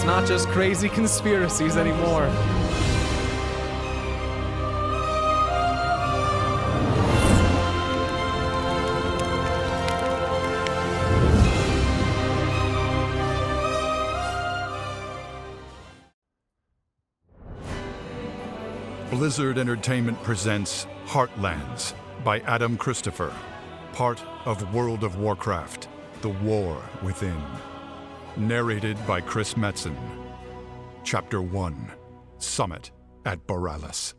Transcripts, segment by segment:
It's not just crazy conspiracies anymore. Blizzard Entertainment presents Heartlands by Adam Christopher, part of World of Warcraft, The War Within. Narrated by Chris Metzen. Chapter 1, Summit at Boralis.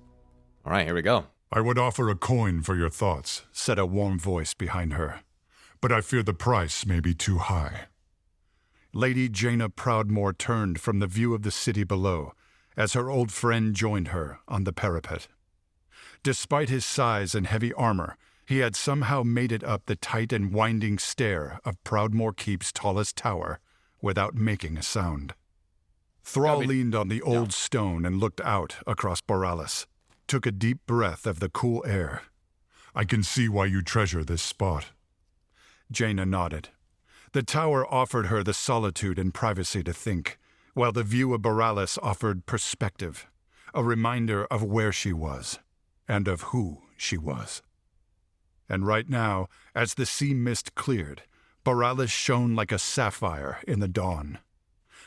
All right, here we go. I would offer a coin for your thoughts, said a warm voice behind her, but I fear the price may be too high. Lady Jaina Proudmoore turned from the view of the city below as her old friend joined her on the parapet. Despite his size and heavy armor, he had somehow made it up the tight and winding stair of Proudmoore Keep's tallest tower without making a sound. Thrall leaned on the old stone and looked out across Boralis, took a deep breath of the cool air. I can see why you treasure this spot. Jaina nodded. The tower offered her the solitude and privacy to think, while the view of Boralis offered perspective, a reminder of where she was, and of who she was. And right now, as the sea mist cleared, Boralis shone like a sapphire in the dawn.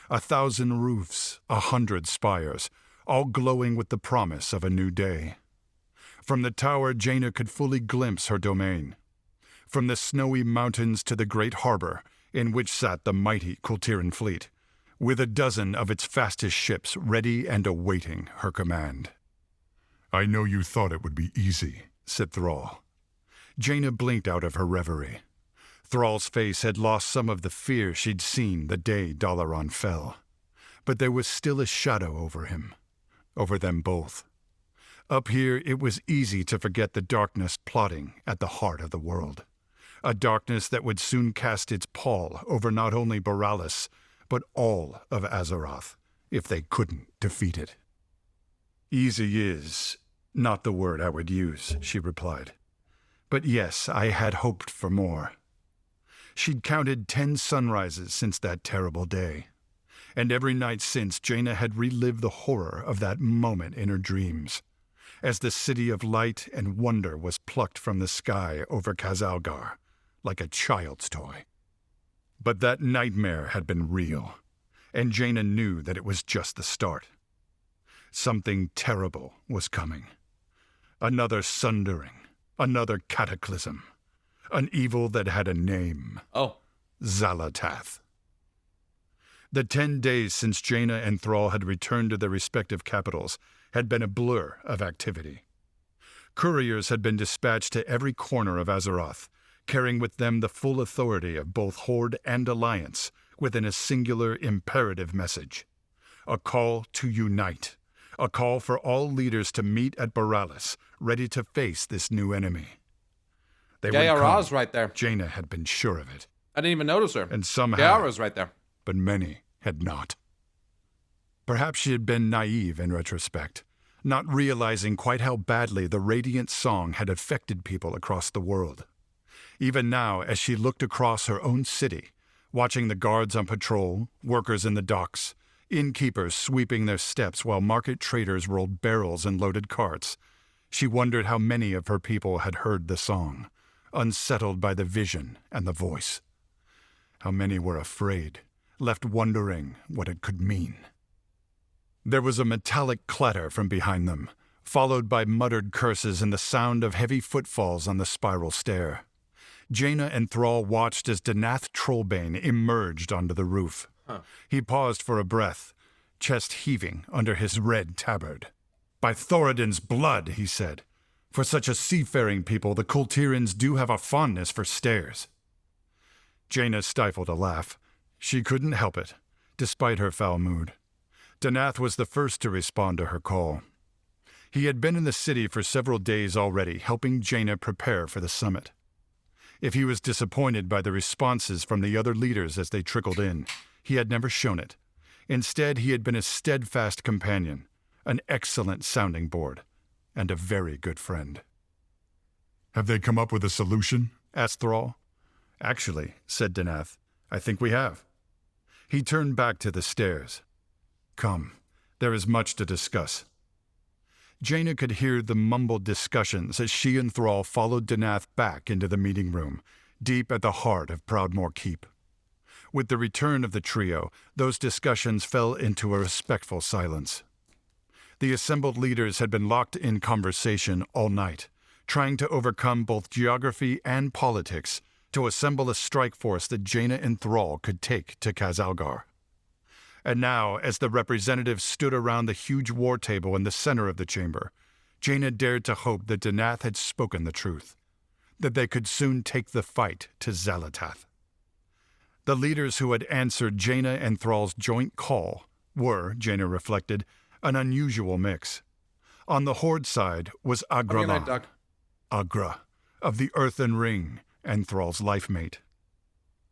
1,000 roofs, 100 spires, all glowing with the promise of a new day. From the tower, Jaina could fully glimpse her domain. From the snowy mountains to the great harbor, in which sat the mighty Kultiran fleet, with a dozen of its fastest ships ready and awaiting her command. I know you thought it would be easy, said Thrall. Jaina blinked out of her reverie. Thrall's face had lost some of the fear she'd seen the day Dalaran fell. But there was still a shadow over him, over them both. Up here, it was easy to forget the darkness plotting at the heart of the world. A darkness that would soon cast its pall over not only Boralis, but all of Azeroth, if they couldn't defeat it. Easy is not the word I would use, she replied. But yes, I had hoped for more. She'd counted 10 sunrises since that terrible day, and every night since Jaina had relived the horror of that moment in her dreams, as the city of light and wonder was plucked from the sky over Khazalgar like a child's toy. But that nightmare had been real, and Jaina knew that it was just the start. Something terrible was coming. Another sundering, another cataclysm. An evil that had a name. Xal'atath. The 10 days since Jaina and Thrall had returned to their respective capitals had been a blur of activity. Couriers had been dispatched to every corner of Azeroth, carrying with them the full authority of both Horde and Alliance within a singular imperative message. A call to unite. A call for all leaders to meet at Boralis, ready to face this new enemy. They would Yara's come. right there. Jaina had been sure of it. I didn't even notice her. And some had. Yara's right there. But many had not. Perhaps she had been naive in retrospect, not realizing quite how badly the Radiant song had affected people across the world. Even now, as she looked across her own city, watching the guards on patrol, workers in the docks, innkeepers sweeping their steps while market traders rolled barrels and loaded carts, she wondered how many of her people had heard the song, unsettled by the vision and the voice. How many were afraid, left wondering what it could mean. There was a metallic clatter from behind them, followed by muttered curses and the sound of heavy footfalls on the spiral stair. Jaina and Thrall watched as Danath Trollbane emerged onto the roof. He paused for a breath, chest heaving under his red tabard. By Thoradin's blood, he said. For such a seafaring people, the Kultirans do have a fondness for stairs. Jaina stifled a laugh. She couldn't help it, despite her foul mood. Danath was the first to respond to her call. He had been in the city for several days already, helping Jaina prepare for the summit. If he was disappointed by the responses from the other leaders as they trickled in, he had never shown it. Instead, he had been a steadfast companion, an excellent sounding board, and a very good friend. Have they come up with a solution? Asked Thrall. Actually, said Danath, I think we have. He turned back to the stairs. Come, there is much to discuss. Jaina could hear the mumbled discussions as she and Thrall followed Danath back into the meeting room, deep at the heart of Proudmoore Keep. With the return of the trio, those discussions fell into a respectful silence. The assembled leaders had been locked in conversation all night, trying to overcome both geography and politics to assemble a strike force that Jaina and Thrall could take to Khazalgar. And now, as the representatives stood around the huge war table in the center of the chamber, Jaina dared to hope that Danath had spoken the truth, that they could soon take the fight to Xalatath. The leaders who had answered Jaina and Thrall's joint call were, Jaina reflected, an unusual mix. On the Horde side was Agralan, Agra, of the Earthen Ring, and Thrall's life mate.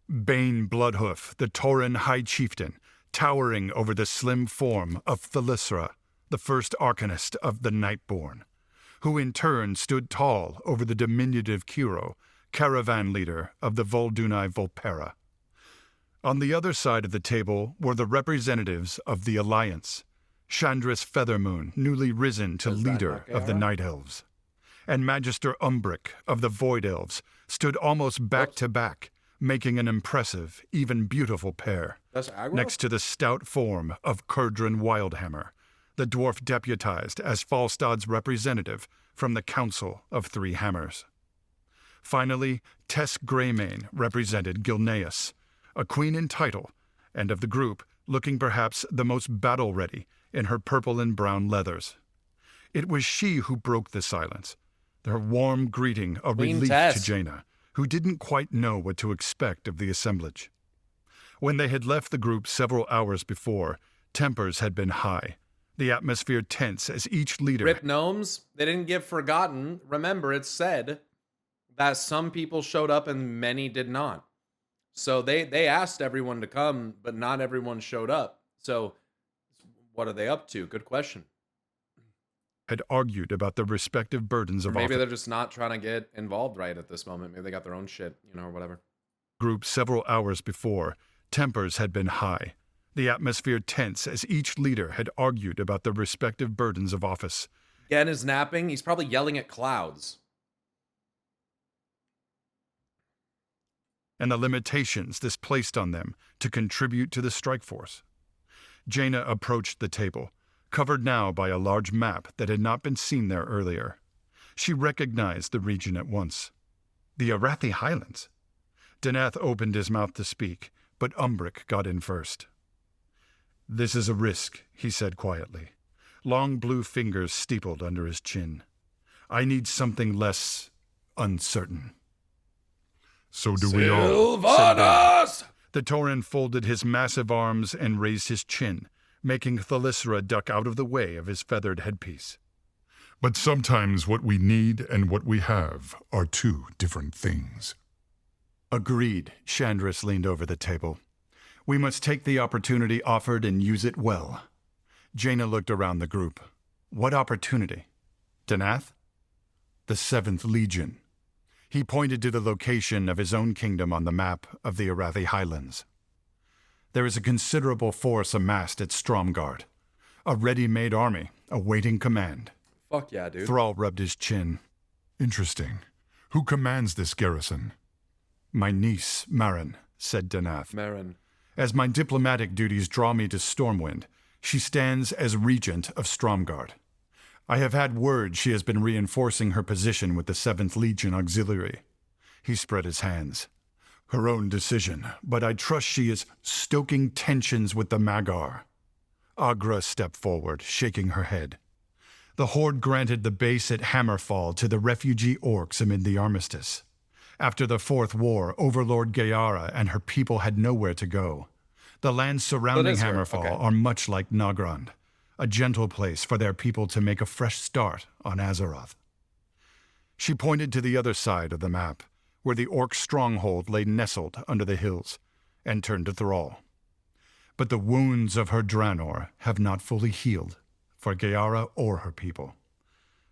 Bane Bloodhoof, the Tauren High Chieftain, towering over the slim form of Thalyssra, the first Arcanist of the Nightborn, who in turn stood tall over the diminutive Kiro, caravan leader of the Voldunai Volpera. On the other side of the table were the representatives of the Alliance, Chandris Feathermoon, newly risen to leader of the Night Elves, and Magister Umbric of the Void Elves stood almost back to back, making an impressive, even beautiful pair, next to the stout form of Curdran Wildhammer, the dwarf deputized as Falstad's representative from the Council of Three Hammers. Finally, Tess Greymane represented Gilneas, a queen in title, and of the group, looking perhaps the most battle-ready in her purple and brown leathers. It was she who broke the silence, her warm greeting a relief to Jaina, who didn't quite know what to expect of the assemblage. When they had left the group several hours before, tempers had been high, the atmosphere tense as each leader... Rip gnomes, they didn't get forgotten. Remember, it said that some people showed up and many did not. So they asked everyone to come, but not everyone showed up. So what are they up to? Good question. Had argued about the respective burdens of maybe they're just not trying to get involved right at this moment. Maybe they got their own shit, or whatever. Group several hours before, tempers had been high, the atmosphere tense as each leader had argued about the respective burdens of office. Gen is napping. He's probably yelling at clouds. And the limitations this placed on them to contribute to the strike force. Jaina approached the table, covered now by a large map that had not been seen there earlier. She recognized the region at once. The Arathi Highlands. Danath opened his mouth to speak, but Umbric got in first. "This is a risk," he said quietly. Long blue fingers steepled under his chin. "I need something less uncertain." "So do we all," said Sylvanas! The Tauren folded his massive arms and raised his chin, making Thalyssra duck out of the way of his feathered headpiece. "But sometimes what we need and what we have are two different things." Agreed, Chandris leaned over the table. "We must take the opportunity offered and use it well." Jaina looked around the group. What opportunity? Danath? The 7th Legion. He pointed to the location of his own kingdom on the map of the Arathi Highlands. "There is a considerable force amassed at Stromgarde. A ready-made army, awaiting command." Fuck yeah, dude. Thrall rubbed his chin. "Interesting. Who commands this garrison?" "My niece, Marin," said Danath. Marin. "As my diplomatic duties draw me to Stormwind, she stands as regent of Stromgarde. I have had word she has been reinforcing her position with the 7th Legion Auxiliary." He spread his hands. "Her own decision, but I trust she is stoking tensions with the Magar." Agra stepped forward, shaking her head. "The Horde granted the base at Hammerfall to the refugee orcs amid the armistice. After the 4th War, Overlord Gayara and her people had nowhere to go. The lands surrounding Hammerfall are much like Nagrand, a gentle place for their people to make a fresh start on Azeroth." She pointed to the other side of the map, where the orc stronghold lay nestled under the hills, and turned to Thrall. "But the wounds of her Draenor have not fully healed, for Gayara or her people.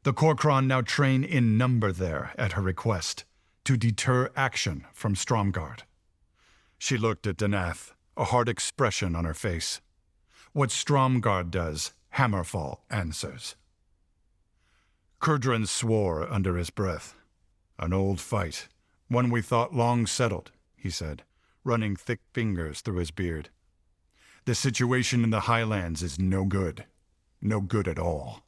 The Korkron now train in number there at her request, to deter action from Stromgarde." She looked at Danath, a hard expression on her face. What Stromgard does, Hammerfall answers. Kurdran swore under his breath. An old fight, one we thought long settled, he said, running thick fingers through his beard. The situation in the Highlands is no good. No good at all.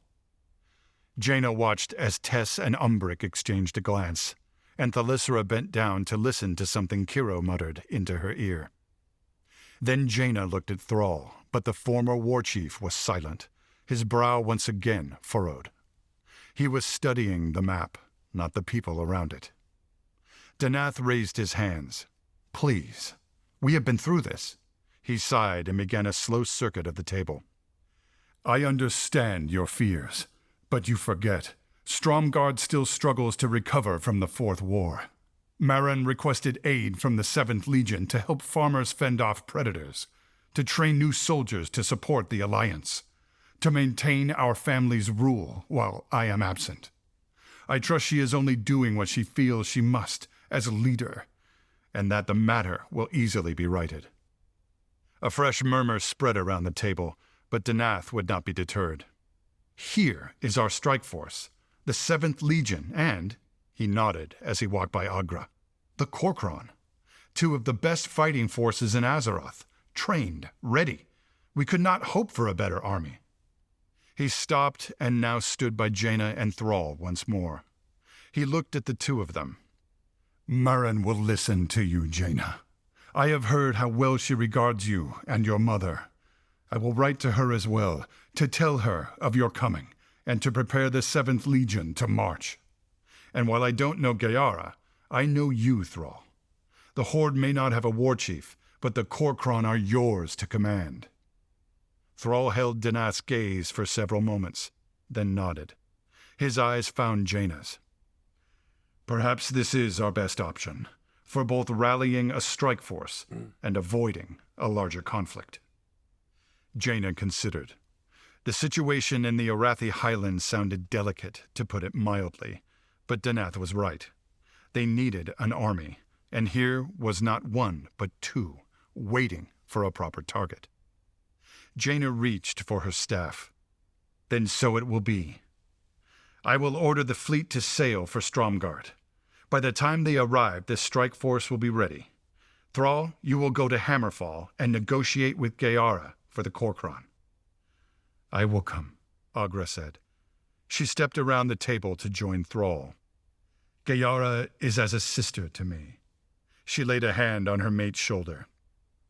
Jaina watched as Tess and Umbric exchanged a glance, and Thalyssera bent down to listen to something Kiro muttered into her ear. Then Jaina looked at Thrall, but the former war chief was silent, his brow once again furrowed. He was studying the map, not the people around it. Danath raised his hands. Please, we have been through this. He sighed and began a slow circuit of the table. I understand your fears, but you forget. Stromgard still struggles to recover from the Fourth War. Marin requested aid from the 7th Legion to help farmers fend off predators, to train new soldiers to support the Alliance, to maintain our family's rule while I am absent. I trust she is only doing what she feels she must as a leader, and that the matter will easily be righted. A fresh murmur spread around the table, but Danath would not be deterred. Here is our strike force, the 7th Legion, and, he nodded as he walked by Agra, the Korkron. 2 of the best fighting forces in Azeroth, trained, ready. We could not hope for a better army. He stopped and now stood by Jaina and Thrall once more. He looked at the 2 of them. Marin will listen to you, Jaina. I have heard how well she regards you and your mother. I will write to her as well, to tell her of your coming, and to prepare the 7th Legion to march. And while I don't know Gayara, I know you, Thrall. The Horde may not have a war chief, but the Korkron are yours to command. Thrall held Danath's gaze for several moments, then nodded. His eyes found Jaina's. Perhaps this is our best option, for both rallying a strike force and avoiding a larger conflict. Jaina considered. The situation in the Arathi Highlands sounded delicate, to put it mildly, but Danath was right. They needed an army, and here was not 1 but 2, waiting for a proper target. Jaina reached for her staff. Then so it will be. I will order the fleet to sail for Stromgard. By the time they arrive, the strike force will be ready. Thrall, you will go to Hammerfall and negotiate with Gayara for the Korkron. I will come, Agra said. She stepped around the table to join Thrall. Gayara is as a sister to me. She laid a hand on her mate's shoulder.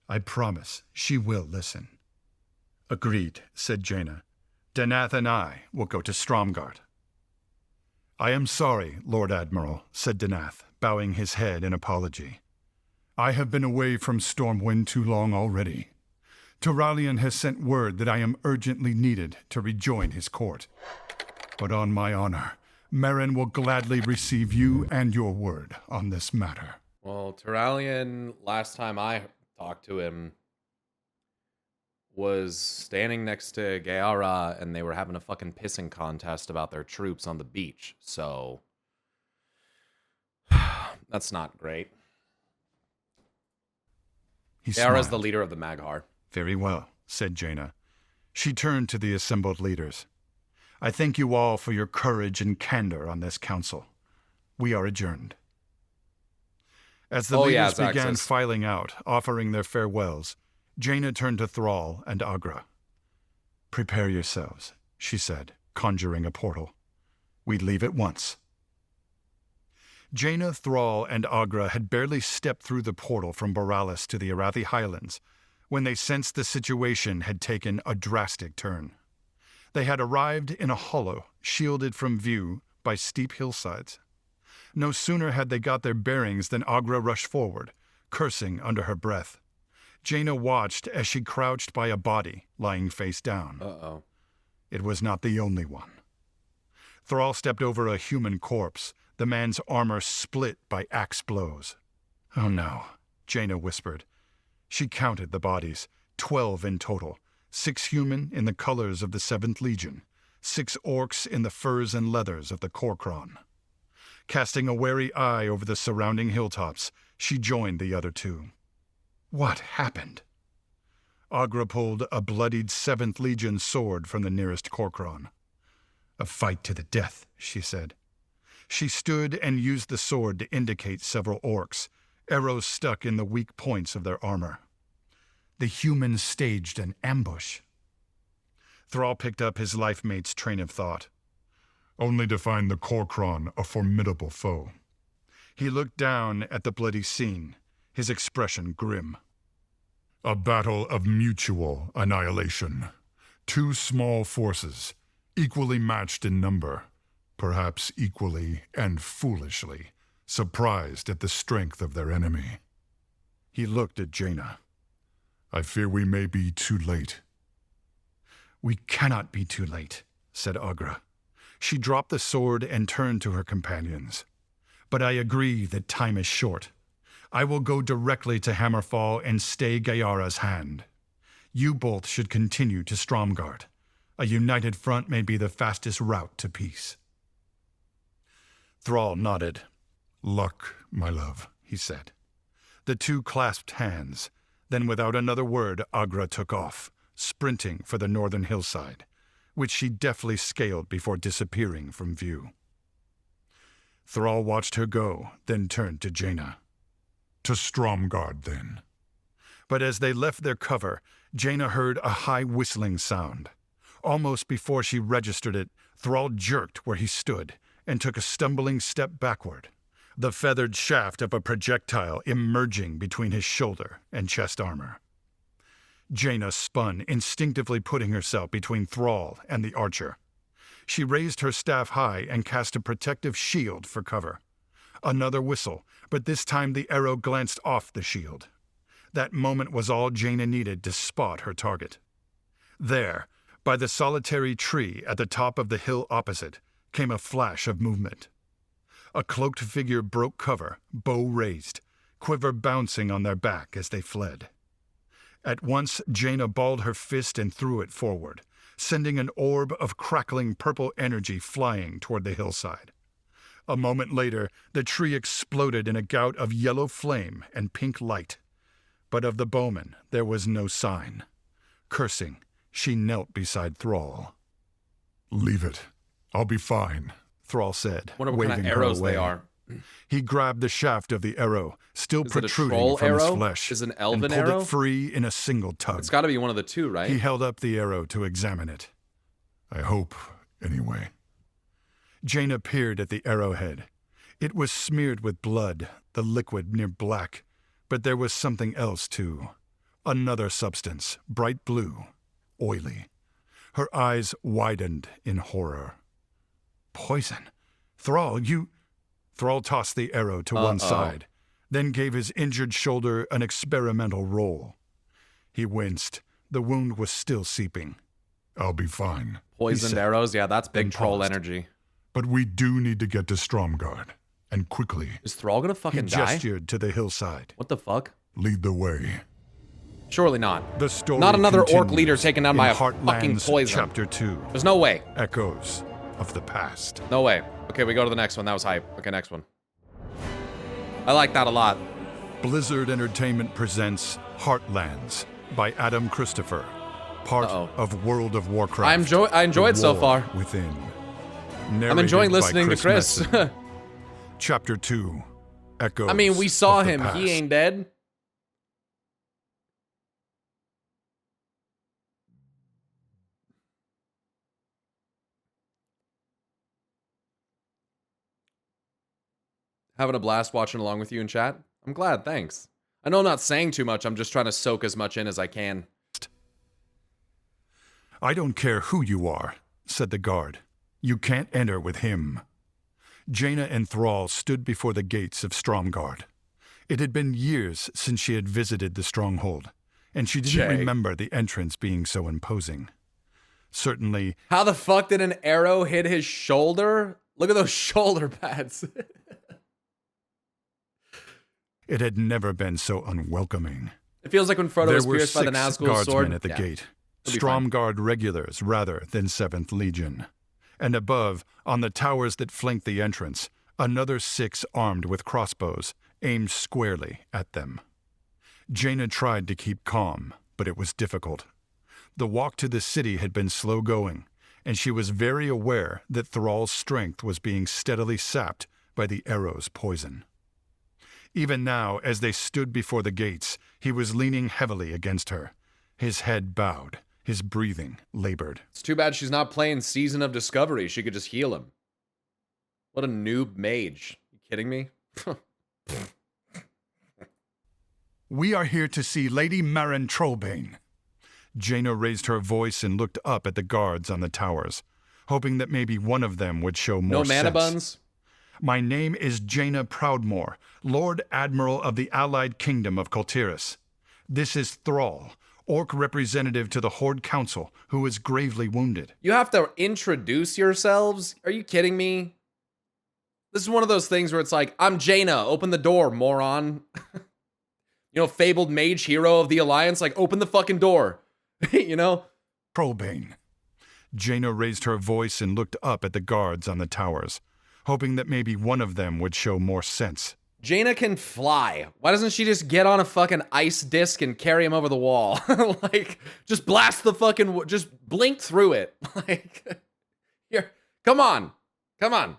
I promise she will listen. Agreed, said Jaina. Danath and I will go to Stromgard. I am sorry, Lord Admiral, said Danath, bowing his head in apology. I have been away from Stormwind too long already. Turalian has sent word that I am urgently needed to rejoin his court. But on my honor, Marin will gladly receive you and your word on this matter. Well, Turalian, last time I talked to him, was standing next to Gayara, and they were having a fucking pissing contest about their troops on the beach. So that's not great. Gayara's the leader of the Maghar. Very well, said Jaina. She turned to the assembled leaders. I thank you all for your courage and candor on this council. We are adjourned. As the leaders began filing out, offering their farewells, Jaina turned to Thrall and Agra. Prepare yourselves, she said, conjuring a portal. We leave at once. Jaina, Thrall, and Agra had barely stepped through the portal from Boralis to the Arathi Highlands when they sensed the situation had taken a drastic turn. They had arrived in a hollow, shielded from view by steep hillsides. No sooner had they got their bearings than Agra rushed forward, cursing under her breath. Jaina watched as she crouched by a body lying face down. Uh-oh. It was not the only one. Thrall stepped over a human corpse, the man's armor split by axe blows. Oh no, Jaina whispered. She counted the bodies, 12 in total, 6 human in the colors of the 7th Legion, 6 orcs in the furs and leathers of the Korkron. Casting a wary eye over the surrounding hilltops, she joined the other 2. What happened? Agra pulled a bloodied 7th Legion sword from the nearest Korkron. "A fight to the death," she said. She stood and used the sword to indicate several orcs, arrows stuck in the weak points of their armor. The humans staged an ambush. Thrall picked up his life mate's train of thought. "Only to find the Korkron a formidable foe." He looked down at the bloody scene, his expression grim. "A battle of mutual annihilation. 2 small forces, equally matched in number, perhaps equally and foolishly surprised at the strength of their enemy." He looked at Jaina. "I fear we may be too late." "We cannot be too late," said Agra. She dropped the sword and turned to her companions. "But I agree that time is short. I will go directly to Hammerfall and stay Gayara's hand. You both should continue to Stromgard. A united front may be the fastest route to peace." Thrall nodded. "Luck, my love," he said. The two clasped hands. Then without another word, Agra took off, sprinting for the northern hillside, which she deftly scaled before disappearing from view. Thrall watched her go, then turned to Jaina. "To Stromgard, then." But as they left their cover, Jaina heard a high whistling sound. Almost before she registered it, Thrall jerked where he stood and took a stumbling step backward, the feathered shaft of a projectile emerging between his shoulder and chest armor. Jaina spun, instinctively putting herself between Thrall and the archer. She raised her staff high and cast a protective shield for cover. Another whistle, but this time the arrow glanced off the shield. That moment was all Jaina needed to spot her target. There, by the solitary tree at the top of the hill opposite, came a flash of movement. A cloaked figure broke cover, bow raised, quiver bouncing on their back as they fled. At once, Jaina balled her fist and threw it forward, sending an orb of crackling purple energy flying toward the hillside. A moment later, the tree exploded in a gout of yellow flame and pink light. But of the bowman, there was no sign. Cursing, she knelt beside Thrall. "Leave it. I'll be fine," Thrall said, Wonder what waving kind of her arrows away. they are. He grabbed the shaft of the arrow, still Is it a protruding troll from his arrow? flesh, Is it an and elven pulled arrow? it free in a single tug. It's got to be one of the two, right? He held up the arrow to examine it. "I hope, anyway." Jaina peered at the arrowhead. It was smeared with blood, the liquid near black, but there was something else too. Another substance, bright blue, oily. Her eyes widened in horror. "Poison? Thrall, you—" Thrall tossed the arrow to one side, then gave his injured shoulder an experimental roll. He winced. The wound was still seeping. "I'll be fine." Poisoned arrows? Yeah, that's big then troll paused. energy. "But we do need to get to Stromgard, and quickly." Is Thrall gonna He fucking die? gestured to the hillside. What the fuck? "Lead the way." Surely not. The story Not another orc continues leader taken down in by a fucking Heartlands poison. Chapter 2. There's no way. Echoes of the past. No way. Okay, we go to the next one. That was hype. Okay, next one. I like that a lot. Blizzard Entertainment presents Heartlands by Adam Christopher, part of World of Warcraft. I enjoyed The so War far. Within. I'm Narrated enjoying by listening to Chris. Messon. Chapter 2. Echoes I mean, we saw of the him. past. He ain't dead. Having a blast watching along with you in chat. I'm glad, thanks. I know I'm not saying too much. I'm just trying to soak as much in as I can. "I don't care who you are," said the guard. "You can't enter with him." Jaina and Thrall stood before the gates of Stromgard. It had been years since she had visited the stronghold, and she didn't remember the entrance being so imposing. Certainly, How the fuck did an arrow hit his shoulder? Look at those shoulder pads. it had never been so unwelcoming. It feels like when Frodo There was were pierced by the 6 Nazgul guardsmen sword. at the Yeah, gate, it'll be fine. Stromgard regulars rather than 7th Legion. And above, on the towers that flanked the entrance, another 6 armed with crossbows aimed squarely at them. Jaina tried to keep calm, but it was difficult. The walk to the city had been slow going, and she was very aware that Thrall's strength was being steadily sapped by the arrow's poison. Even now, as they stood before the gates, he was leaning heavily against her, his head bowed, his breathing labored. It's too bad she's not playing Season of Discovery. She could just heal him. What a noob mage. You kidding me? We are here to see Lady Maren Trollbane. Jaina raised her voice and looked up at the guards on the towers, hoping that maybe one of them would show more sense. No mana buns? My name is Jaina Proudmoore, Lord Admiral of the Allied Kingdom of Kultiris. This is Thrall, Orc representative to the Horde Council, who is gravely wounded. You have to introduce yourselves? Are you kidding me? This is one of those things where it's like, I'm Jaina, open the door, moron. You know, fabled mage hero of the Alliance, like, open the fucking door. You know? Trollbane. Jaina raised her voice and looked up at the guards on the towers, hoping that maybe one of them would show more sense. Jaina can fly. Why doesn't she just get on a fucking ice disc and carry him over the wall? Like, just blast the fucking, just blink through it. Like, here, come on. Come on.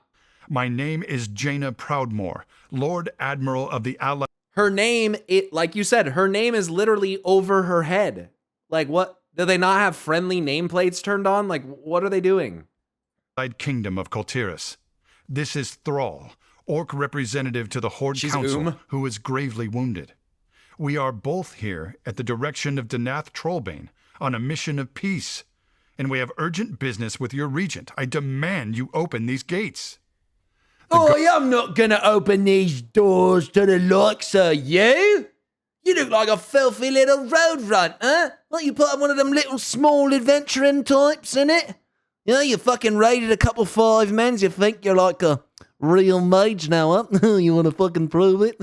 My name is Jaina Proudmoore, Lord Admiral of the Allied... Her name, like you said, her name is literally over her head. Like, what? Do they not have friendly nameplates turned on? Like, what are they doing? Kingdom of Kultiris. This is Thrall, Orc representative to the Horde Council, who is gravely wounded. We are both here at the direction of Danath Trollbane on a mission of peace, and we have urgent business with your regent. I demand you open these gates. I'm not gonna open these doors to the likes of you. You look like a filthy little road runt, huh? Like you put one of them little small adventuring types in it. You know, you fucking raided a couple 5-mens. You think you're like a real mage now, huh? You want to fucking prove it?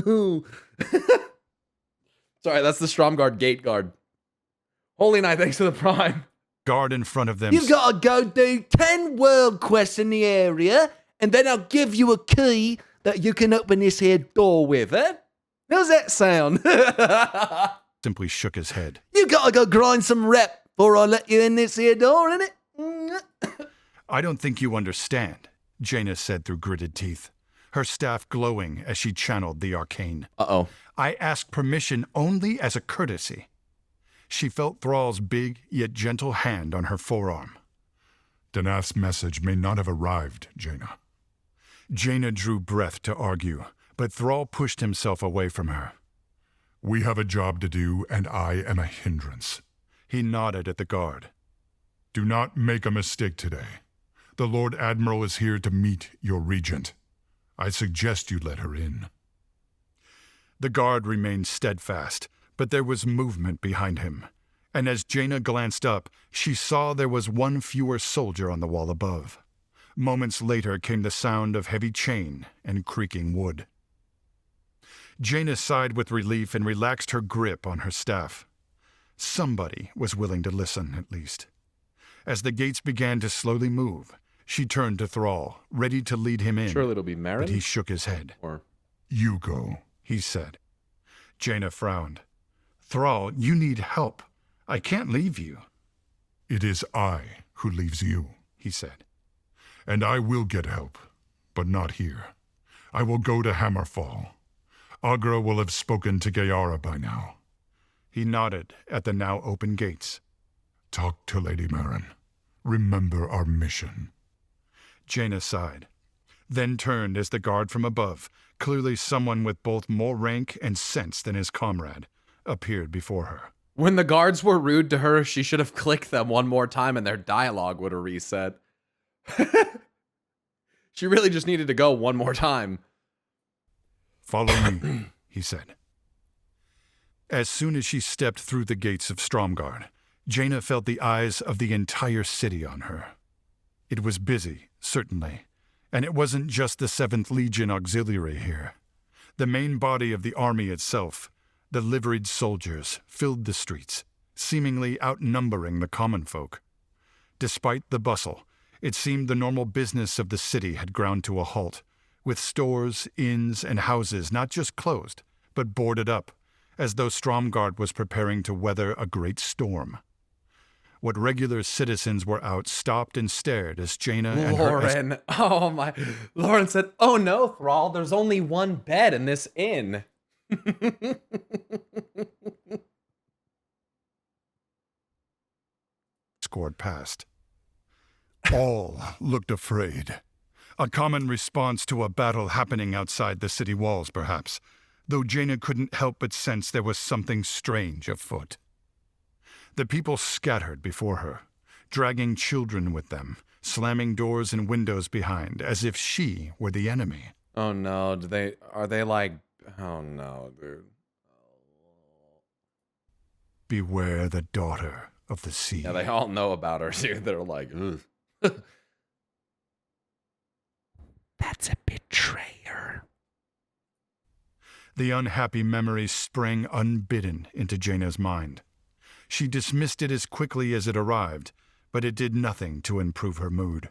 Sorry, that's the Stromguard gate guard. Holy Knight, thanks for the prime. Guard in front of them. You've got to go do 10 world quests in the area, and then I'll give you a key that you can open this here door with, eh? How's that sound? Simply shook his head. You gotta go grind some rep before I let you in this here door, innit? I don't think you understand, Jaina said through gritted teeth, her staff glowing as she channeled the arcane. Uh-oh. I ask permission only as a courtesy. She felt Thrall's big yet gentle hand on her forearm. Danath's message may not have arrived, Jaina. Jaina drew breath to argue, but Thrall pushed himself away from her. We have a job to do, and I am a hindrance. He nodded at the guard. Do not make a mistake today. The Lord Admiral is here to meet your regent. I suggest you let her in. The guard remained steadfast, but there was movement behind him, and as Jaina glanced up, she saw there was one fewer soldier on the wall above. Moments later came the sound of heavy chain and creaking wood. Jaina sighed with relief and relaxed her grip on her staff. Somebody was willing to listen, at least. As the gates began to slowly move, she turned to Thrall, ready to lead him in. Surely it'll be Maren? But he shook his head. Or... You go, he said. Jaina frowned. Thrall, you need help. I can't leave you. It is I who leaves you, he said. And I will get help, but not here. I will go to Hammerfall. Agra will have spoken to Gayara by now. He nodded at the now open gates. Talk to Lady Maren. Remember our mission. Jaina sighed, then turned as the guard from above, clearly someone with both more rank and sense than his comrade, appeared before her. When the guards were rude to her, she should have clicked them one more time and their dialogue would have reset. She really just needed to go one more time. Follow me, he said. As soon as she stepped through the gates of Stromgarde, Jaina felt the eyes of the entire city on her. It was busy, certainly, and it wasn't just the 7th Legion Auxiliary here. The main body of the army itself, the liveried soldiers, filled the streets, seemingly outnumbering the common folk. Despite the bustle, it seemed the normal business of the city had ground to a halt, with stores, inns, and houses not just closed, but boarded up, as though Stromgard was preparing to weather a great storm. What regular citizens were out stopped and stared as Jaina and her Lauren, oh my. Lauren said, "Oh no, Thrall, there's only one bed in this inn." escort passed. All looked afraid. A common response to a battle happening outside the city walls, perhaps, though Jaina couldn't help but sense there was something strange afoot. The people scattered before her, dragging children with them, slamming doors and windows behind, as if she were the enemy. Oh no, are they like, oh no, dude. Beware the daughter of the sea. Yeah, they all know about her, dude. They're like, ugh. That's a betrayer. The unhappy memory sprang unbidden into Jaina's mind. She dismissed it as quickly as it arrived, but it did nothing to improve her mood.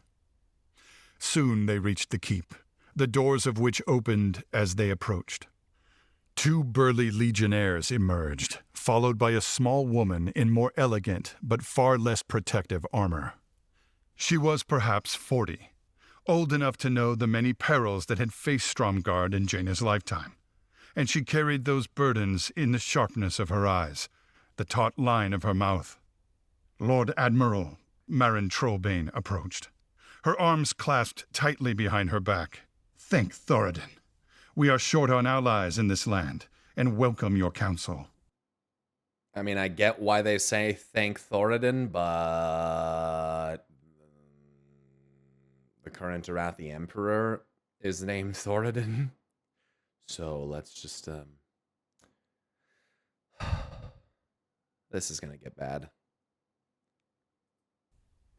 Soon they reached the keep, the doors of which opened as they approached. 2 burly legionnaires emerged, followed by a small woman in more elegant but far less protective armor. She was perhaps 40, old enough to know the many perils that had faced Stromgard in Jaina's lifetime, and she carried those burdens in the sharpness of her eyes, the taut line of her mouth. Lord Admiral Marin Trollbane approached, her arms clasped tightly behind her back. Thank Thoradin. We are short on allies in this land, and welcome your counsel. I mean, I get why they say thank Thoradin, but the current Arathi Emperor is named Thoradin. So let's just, this is gonna get bad.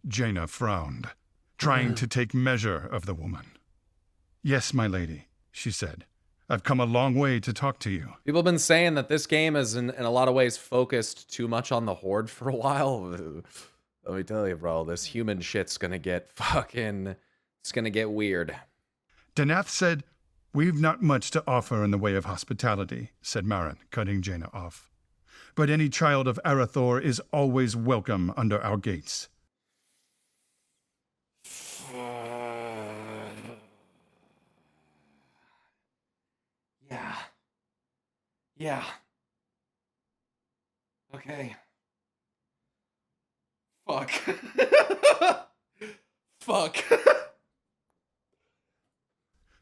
Jaina frowned, trying to take measure of the woman. Yes, my lady, she said. I've come a long way to talk to you. People have been saying that this game is in a lot of ways focused too much on the Horde for a while. Let me tell you, bro, this human shit's gonna get it's gonna get weird. Danath said, We've not much to offer in the way of hospitality, said Marin, cutting Jaina off. But any child of Arathor is always welcome under our gates. Yeah. Okay. Fuck. Fuck.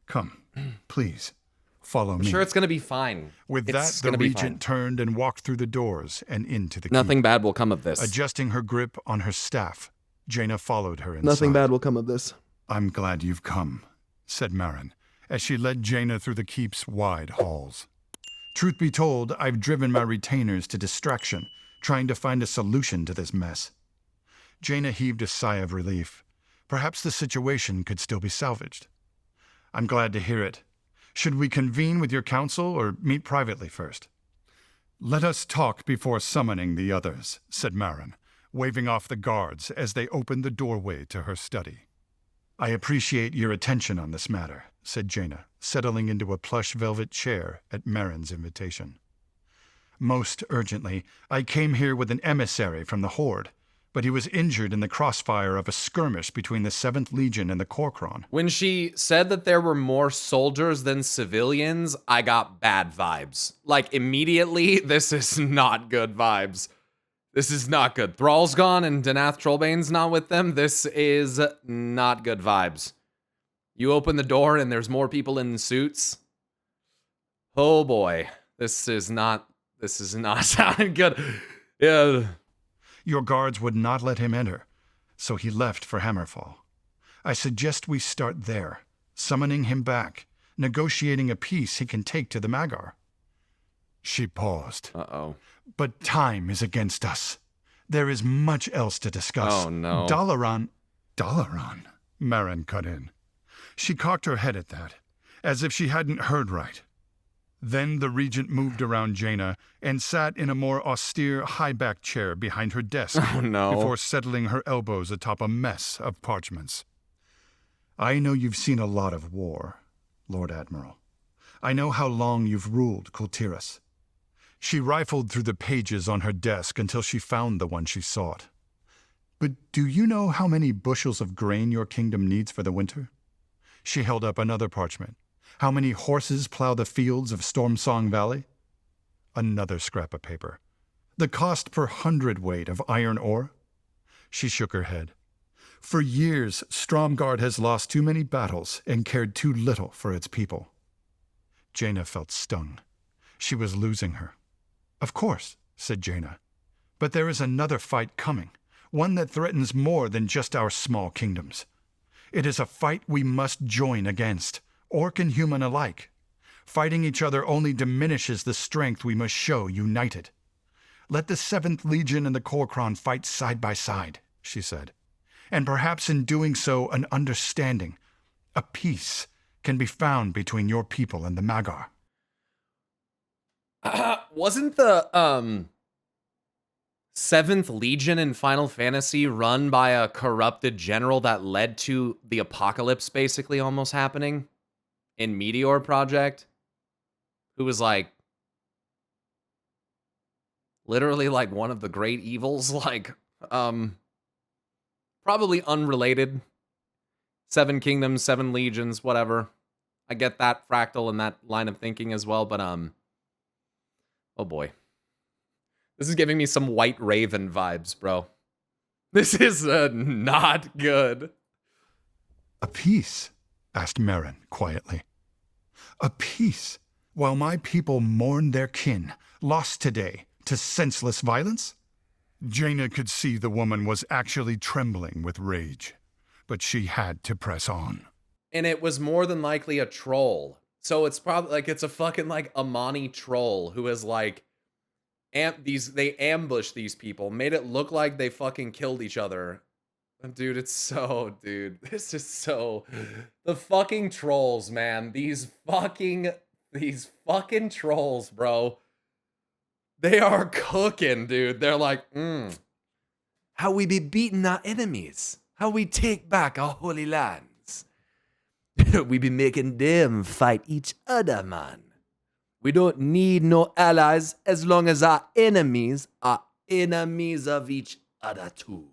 Come, please, follow me. I'm sure it's gonna be fine. With that, the regent turned and walked through the doors and into the keep. Nothing bad will come of this. Adjusting her grip on her staff, Jaina followed her inside. Nothing bad will come of this. I'm glad you've come, said Marin, as she led Jaina through the keep's wide halls. Truth be told, I've driven my retainers to distraction, trying to find a solution to this mess. Jaina heaved a sigh of relief. Perhaps the situation could still be salvaged. I'm glad to hear it. Should we convene with your council or meet privately first? Let us talk before summoning the others, said Marin, waving off the guards as they opened the doorway to her study. I appreciate your attention on this matter, said Jaina, settling into a plush velvet chair at Marin's invitation. Most urgently, I came here with an emissary from the Horde, but he was injured in the crossfire of a skirmish between the 7th Legion and the Korkron. When she said that there were more soldiers than civilians, I got bad vibes. Like, immediately, this is not good vibes. This is not good. Thrall's gone and Danath Trollbane's not with them. This is not good vibes. You open the door and there's more people in suits. Oh boy. This is not sounding good. Yeah. Your guards would not let him enter, so he left for Hammerfall. I suggest we start there, summoning him back, negotiating a peace he can take to the Magar. She paused. Uh-oh. But time is against us. There is much else to discuss. Oh, no. Dalaran, Marin cut in. She cocked her head at that, as if she hadn't heard right. Then the regent moved around Jaina and sat in a more austere high-backed chair behind her desk before settling her elbows atop a mess of parchments. I know you've seen a lot of war, Lord Admiral. I know how long you've ruled Kultiras. She rifled through the pages on her desk until she found the one she sought. But do you know how many bushels of grain your kingdom needs for the winter? She held up another parchment. How many horses plow the fields of Stormsong Valley? Another scrap of paper. The cost per hundredweight of iron ore? She shook her head. For years, Stromgarde has lost too many battles and cared too little for its people. Jaina felt stung. She was losing her. Of course, said Jaina. But there is another fight coming, one that threatens more than just our small kingdoms. It is a fight we must join against, orc and human alike. Fighting each other only diminishes the strength we must show united. Let the 7th Legion and the Korkron fight side by side, she said. And perhaps in doing so an understanding, a peace, can be found between your people and the Magyar. Wasn't the 7th Legion in Final Fantasy run by a corrupted general that led to the apocalypse basically almost happening in Meteor Project? Who was like literally like one of the great evils, like probably unrelated. 7 kingdoms, 7 legions, whatever. I get that fractal and that line of thinking as well, but oh boy. This is giving me some White Raven vibes, bro. This is not good. A peace? Asked Merrin quietly. A peace? While my people mourn their kin, lost today to senseless violence? Jaina could see the woman was actually trembling with rage, but she had to press on. And it was more than likely a troll. So it's probably like it's a fucking like Amani troll who is like they ambushed these people, made it look like they fucking killed each other. Dude, this is so the fucking trolls, man. These fucking trolls, bro. They are cooking, dude. They're like, how we be beating our enemies, how we take back our holy lands. We be making them fight each other, man. We don't need no allies as long as our enemies are enemies of each other too.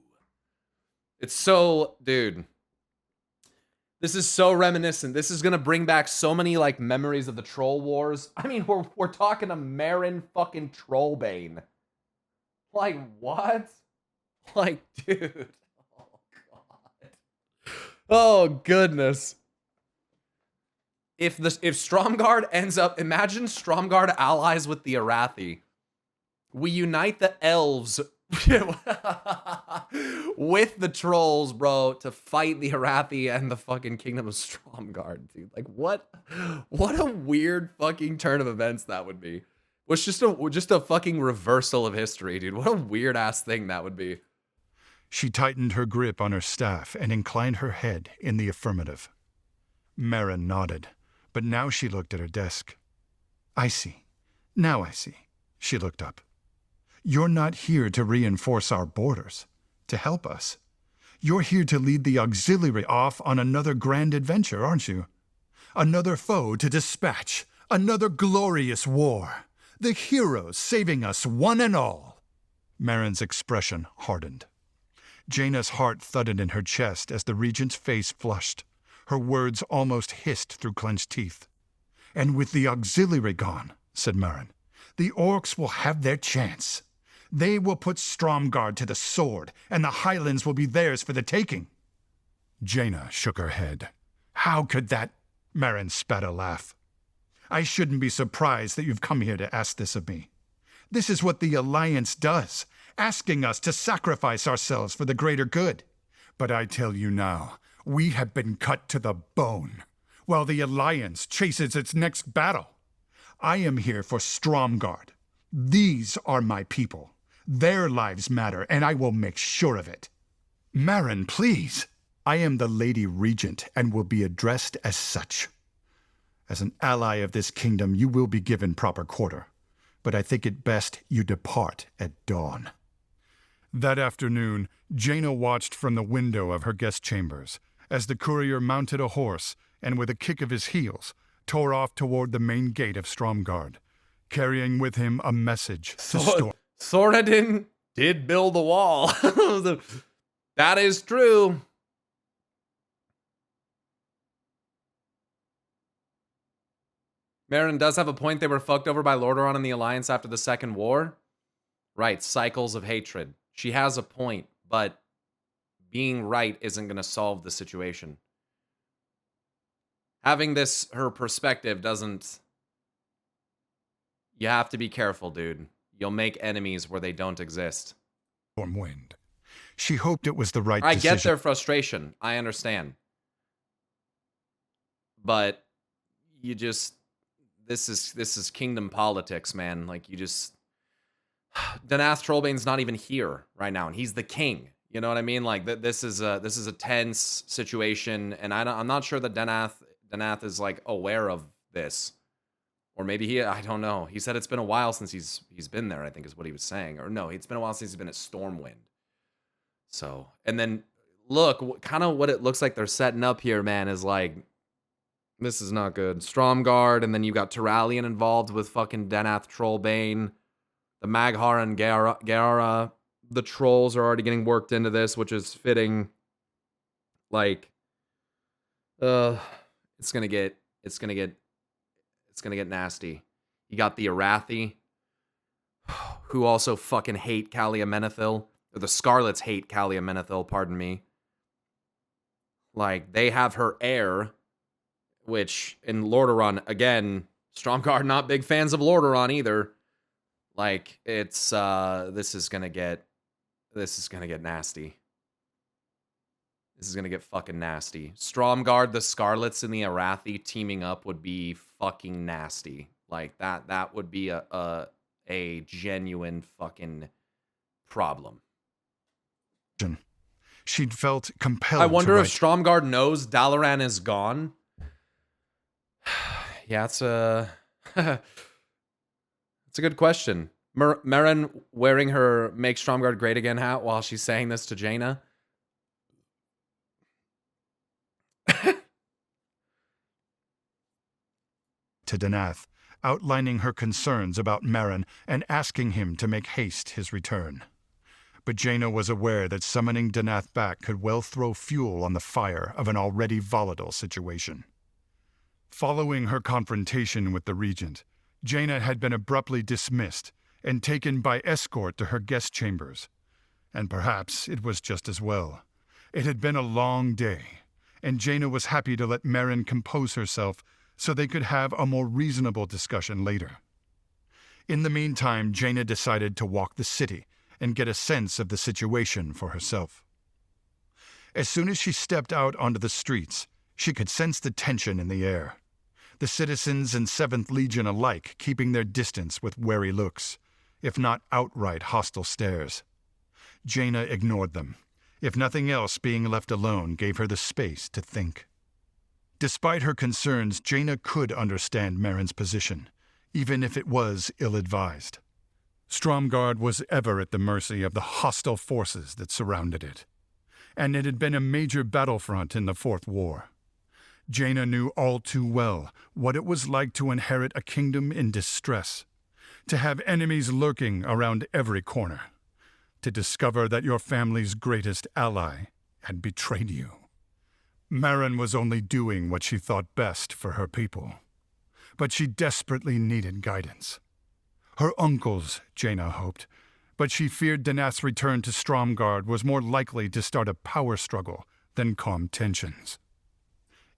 It's so, dude. This is so reminiscent. This is gonna bring back so many like memories of the troll wars. I mean, we're talking a Marin fucking Trollbane. Like what? Like, dude. Oh god. Oh goodness. If Stromgarde ends up, imagine Stromgarde allies with the Arathi. We unite the elves with the trolls, bro, to fight the Arathi and the fucking Kingdom of Stromgarde, dude. Like, what a weird fucking turn of events that would be. Was just a fucking reversal of history, dude. What a weird ass thing that would be. She tightened her grip on her staff and inclined her head in the affirmative. Merrin nodded, but now she looked at her desk. I see. Now I see. She looked up. You're not here to reinforce our borders, to help us. You're here to lead the auxiliary off on another grand adventure, aren't you? Another foe to dispatch, another glorious war. The heroes saving us one and all. Merrin's expression hardened. Jaina's heart thudded in her chest as the regent's face flushed. Her words almost hissed through clenched teeth. And with the auxiliary gone, said Merrin, the orcs will have their chance. They will put Stromgarde to the sword, and the Highlands will be theirs for the taking. Jaina shook her head. How could that? Merrin spat a laugh. I shouldn't be surprised that you've come here to ask this of me. This is what the Alliance does, asking us to sacrifice ourselves for the greater good. But I tell you now, we have been cut to the bone, while the Alliance chases its next battle. I am here for Stromgarde. These are my people. Their lives matter, and I will make sure of it. Merrin, please. I am the Lady Regent and will be addressed as such. As an ally of this kingdom, you will be given proper quarter, but I think it best you depart at dawn. That afternoon, Jaina watched from the window of her guest chambers as the courier mounted a horse and with a kick of his heels tore off toward the main gate of Stromgarde, carrying with him a message to Storm. Thoradin did build the wall. That is true. Marin does have a point. They were fucked over by Lordaeron and the Alliance after the Second War. Right, cycles of hatred. She has a point, but being right isn't going to solve the situation. Having this, her perspective doesn't... You have to be careful, dude. You'll make enemies where they don't exist. Wind. She hoped it was the right decision. I get their frustration. I understand. But you just... This is kingdom politics, man. Like, you just... Danath Trollbane's not even here right now, and he's the king. You know what I mean? Like, this is a tense situation, and I'm not sure that Danath is, like, aware of this. Or maybe I don't know. He said it's been a while since he's been there, I think is what he was saying. Or no, it's been a while since he's been at Stormwind. So, and then, look, kind of what it looks like they're setting up here, man, is like... This is not good. Stromgarde, and then you got Turalyon involved with fucking Danath Trollbane. The Maghar and Gaara. The trolls are already getting worked into this, which is fitting. Like, it's gonna get nasty. You got the Arathi, who also fucking hate Calia Menethil. Or the Scarlets hate Calia Menethil, pardon me. Like, they have her heir, which in Lordaeron, again, Stromgarde not big fans of Lordaeron either. Like, it's this is gonna get nasty. This is gonna get fucking nasty. Stromgarde, the Scarlets, and the Arathi teaming up would be fucking nasty. Like, that would be a genuine fucking problem. She'd felt compelled. I wonder if Stromgarde knows Dalaran is gone. Yeah, it's a good question. Marin wearing her Make Stromgarde Great Again hat while she's saying this to Jaina. To Danath, outlining her concerns about Marin and asking him to make haste his return. But Jaina was aware that summoning Danath back could well throw fuel on the fire of an already volatile situation. Following her confrontation with the Regent, Jaina had been abruptly dismissed and taken by escort to her guest chambers. And perhaps it was just as well. It had been a long day, and Jaina was happy to let Marin compose herself so they could have a more reasonable discussion later. In the meantime, Jaina decided to walk the city and get a sense of the situation for herself. As soon as she stepped out onto the streets, she could sense the tension in the air. The citizens and 7th Legion alike keeping their distance with wary looks, if not outright hostile stares. Jaina ignored them. If nothing else, being left alone gave her the space to think. Despite her concerns, Jaina could understand Marin's position, even if it was ill-advised. Stromgarde was ever at the mercy of the hostile forces that surrounded it, and it had been a major battlefront in the Fourth War. Jaina knew all too well what it was like to inherit a kingdom in distress, to have enemies lurking around every corner, to discover that your family's greatest ally had betrayed you. Marin was only doing what she thought best for her people, but she desperately needed guidance. Her uncles, Jaina hoped, but she feared Danath's return to Stromgarde was more likely to start a power struggle than calm tensions.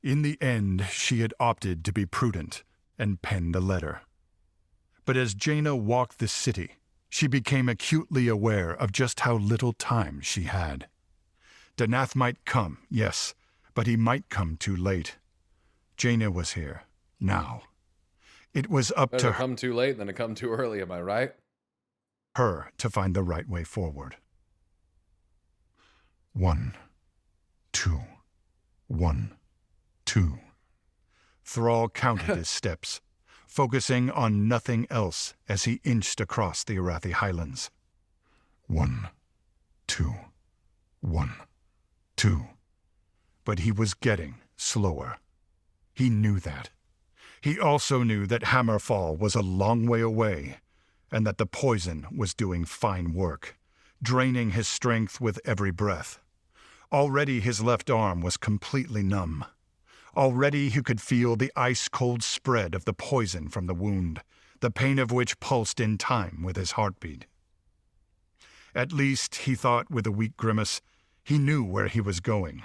In the end, she had opted to be prudent and penned a letter. But as Jaina walked the city, she became acutely aware of just how little time she had. Danath might come, yes, but he might come too late. Jaina was here, now. It was up Better to come too late than to come too early, am I right? her to find the right way forward. 1, 2, 1, 2. Thrall counted his steps, focusing on nothing else as he inched across the Arathi Highlands. 1, 2, 1, 2. But he was getting slower. He knew that. He also knew that Hammerfall was a long way away, and that the poison was doing fine work, draining his strength with every breath. Already his left arm was completely numb. Already he could feel the ice-cold spread of the poison from the wound, the pain of which pulsed in time with his heartbeat. At least, he thought with a weak grimace, he knew where he was going.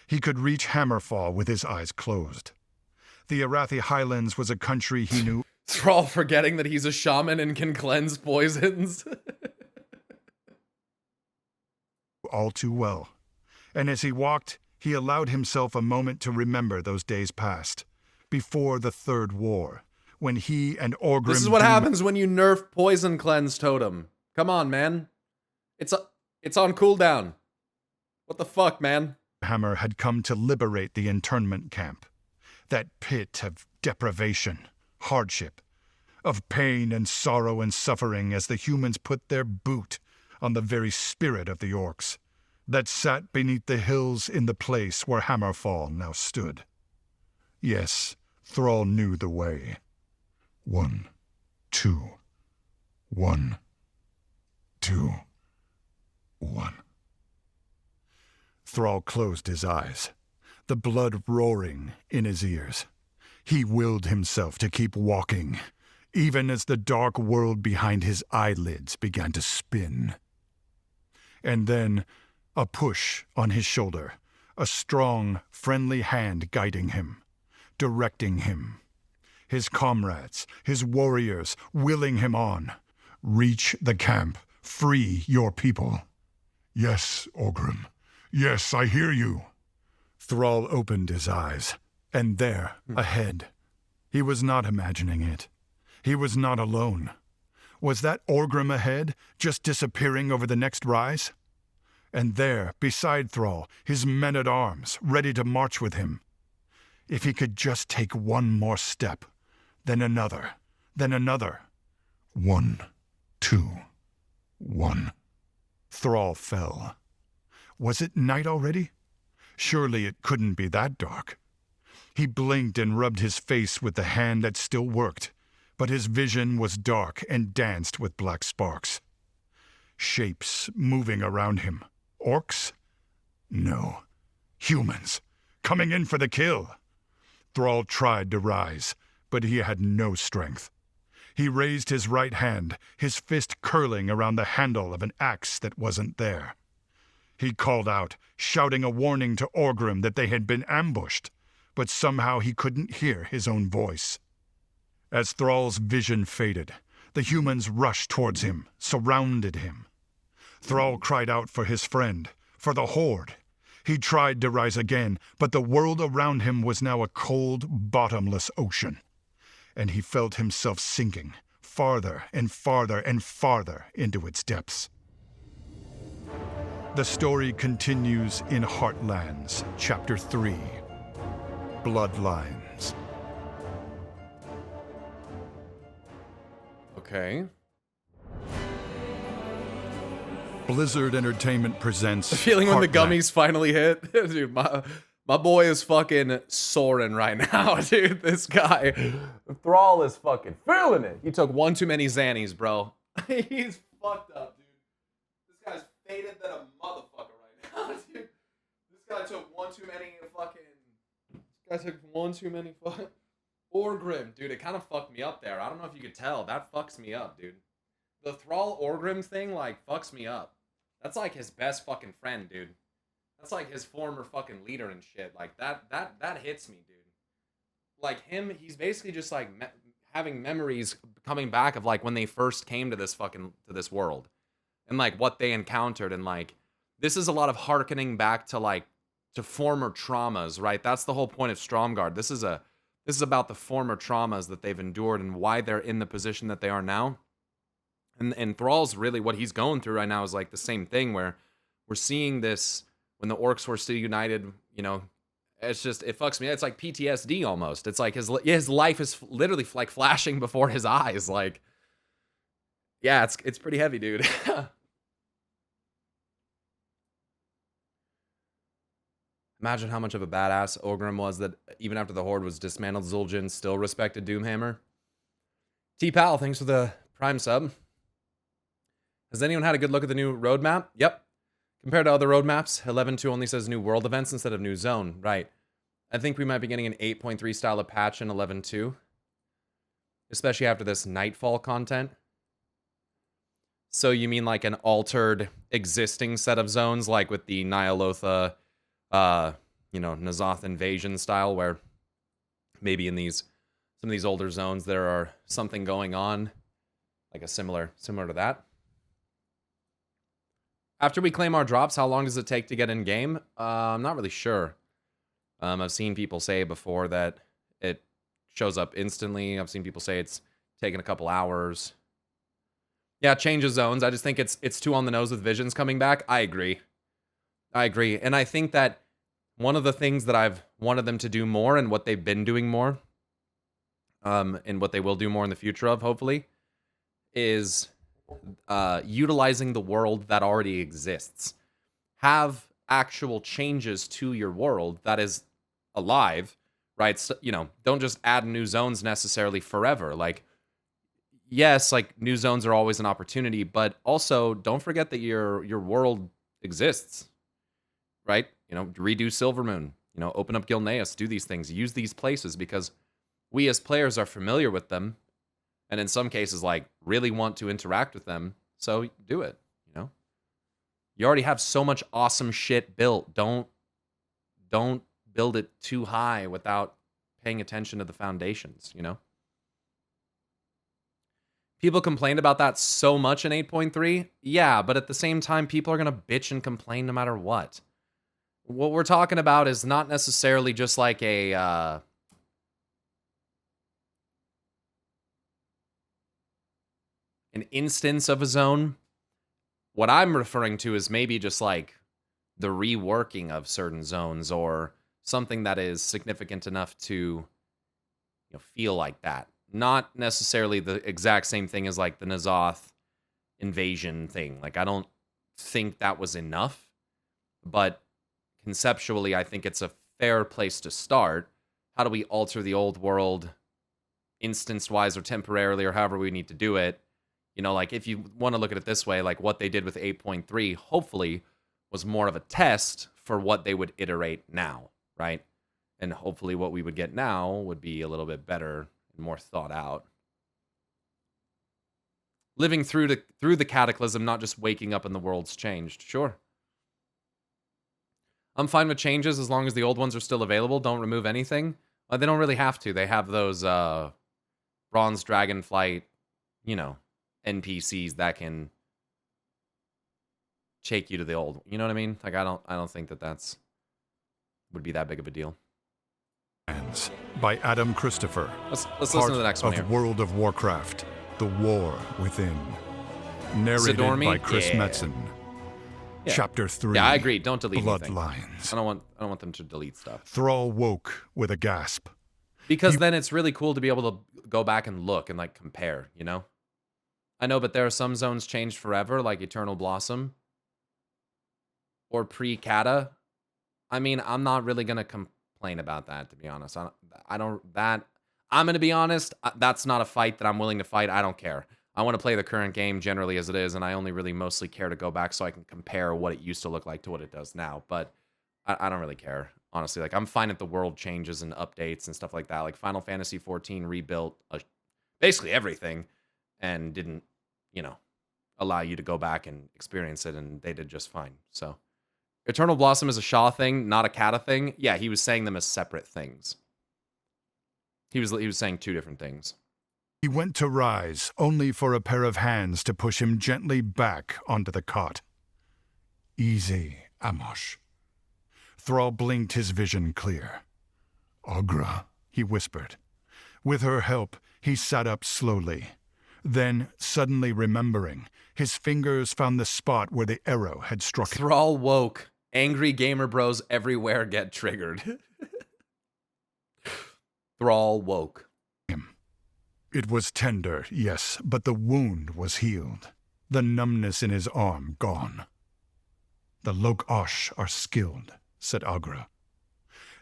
He could reach Hammerfall with his eyes closed. The Arathi Highlands was a country he knew. Thrall forgetting that he's a shaman and can cleanse poisons. all too well. And as he walked, he allowed himself a moment to remember those days past, before the Third War, when he and Orgrim... This is what happens when you nerf Poison Cleanse Totem. Come on, man. It's on cooldown. What the fuck, man? Hammer had come to liberate the internment camp. That pit of deprivation, hardship, of pain and sorrow and suffering as the humans put their boot on the very spirit of the orcs, that sat beneath the hills in the place where Hammerfall now stood. Yes, Thrall knew the way. 1, 2, 1, 2, 1. Thrall closed his eyes, the blood roaring in his ears. He willed himself to keep walking, even as the dark world behind his eyelids began to spin. And then, a push on his shoulder, a strong, friendly hand guiding him, directing him. His comrades, his warriors, willing him on. Reach the camp, free your people. Yes, Orgrim. Yes, I hear you. Thrall opened his eyes, and there, ahead. He was not imagining it. He was not alone. Was that Orgrim ahead, just disappearing over the next rise? And there, beside Thrall, his men-at-arms, ready to march with him. If he could just take one more step, then another, then another. 1, 2, 1. Thrall fell. Was it night already? Surely it couldn't be that dark. He blinked and rubbed his face with the hand that still worked, but his vision was dark and danced with black sparks. Shapes moving around him. Orcs? No. Humans, coming in for the kill. Thrall tried to rise, but he had no strength. He raised his right hand, his fist curling around the handle of an axe that wasn't there. He called out, shouting a warning to Orgrim that they had been ambushed, but somehow he couldn't hear his own voice. As Thrall's vision faded, the humans rushed towards him, surrounded him. Thrall cried out for his friend, for the Horde. He tried to rise again, but the world around him was now a cold, bottomless ocean. And he felt himself sinking, farther and farther and farther into its depths. The story continues in Heartlands, Chapter 3, Bloodlines. Okay. Blizzard Entertainment presents The feeling when the Heartlands. gummies finally hit. Dude, my boy is fucking soaring right now, dude. This guy. Thrall is fucking feeling it. He took one too many Xannies, bro. He's fucked up, dude. This guy's faded than a motherfucker right now, dude. This guy took one too many fucking... Orgrim, dude, it kind of fucked me up there. I don't know if you could tell. That fucks me up, dude. The Thrall Orgrim thing, like, fucks me up. That's like his best fucking friend, dude. That's like his former fucking leader and shit. Like, that hits me, dude. Like, him, he's basically just, like, having memories coming back of, like, when they first came to this this world. And, like, what they encountered. And, like, this is a lot of hearkening back to, like, to former traumas, right? That's the whole point of Stromgarde. This is about the former traumas that they've endured and why they're in the position that they are now. And Thrall's really, what he's going through right now is like the same thing where we're seeing this when the orcs were still united, you know, it's just, it fucks me. It's like PTSD almost. It's like his life is literally like flashing before his eyes. Like, yeah, it's pretty heavy, dude. Imagine how much of a badass Ogrim was that even after the Horde was dismantled, Zul'jin still respected Doomhammer. T-Pal, thanks for the Prime sub. Has anyone had a good look at the new roadmap? Yep. Compared to other roadmaps, 11.2 only says new world events instead of new zone. Right. I think we might be getting an 8.3 style of patch in 11.2. Especially after this Nightfall content. So you mean like an altered existing set of zones, like with the Nyalotha, N'Zoth invasion style, where maybe in some of these older zones there are something going on, like a similar to that. After we claim our drops, how long does it take to get in game? I'm not really sure. I've seen people say before that it shows up instantly. I've seen people say it's taken a couple hours. Yeah, change of zones. I just think it's too on the nose with Visions coming back. I agree. And I think that one of the things that I've wanted them to do more and what they've been doing more, and what they will do more in the future of, hopefully, is utilizing the world that already exists. Have actual changes to your world that is alive, right? So, don't just add new zones necessarily forever. Like, yes, like new zones are always an opportunity, but also don't forget that your world exists, right? Redo Silvermoon, open up Gilneas, do these things, use these places because we as players are familiar with them, and in some cases, like, really want to interact with them. So do it. You already have so much awesome shit built. Don't build it too high without paying attention to the foundations. People complained about that so much in 8.3. Yeah, but at the same time, people are going to bitch and complain no matter what. What we're talking about is not necessarily just like an instance of a zone. What I'm referring to is maybe just like the reworking of certain zones or something that is significant enough to feel like that. Not necessarily the exact same thing as like the N'Zoth invasion thing. Like, I don't think that was enough, but conceptually, I think it's a fair place to start. How do we alter the old world instanced-wise or temporarily or however we need to do it? Like, if you want to look at it this way, like what they did with 8.3, hopefully was more of a test for what they would iterate now, right? And hopefully what we would get now would be a little bit better and more thought out. Living through the cataclysm, not just waking up and the world's changed. Sure. I'm fine with changes as long as the old ones are still available. Don't remove anything. They don't really have to. They have those Bronze Dragonflight, NPCs that can take you to the old. You know what I mean? Like, I don't think that's would be that big of a deal. By Adam Christopher. Let's listen to the next one here. World of Warcraft, The War Within. Narrated by Chris Metzen. Yeah. Chapter 3. Yeah, I agree. Don't delete anything. Bloodlines. I don't want them to delete stuff. Thrall woke with a gasp. Because then it's really cool to be able to go back and look and like compare, I know, but there are some zones changed forever, like Eternal Blossom or pre-Kata. I mean, I'm not really gonna complain about that, to be honest. I'm gonna be honest. That's not a fight that I'm willing to fight. I don't care. I want to play the current game generally as it is, and I only really mostly care to go back so I can compare what it used to look like to what it does now. But I don't really care, honestly. Like, I'm fine if the world changes and updates and stuff like that. Like, Final Fantasy XIV rebuilt basically everything and didn't, allow you to go back and experience it, and they did just fine. So, Eternal Blossom is a Shaw thing, not a Kata thing. Yeah, he was saying them as separate things. He was saying two different things. He went to rise, only for a pair of hands to push him gently back onto the cot. Easy, Amosh. Thrall blinked, his vision clear. Agra, he whispered. With her help, he sat up slowly. Then, suddenly remembering, his fingers found the spot where the arrow had struck him. Thrall woke. Angry gamer bros everywhere get triggered. Thrall woke. It was tender, yes, but the wound was healed. The numbness in his arm gone. The Lok Osh are skilled, said Agra.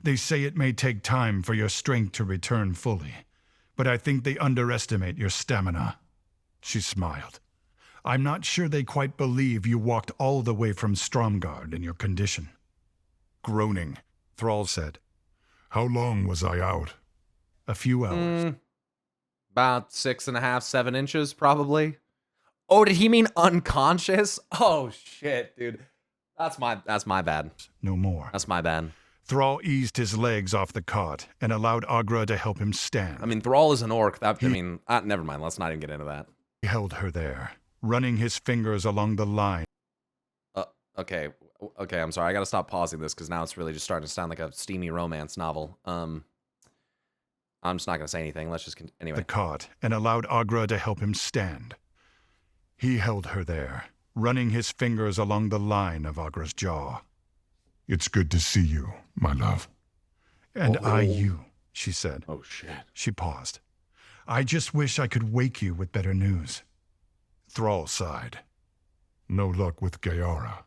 They say it may take time for your strength to return fully, but I think they underestimate your stamina. She smiled. I'm not sure they quite believe you walked all the way from Stromgard in your condition. Groaning, Thrall said, How long was I out? A few hours. About 6.5, 7 inches, probably. Oh, did he mean unconscious? Oh shit, dude. That's my bad. No more. That's my bad. Thrall eased his legs off the cot and allowed Agra to help him stand. I mean, Thrall is an orc. Never mind. Let's not even get into that. He held her there, running his fingers along the line. Okay, I'm sorry. I gotta stop pausing this because now it's really just starting to sound like a steamy romance novel. I'm just not gonna say anything. Let's just anyway. The cot and allowed Agra to help him stand. He held her there, running his fingers along the line of Agra's jaw. It's good to see you, my love. And I you, she said. Oh, shit. She paused. I just wish I could wake you with better news. Thrall sighed. No luck with Gayara.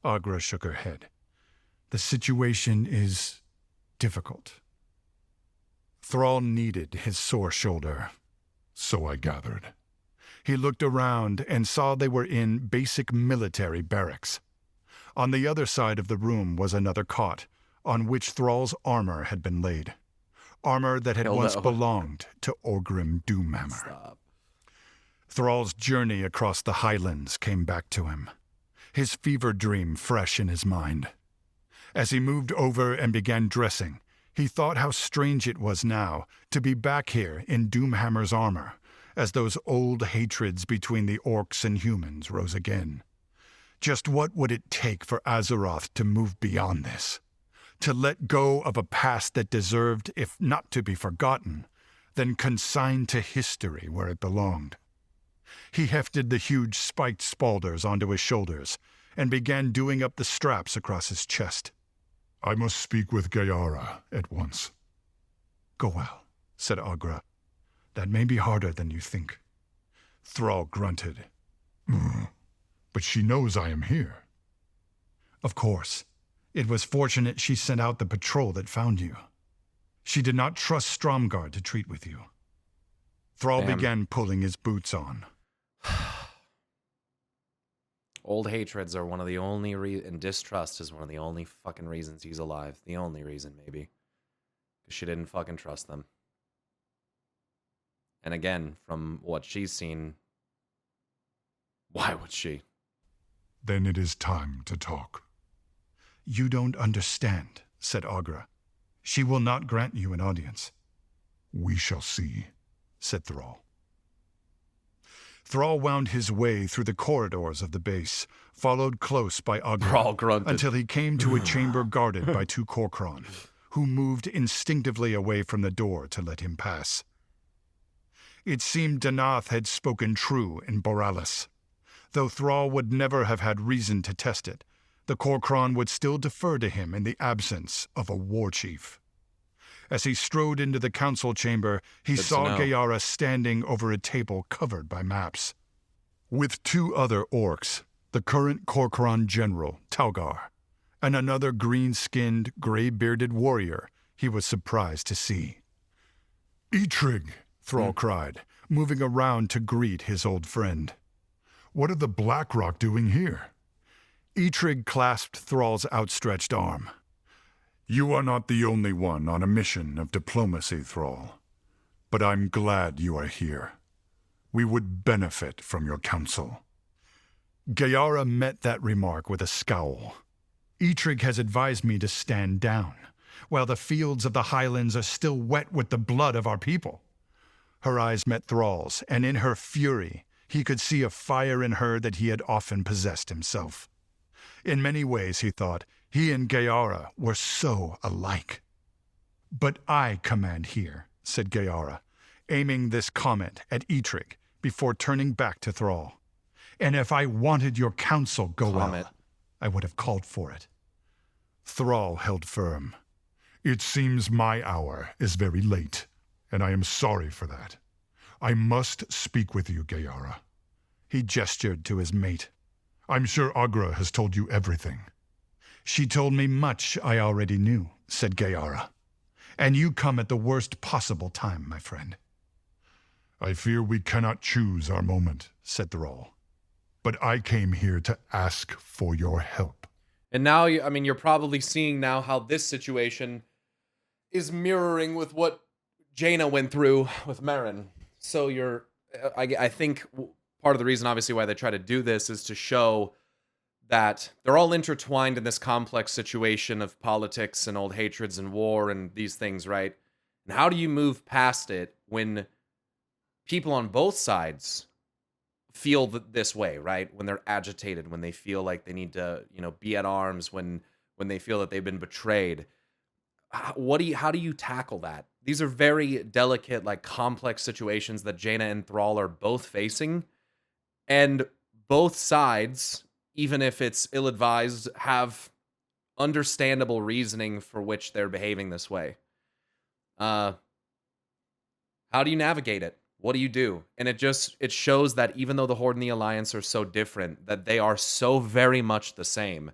Agra shook her head. The situation is difficult. Thrall kneaded his sore shoulder. So I gathered. He looked around and saw they were in basic military barracks. On the other side of the room was another cot, on which Thrall's armor had been laid. Armor that had once belonged to Orgrim Doomhammer. Stop. Thrall's journey across the Highlands came back to him, his fever dream fresh in his mind. As he moved over and began dressing, he thought how strange it was now to be back here in Doomhammer's armor, as those old hatreds between the orcs and humans rose again. Just what would it take for Azeroth to move beyond this? To let go of a past that deserved, if not to be forgotten, then consigned to history where it belonged. He hefted the huge spiked spaulders onto his shoulders and began doing up the straps across his chest. I must speak with Gayara at once. Go well, said Agra. That may be harder than you think. Thrall grunted. But she knows I am here. Of course. It was fortunate she sent out the patrol that found you. She did not trust Stromgard to treat with you. Thrall began pulling his boots on. Old hatreds are one of the only and distrust is one of the only fucking reasons he's alive. The only reason, maybe. Because she didn't fucking trust them. And again, from what she's seen, why would she? Then it is time to talk. You don't understand, said Agra. She will not grant you an audience. We shall see, said Thrall. Thrall wound his way through the corridors of the base, followed close by Agra, until he came to a chamber guarded by 2 Korkron, who moved instinctively away from the door to let him pass. It seemed Danath had spoken true in Borealis. Though Thrall would never have had reason to test it, the Korkron would still defer to him in the absence of a war chief. As he strode into the council chamber, he saw Gayara standing over a table covered by maps. With 2 other orcs, the current Korkron general, Taugar, and another green-skinned, gray-bearded warrior he was surprised to see. Eitrig, Thrall cried, moving around to greet his old friend. What are the Blackrock doing here? Eitrig clasped Thrall's outstretched arm. You are not the only one on a mission of diplomacy, Thrall. But I'm glad you are here. We would benefit from your counsel. Gayara met that remark with a scowl. Eitrig has advised me to stand down, while the fields of the Highlands are still wet with the blood of our people. Her eyes met Thrall's, and in her fury, he could see a fire in her that he had often possessed himself. In many ways, he thought, he and Gayara were so alike. But I command here, said Gayara, aiming this comment at Eitrig before turning back to Thrall. And if I wanted your counsel, Goel, I would have called for it. Thrall held firm. It seems my hour is very late, and I am sorry for that. I must speak with you, Gayara. He gestured to his mate. I'm sure Agra has told you everything. She told me much I already knew, said Gayara. And you come at the worst possible time, my friend. I fear we cannot choose our moment, said Thrall. But I came here to ask for your help. And now, I mean, you're probably seeing now how this situation is mirroring with what Jaina went through with Meryn. So I think part of the reason, obviously, why they try to do this is to show that they're all intertwined in this complex situation of politics and old hatreds and war and these things, right? And how do you move past it when people on both sides feel this way, right? When they're agitated, when they feel like they need to, be at arms, when they feel that they've been betrayed. How do you tackle that? These are very delicate, like complex situations that Jaina and Thrall are both facing, and both sides, even if it's ill-advised, have understandable reasoning for which they're behaving this way. How do you navigate it? What do you do? And it shows that even though the Horde and the Alliance are so different, that they are so very much the same,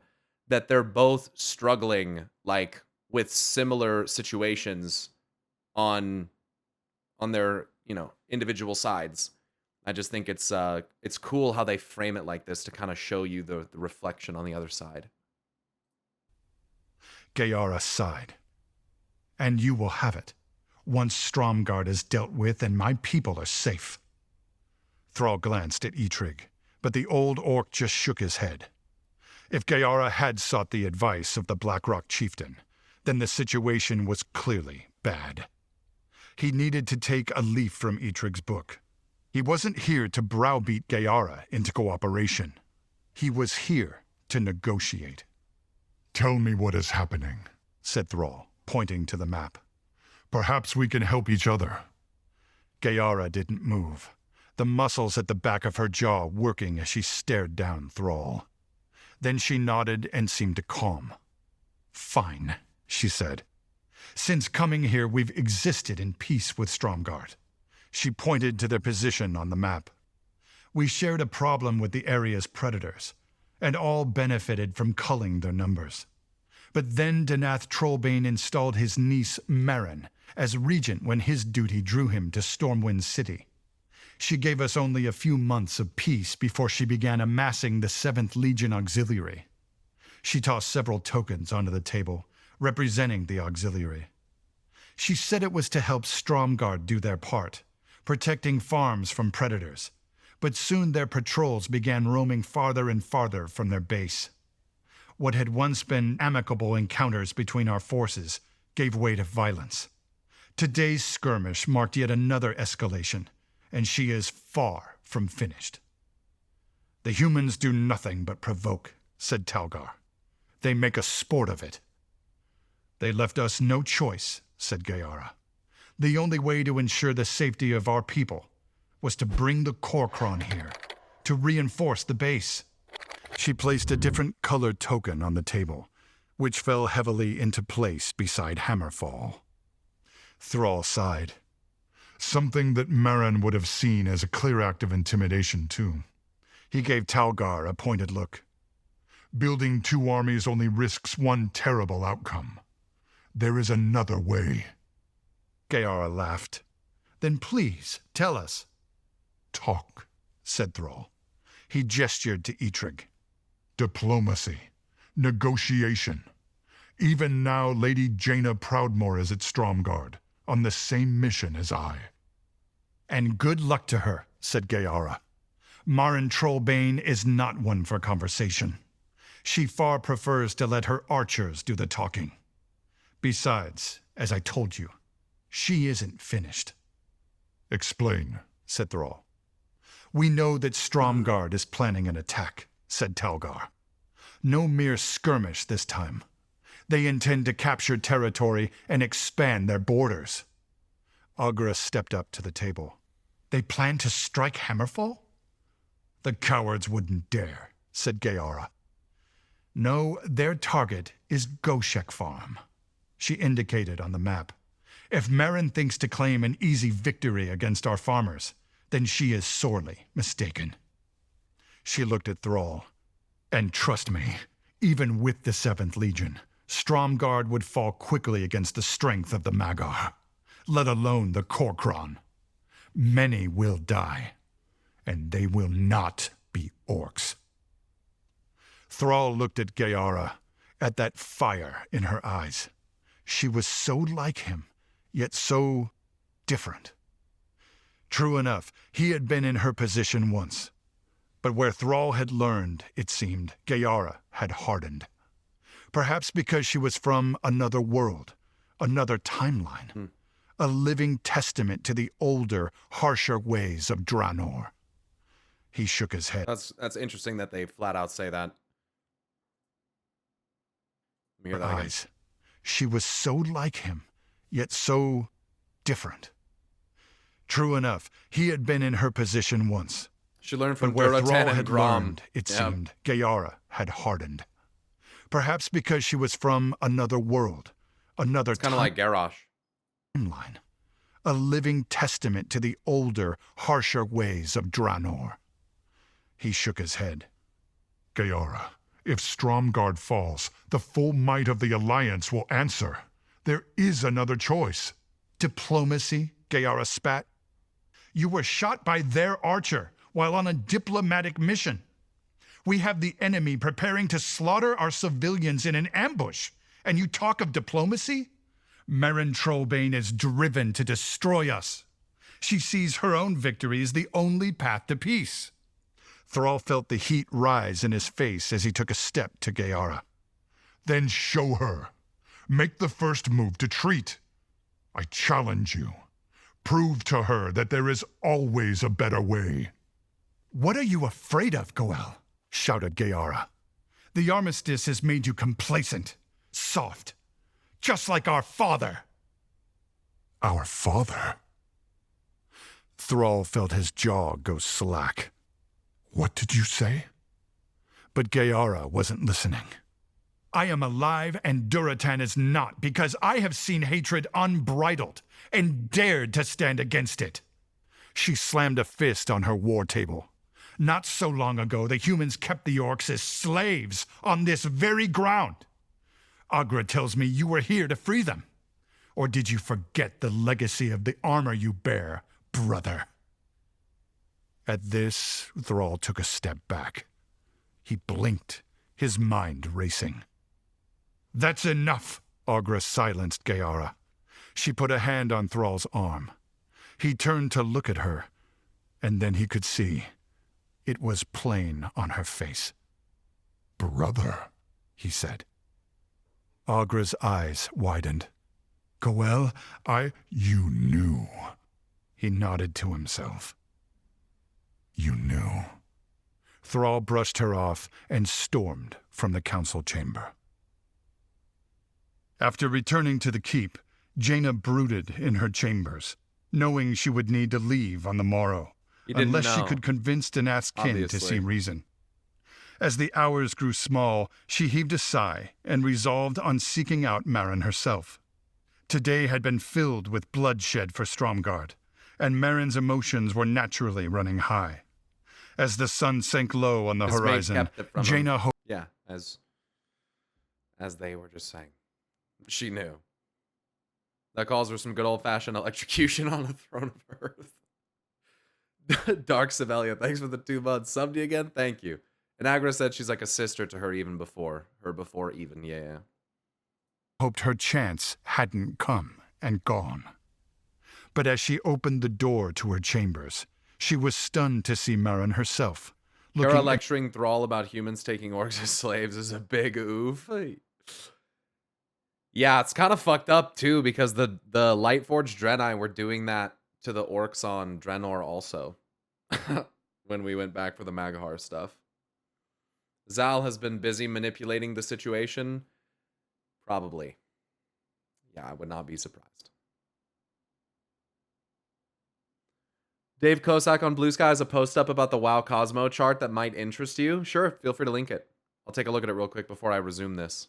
that they're both struggling like with similar situations on their, individual sides. I just think it's cool how they frame it like this to kind of show you the reflection on the other side. Gayara sighed. And you will have it. Once Stromgarde is dealt with and my people are safe. Thrall glanced at Eitrig, but the old orc just shook his head. If Gayara had sought the advice of the Blackrock chieftain, then the situation was clearly bad. He needed to take a leaf from Eitrig's book. He wasn't here to browbeat Gayara into cooperation. He was here to negotiate. Tell me what is happening, said Thrall, pointing to the map. Perhaps we can help each other. Gayara didn't move, the muscles at the back of her jaw working as she stared down Thrall. Then she nodded and seemed to calm. Fine, she said. Since coming here, we've existed in peace with Stromgarde. She pointed to their position on the map. We shared a problem with the area's predators, and all benefited from culling their numbers. But then Danath Trollbane installed his niece, Meryn, as regent when his duty drew him to Stormwind City. She gave us only a few months of peace before she began amassing the 7th Legion Auxiliary. She tossed several tokens onto the table, representing the auxiliary. She said it was to help Stromgarde do their part, protecting farms from predators, but soon their patrols began roaming farther and farther from their base. What had once been amicable encounters between our forces gave way to violence. Today's skirmish marked yet another escalation, and she is far from finished. The humans do nothing but provoke, said Talgar. They make a sport of it. They left us no choice, said Gayara. The only way to ensure the safety of our people was to bring the Korkron here, to reinforce the base. She placed a different colored token on the table, which fell heavily into place beside Hammerfall. Thrall sighed. Something that Meryn would have seen as a clear act of intimidation, too. He gave Talgar a pointed look. Building two armies only risks one terrible outcome. There is another way. Gayara laughed. Then please, tell us. Talk, said Thrall. He gestured to Eitrig. Diplomacy. Negotiation. Even now, Lady Jaina Proudmoore is at Stromgarde, on the same mission as I. And good luck to her, said Gayara. Meryn Trollbane is not one for conversation. She far prefers to let her archers do the talking. Besides, as I told you, she isn't finished. Explain, said Thrall. We know that Stromgarde is planning an attack, said Talgar. No mere skirmish this time. They intend to capture territory and expand their borders. Agra stepped up to the table. They plan to strike Hammerfall? The cowards wouldn't dare, said Gayara. No, their target is Goshek Farm. She indicated on the map. If Meryn thinks to claim an easy victory against our farmers, then she is sorely mistaken. She looked at Thrall. And trust me, even with the 7th Legion, Stromgard would fall quickly against the strength of the Magar, let alone the Korkron. Many will die, and they will not be orcs. Thrall looked at Gayara, at that fire in her eyes. She was so like him, yet so different. True enough, he had been in her position once. But where Thrall had learned, it seemed, Gayara had hardened. Perhaps because she was from another world, another timeline. A living testament to the older, harsher ways of Draenor. He shook his head. That's interesting that they flat out say that. Let me hear that again. Eyes. She was so like him, yet so different. True enough, he had been in her position once. She learned from But where Durotan Thrall and had Grom. learned, it seemed, Gayara had hardened. Perhaps because she was from another world, another It's kind of like Garrosh. timeline. A living testament to the older, harsher ways of Draenor. He shook his head. Gayara, if Stromgard falls, the full might of the Alliance will answer. There is another choice. Diplomacy, Gayara spat. You were shot by their archer while on a diplomatic mission. We have the enemy preparing to slaughter our civilians in an ambush, and you talk of diplomacy? Meryn Trollbane is driven to destroy us. She sees her own victory as the only path to peace. Thrall felt the heat rise in his face as he took a step to Gayara. Then show her. Make the first move to treat. I challenge you. Prove to her that there is always a better way. What are you afraid of, Goel? Shouted Gayara. The armistice has made you complacent, soft, just like our father. Our father? Thrall felt his jaw go slack. What did you say? But Gayara wasn't listening. I am alive and Durotan is not because I have seen hatred unbridled and dared to stand against it. She slammed a fist on her war table. Not so long ago, the humans kept the orcs as slaves on this very ground. Agra tells me you were here to free them. Or did you forget the legacy of the armor you bear, brother? At this, Thrall took a step back. He blinked, his mind racing. That's enough, Agra silenced Gayara. She put a hand on Thrall's arm. He turned to look at her, and then he could see. It was plain on her face. Brother, he said. Agra's eyes widened. Goel, you knew. He nodded to himself. You knew. Thrall brushed her off and stormed from the council chamber. After returning to the keep, Jaina brooded in her chambers, knowing she would need to leave on the morrow, unless she could convince Danath's kin to see reason. As the hours grew small, she heaved a sigh and resolved on seeking out Meryn herself. Today had been filled with bloodshed for Stromgard, and Meryn's emotions were naturally running high. As the sun sank low on the horizon, Jaina hoped... Yeah, as they were just saying. She knew. That calls for some good old-fashioned electrocution on the throne of Earth. Dark Sibelia, thanks for the 2 months. Subbed you again? Thank you. And Agra said she's like a sister to her even before. Yeah. Hoped her chance hadn't come and gone. But as she opened the door to her chambers, she was stunned to see Meryn herself. Kara lecturing Thrall about humans taking orcs as slaves is a big oof. Yeah, it's kind of fucked up too, because the Lightforged Draenei were doing that to the orcs on Draenor also. When we went back for the Magahar stuff. Zal has been busy manipulating the situation. Probably. Yeah, I would not be surprised. Dave Kosak on Blue Sky has a post up about the WoW Cosmo chart that might interest you. Sure, feel free to link it. I'll take a look at it real quick before I resume this.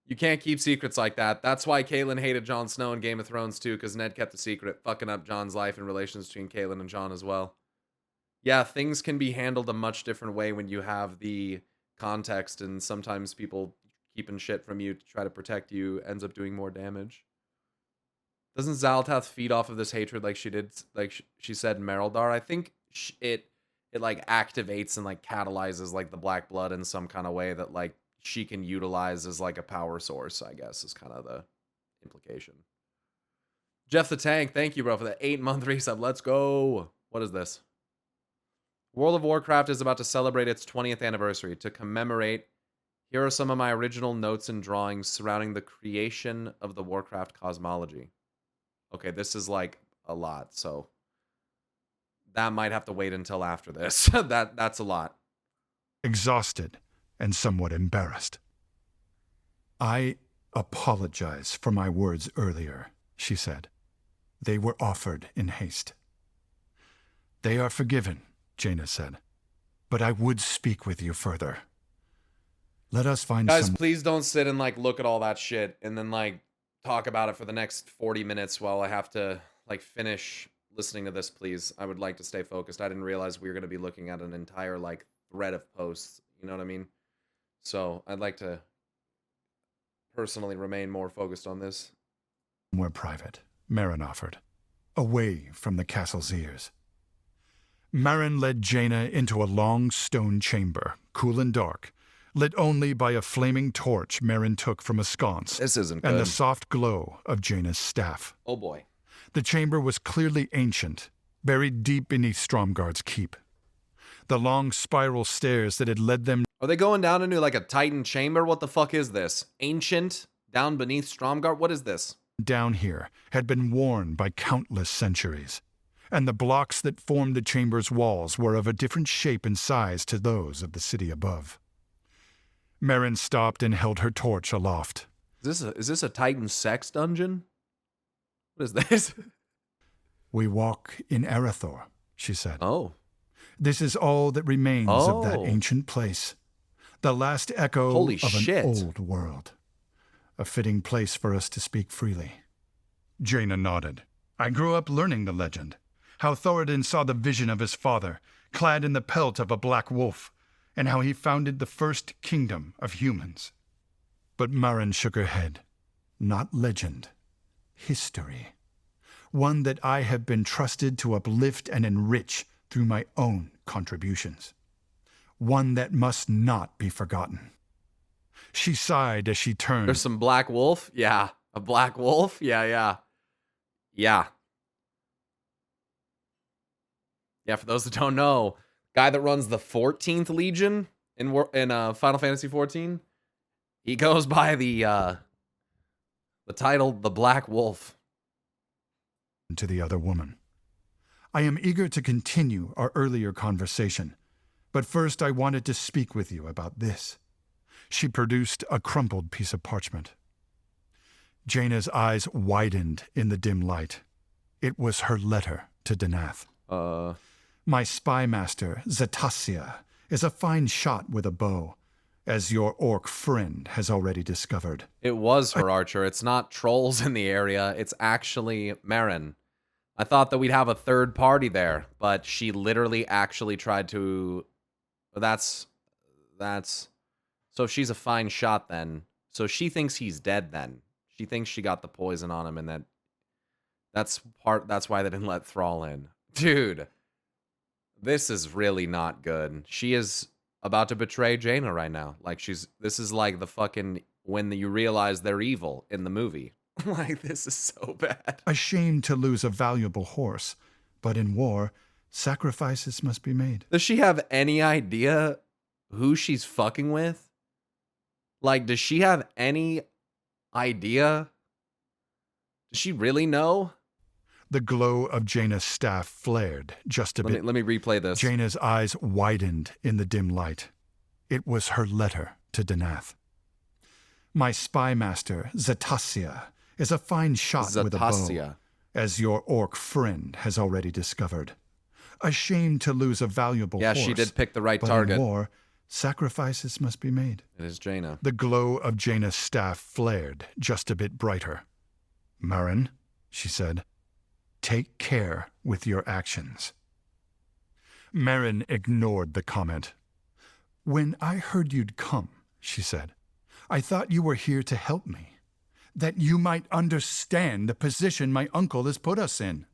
You can't keep secrets like that. That's why Caitlyn hated Jon Snow in Game of Thrones too, because Ned kept the secret, fucking up Jon's life and relations between Caitlyn and Jon as well. Yeah, things can be handled a much different way when you have the context, and sometimes people keeping shit from you to try to protect you ends up doing more damage. Doesn't Xal'atath feed off of this hatred like she did, like she said in Mereldar? I think it like activates and like catalyzes like the black blood in some kind of way that like she can utilize as like a power source, I guess, is kind of the implication. Jeff the Tank, thank you, bro, for the 8-month resub. Let's go. What is this? World of Warcraft is about to celebrate its 20th anniversary. To commemorate, here are some of my original notes and drawings surrounding the creation of the Warcraft cosmology. Okay, this is like a lot, so that might have to wait until after this. That's a lot. Exhausted and somewhat embarrassed. I apologize for my words earlier, she said. They were offered in haste. They are forgiven, Jaina said, but I would speak with you further. Let us find Guys, please don't sit and like look at all that shit and then like talk about it for the next 40 minutes while I have to like finish listening to this, please. I would like to stay focused. I didn't realize we were going to be looking at an entire like thread of posts, you know what I mean? So I'd like to personally remain more focused on this. More private, Marin offered, away from the castle's ears. Marin led Jaina into a long stone chamber, cool and dark, lit only by a flaming torch Marin took from a sconce. This isn't good. And the soft glow of Jaina's staff. Oh boy. The chamber was clearly ancient, buried deep beneath Stromgarde's keep. The long spiral stairs that had led them... Are they going down into like a Titan chamber? What the fuck is this? Ancient? Down beneath Stromgarde? What is this? Down here had been worn by countless centuries, and the blocks that formed the chamber's walls were of a different shape and size to those of the city above. Marin stopped and held her torch aloft. Is this a Titan sex dungeon? What is this? We walk in Arathor, she said. Oh. This is all that remains of that ancient place. The last echo of an old world. A fitting place for us to speak freely. Jaina nodded. I grew up learning the legend. How Thoradin saw the vision of his father, clad in the pelt of a black wolf, and how he founded the first kingdom of humans. But Marin shook her head. Not legend. History. One that I have been trusted to uplift and enrich through my own contributions. One that must not be forgotten. She sighed as she turned. There's some black wolf? Yeah. A black wolf? Yeah. Yeah, for those that don't know, guy that runs the 14th Legion in Final Fantasy 14, he goes by the title The Black Wolf. To the other woman. I am eager to continue our earlier conversation, but first I wanted to speak with you about this. She produced a crumpled piece of parchment. Jaina's eyes widened in the dim light. It was her letter to Danath. My spy master, Zetasia, is a fine shot with a bow, as your orc friend has already discovered. It was her archer. It's not trolls in the area. It's actually Marin. I thought that we'd have a third party there, but she literally actually tried to... That's... So if she's a fine shot then. So she thinks he's dead then. She thinks she got the poison on him and that's why they didn't let Thrall in. Dude, this is really not good. She is about to betray Jaina right now. Like this is like the fucking when you realize they're evil in the movie. Like this is so bad. Ashamed to lose a valuable horse, but in war, sacrifices must be made. Does she have any idea who she's fucking with? Like, does she have any idea? Does she really know? The glow of Jaina's staff flared just a bit. Let me replay this. Jaina's eyes widened in the dim light. It was her letter to Danath. My spy master, Zetasia, is a fine shot with a bow, as your orc friend has already discovered. Ashamed to lose a valuable horse. Yeah, she did pick the right but target. In war, sacrifices must be made. It is Jaina. The glow of Jaina's staff flared just a bit brighter. Marin, she said, take care with your actions. Marin ignored the comment. When I heard you'd come, she said, I thought you were here to help me, that you might understand the position my uncle has put us in."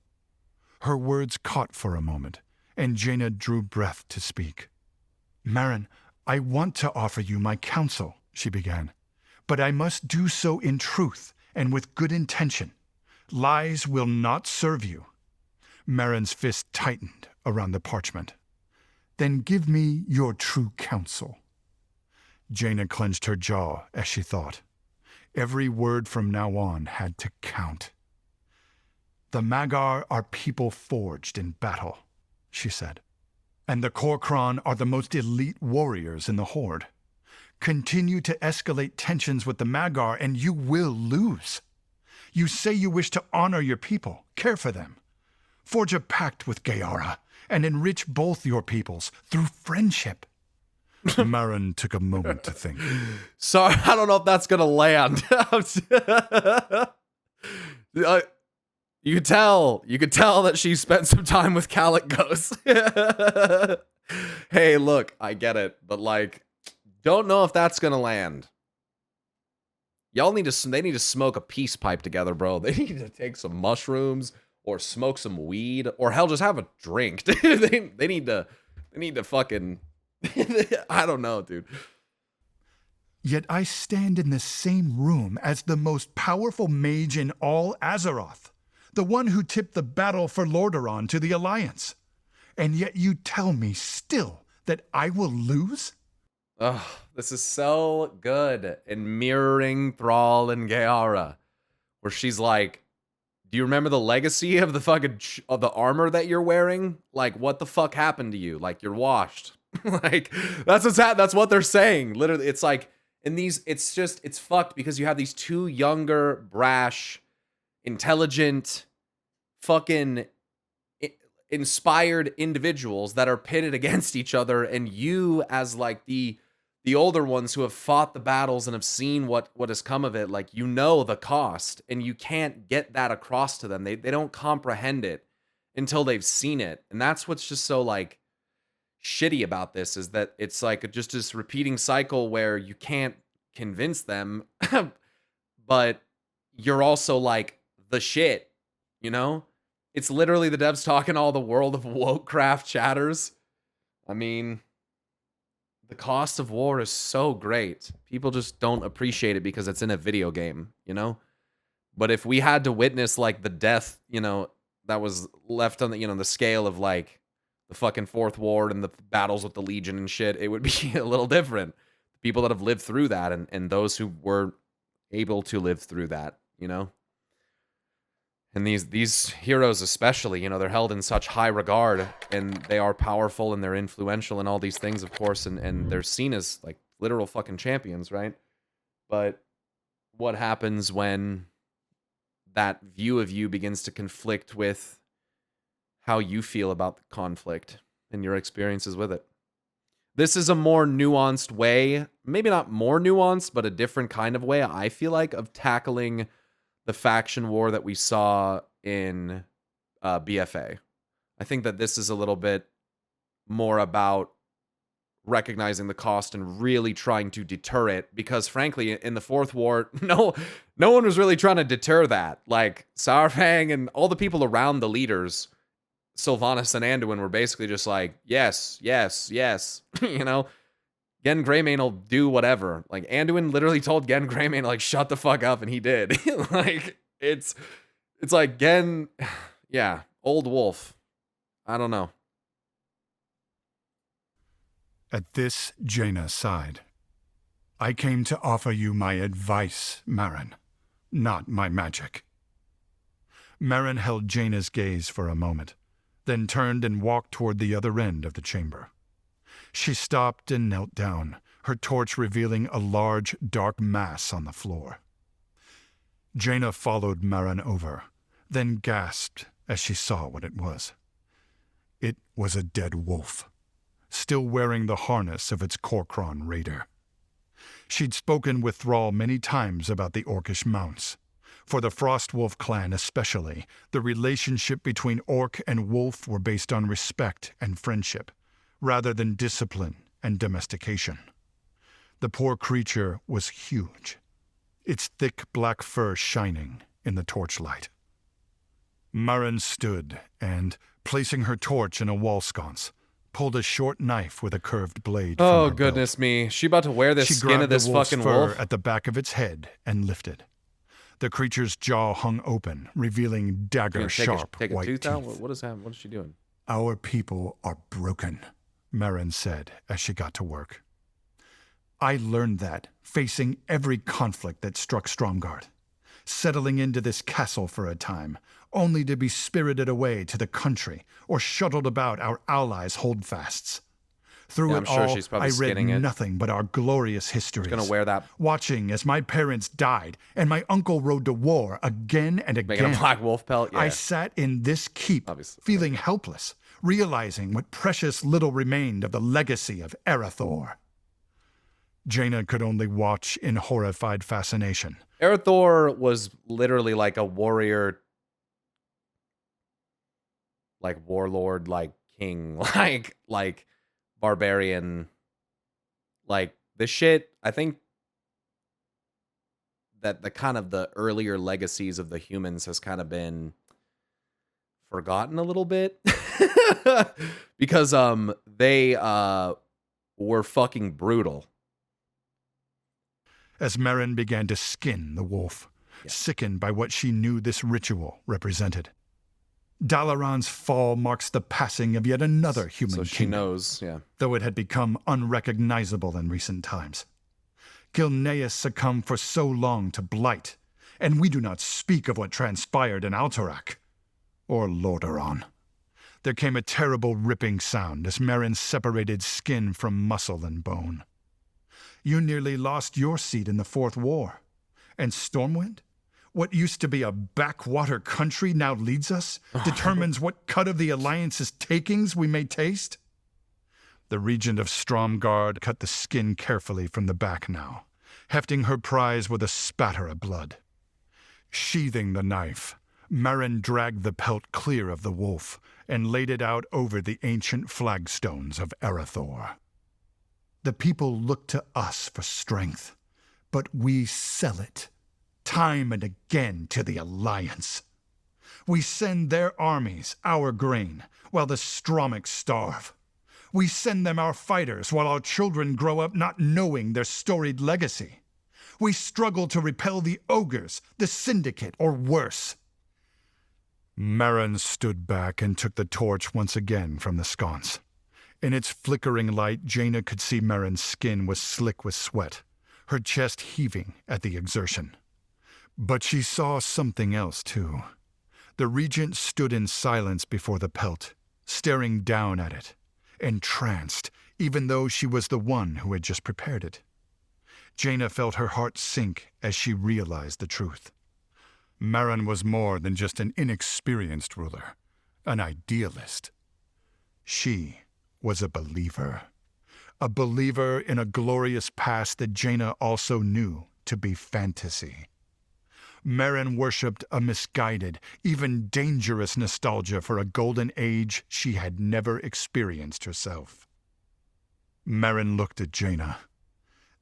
Her words caught for a moment, and Jaina drew breath to speak. "Marin, I want to offer you my counsel," she began, "but I must do so in truth and with good intention. Lies will not serve you." Marin's fist tightened around the parchment. "Then give me your true counsel." Jaina clenched her jaw as she thought. Every word from now on had to count. "The Magyar are people forged in battle," she said, "and the Korkron are the most elite warriors in the Horde. Continue to escalate tensions with the Magyar and you will lose. You say you wish to honor your people, care for them. Forge a pact with Geara and enrich both your peoples through friendship." Marin took a moment to think. Sorry, I don't know if that's gonna land. You could tell that she spent some time with Calicos. Hey, look, I get it, but like, don't know if that's gonna land. They need to smoke a peace pipe together, bro. They need to take some mushrooms or smoke some weed or hell, just have a drink. They need to fucking, I don't know, dude. "Yet I stand in the same room as the most powerful mage in all Azeroth, the one who tipped the battle for Lordaeron to the Alliance. And yet you tell me still that I will lose?" Ugh, this is so good in mirroring Thrall and Geara, where she's like, "Do you remember the legacy of the fucking of the armor that you're wearing? Like, what the fuck happened to you? Like, you're washed." Like, that's what they're saying. Literally, it's like in these, it's fucked because you have these two younger, brash, intelligent, fucking inspired individuals that are pitted against each other, and you as like the older ones who have fought the battles and have seen what has come of it, like, you know the cost, and you can't get that across to them. They don't comprehend it until they've seen it. And that's what's just so like shitty about this, is that it's like just this repeating cycle where you can't convince them, but you're also like the shit, you know? It's literally the devs talking all the world of Wokecraft chatters. I mean, the cost of war is so great. People just don't appreciate it because it's in a video game, you know? But if we had to witness like the death, you know, that was left on the, you know, the scale of like the fucking Fourth Ward and the battles with the Legion and shit, it would be a little different. People that have lived through that and those who were able to live through that, you know? And these heroes especially, you know, they're held in such high regard, and they are powerful and they're influential and all these things, of course, and they're seen as like literal fucking champions, right? But what happens when that view of you begins to conflict with how you feel about the conflict and your experiences with it? This is a more nuanced way, maybe not more nuanced, but a different kind of way, I feel like, of tackling the faction war that we saw in BFA. I think that this is a little bit more about recognizing the cost and really trying to deter it, because frankly, in the Fourth War, no one was really trying to deter that. Like, Saurfang and all the people around the leaders, Sylvanas and Anduin, were basically just like, yes, yes, yes. You know, Gen Greymane will do whatever. Like, Anduin literally told Gen Greymane, like, shut the fuck up, and he did. Like, it's like Gen, yeah, old wolf. I don't know. At this, Jaina sighed. "I came to offer you my advice, Marin, not my magic." Marin held Jaina's gaze for a moment, then turned and walked toward the other end of the chamber. She stopped and knelt down, her torch revealing a large, dark mass on the floor. Jaina followed Marin over, then gasped as she saw what it was. It was a dead wolf, still wearing the harness of its Korkron raider. She'd spoken with Thrall many times about the Orcish mounts. For the Frostwolf clan especially, the relationship between Orc and Wolf were based on respect and friendship, rather than discipline and domestication. The poor creature was huge, its thick black fur shining in the torchlight. Maren stood and, placing her torch in a wall sconce, pulled a short knife with a curved blade from her Oh, belt. goodness me. She about to wear this She skin grabbed of this the wolf's fucking fur wolf? at the back of its head and lifted. The creature's jaw hung open, revealing dagger-sharp take a white tooth teeth. out? What is happening? What is she doing? Our people are broken, Maren said as she got to work. I learned that facing every conflict that struck Stromgard, settling into this castle for a time, only to be spirited away to the country or shuttled about our allies' holdfasts. Through Yeah, it I'm sure all, she's probably I read skinning it. nothing but our glorious histories. Gonna wear that, Watching as my parents died and my uncle rode to war again and again. making a black wolf pelt? Yeah. I sat in this keep, Obviously. feeling helpless, realizing what precious little remained of the legacy of Arathor. Jaina could only watch in horrified fascination. Arathor was literally like a warrior, like warlord, like king, like barbarian. Like this shit, I think that the kind of the earlier legacies of the humans has kind of been forgotten a little bit. Because they were fucking brutal. As Maren began to skin the wolf, sickened by what she knew this ritual represented. Dalaran's fall marks the passing of yet another human So she kingdom, knows, yeah. though it had become unrecognizable in recent times. Gilneas succumbed for so long to blight, and we do not speak of what transpired in Alterac or Lordaeron. There came a terrible ripping sound as Maren separated skin from muscle and bone. You nearly lost your seat in the Fourth War. And Stormwind? What used to be a backwater country now leads us, determines what cut of the Alliance's takings we may taste? The regent of Stromgard cut the skin carefully from the back now, hefting her prize with a spatter of blood. Sheathing the knife, Maren dragged the pelt clear of the wolf and laid it out over the ancient flagstones of Arathor. The people look to us for strength, but we sell it, time and again, to the Alliance. We send their armies our grain, while the Stromics starve. We send them our fighters, while our children grow up not knowing their storied legacy. We struggle to repel the ogres, the syndicate, or worse. Maren stood back and took the torch once again from the sconce. In its flickering light, Jaina could see Maren's skin was slick with sweat, her chest heaving at the exertion. But she saw something else, too. The regent stood in silence before the pelt, staring down at it, entranced, even though she was the one who had just prepared it. Jaina felt her heart sink as she realized the truth. Maren was more than just an inexperienced ruler, an idealist. She was a believer in a glorious past that Jaina also knew to be fantasy. Maren worshipped a misguided, even dangerous nostalgia for a golden age she had never experienced herself. Maren looked at Jaina.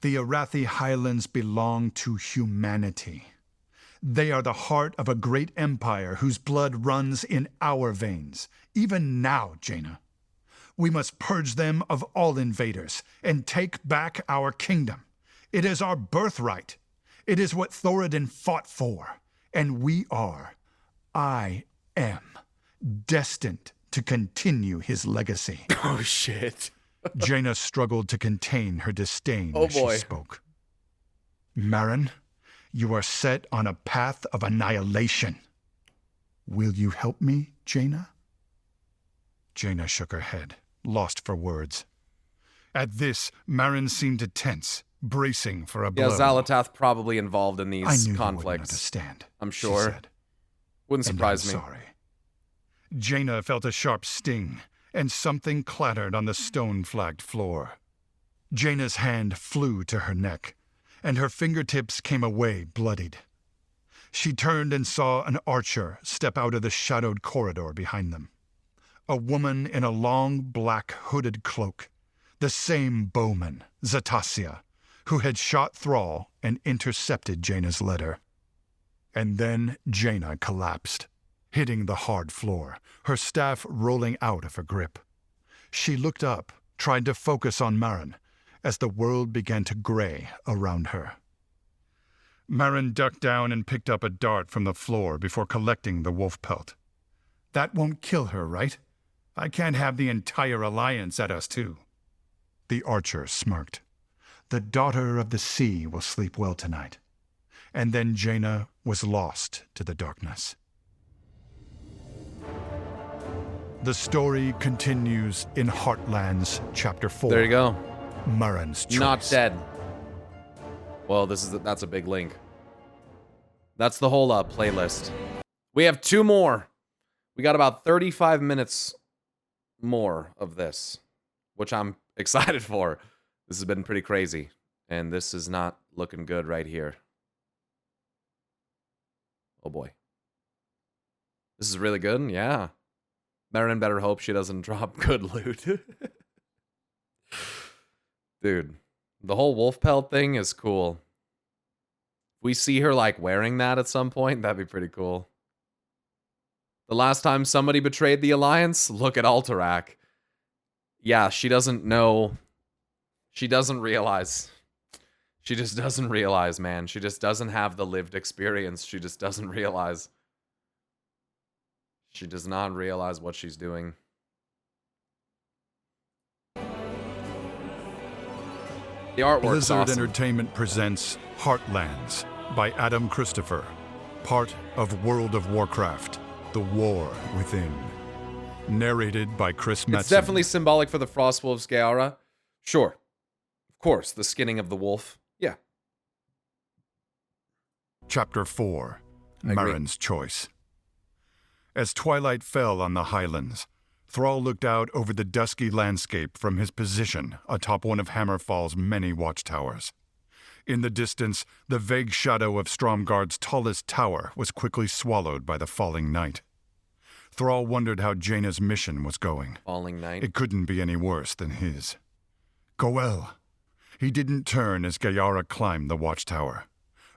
The Arathi Highlands belong to humanity. They are the heart of a great empire whose blood runs in our veins, even now, Jaina. We must purge them of all invaders and take back our kingdom. It is our birthright. It is what Thoradin fought for. And I am, destined to continue his legacy. Oh, shit. Jaina struggled to contain her disdain as she spoke. Maren, you are set on a path of annihilation. Will you help me, Jaina? Jaina shook her head, lost for words. At this, Maren seemed to tense, bracing for a blow. Yeah, Xalatath probably involved in these I knew conflicts. You wouldn't understand, I'm sure. she said. Wouldn't surprise me. I'm sorry. Jaina felt a sharp sting, and something clattered on the stone-flagged floor. Jaina's hand flew to her neck, and her fingertips came away bloodied. She turned and saw an archer step out of the shadowed corridor behind them. A woman in a long black hooded cloak, the same bowman, Zatasia, who had shot Thrall and intercepted Jaina's letter. And then Jaina collapsed, hitting the hard floor, her staff rolling out of her grip. She looked up, tried to focus on Marin, as the world began to gray around her. Marin ducked down and picked up a dart from the floor before collecting the wolf pelt. That won't kill her, right? I can't have the entire alliance at us, too. The archer smirked. The daughter of the sea will sleep well tonight. And then Jaina was lost to the darkness. The story continues in Heartlands, Chapter 4. There you go. Marin's choice. Not dead. Well, that's a big link. That's the whole playlist. We have 2 more. We got about 35 minutes more of this, which I'm excited for. This has been pretty crazy, and this is not looking good right here. Oh boy. This is really good, yeah. Marin better hope she doesn't drop good loot. Dude, the whole wolf pelt thing is cool. If we see her like wearing that at some point, that'd be pretty cool. The last time somebody betrayed the Alliance, look at Alterac. Yeah, she doesn't know. She doesn't realize. She just doesn't realize, man. She just doesn't have the lived experience. She just doesn't realize. She does not realize what she's doing. The artwork's Blizzard awesome. Entertainment presents Heartlands by Adam Christopher, part of World of Warcraft, The War Within. Narrated by Chris Metzen. It's definitely symbolic for the Frostwolves, Gaara. Sure. Of course, the skinning of the wolf. Yeah. Chapter 4, I agree. Marin's Choice. As twilight fell on the highlands, Thrall looked out over the dusky landscape from his position atop one of Hammerfall's many watchtowers. In the distance, the vague shadow of Stromgarde's tallest tower was quickly swallowed by the falling night. Thrall wondered how Jaina's mission was going. Falling night. It couldn't be any worse than his. Goel. He didn't turn as Gaara climbed the watchtower.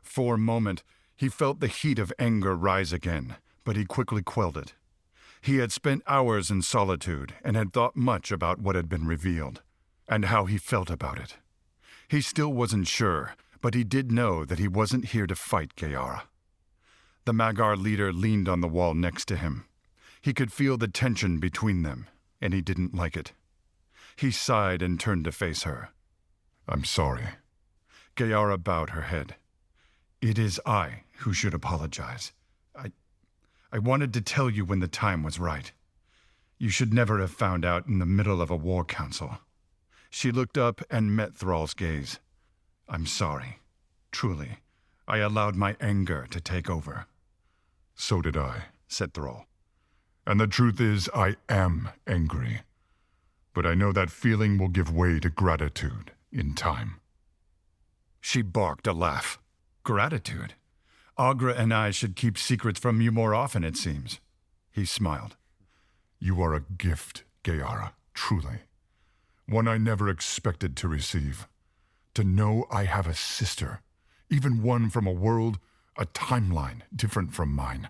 For a moment, he felt the heat of anger rise again, but he quickly quelled it. He had spent hours in solitude and had thought much about what had been revealed, and how he felt about it. He still wasn't sure, but he did know that he wasn't here to fight Gaara. The Magar leader leaned on the wall next to him. He could feel the tension between them, and he didn't like it. He sighed and turned to face her. I'm sorry. Gaara bowed her head. It is I who should apologize. I wanted to tell you when the time was right. You should never have found out in the middle of a war council. She looked up and met Thrall's gaze. I'm sorry. Truly. I allowed my anger to take over. So did I, said Thrall. And the truth is, I am angry. But I know that feeling will give way to gratitude in time. She barked a laugh. Gratitude? Agra and I should keep secrets from you more often, it seems. He smiled. You are a gift, Gaara, truly. One I never expected to receive. To know I have a sister, even one from a world, a timeline different from mine.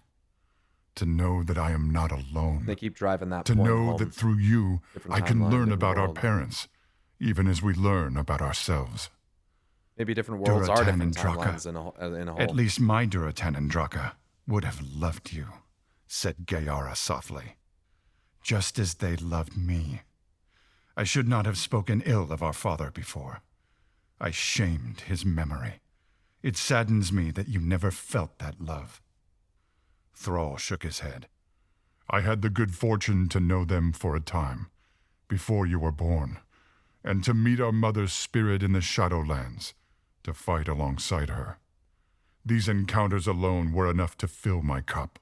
To know that I am not alone. They keep driving that To point know home. that through you, Different I can timeline, learn different about our world. parents, even as we learn about ourselves. Maybe different worlds are Duratan different and Draka. timelines in a whole. At least my Duratan and Draka would have loved you, said Gaara softly. Just as they loved me. I should not have spoken ill of our father before. I shamed his memory. It saddens me that you never felt that love. Thrall shook his head. I had the good fortune to know them for a time, before you were born, and to meet our mother's spirit in the Shadowlands, to fight alongside her. These encounters alone were enough to fill my cup,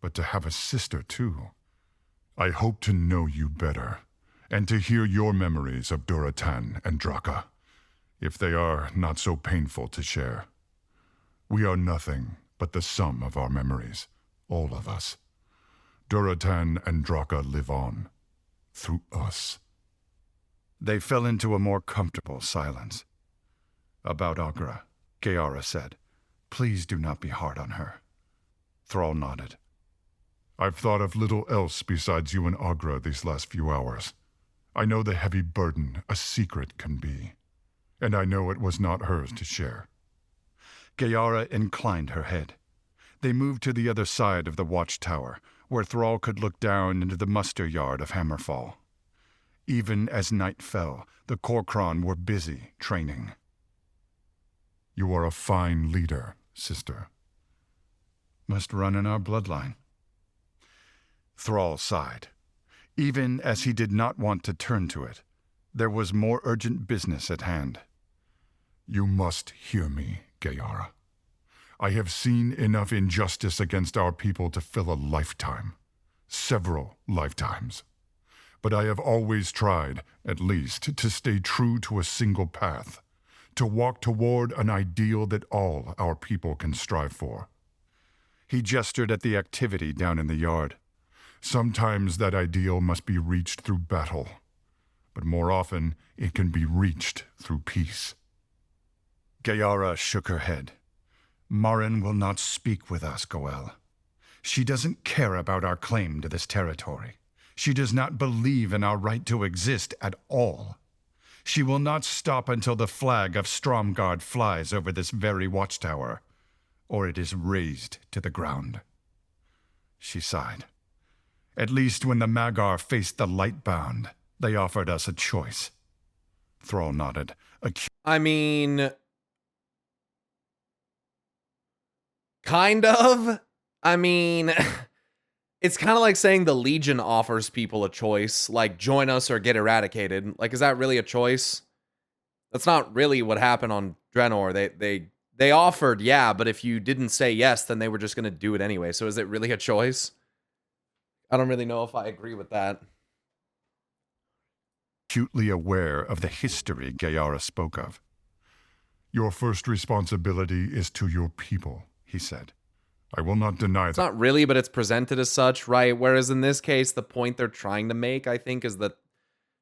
but to have a sister too. I hope to know you better, and to hear your memories of Duratan and Draka, if they are not so painful to share. We are nothing but the sum of our memories, all of us. Duratan and Draka live on, through us. They fell into a more comfortable silence. About Agra, Gaara said. Please do not be hard on her. Thrall nodded. I've thought of little else besides you and Agra these last few hours. I know the heavy burden a secret can be, and I know it was not hers to share. Gaara inclined her head. They moved to the other side of the watchtower, where Thrall could look down into the muster yard of Hammerfall. Even as night fell, the Korkron were busy training. You are a fine leader, sister. Must run in our bloodline. Thrall sighed. Even as he did not want to turn to it, there was more urgent business at hand. You must hear me, Gaara. I have seen enough injustice against our people to fill a lifetime. Several lifetimes. But I have always tried, at least, to stay true to a single path, to walk toward an ideal that all our people can strive for. He gestured at the activity down in the yard. Sometimes that ideal must be reached through battle, but more often it can be reached through peace. Gaara shook her head. Marin will not speak with us, Goel. She doesn't care about our claim to this territory. She does not believe in our right to exist at all. She will not stop until the flag of Stromgarde flies over this very watchtower, or it is razed to the ground. She sighed. At least when the Magar faced the Lightbound, they offered us a choice. Thrall nodded. I mean, kind of. I mean, it's kind of like saying the Legion offers people a choice, like join us or get eradicated. Like, is that really a choice? That's not really what happened on Draenor. They offered, yeah, but if you didn't say yes, then they were just going to do it anyway. So is it really a choice? I don't really know if I agree with that. Acutely aware of the history Gaara spoke of. Your first responsibility is to your people, he said. I will not deny that. It's not really, but it's presented as such, right? Whereas in this case, the point they're trying to make, I think, is that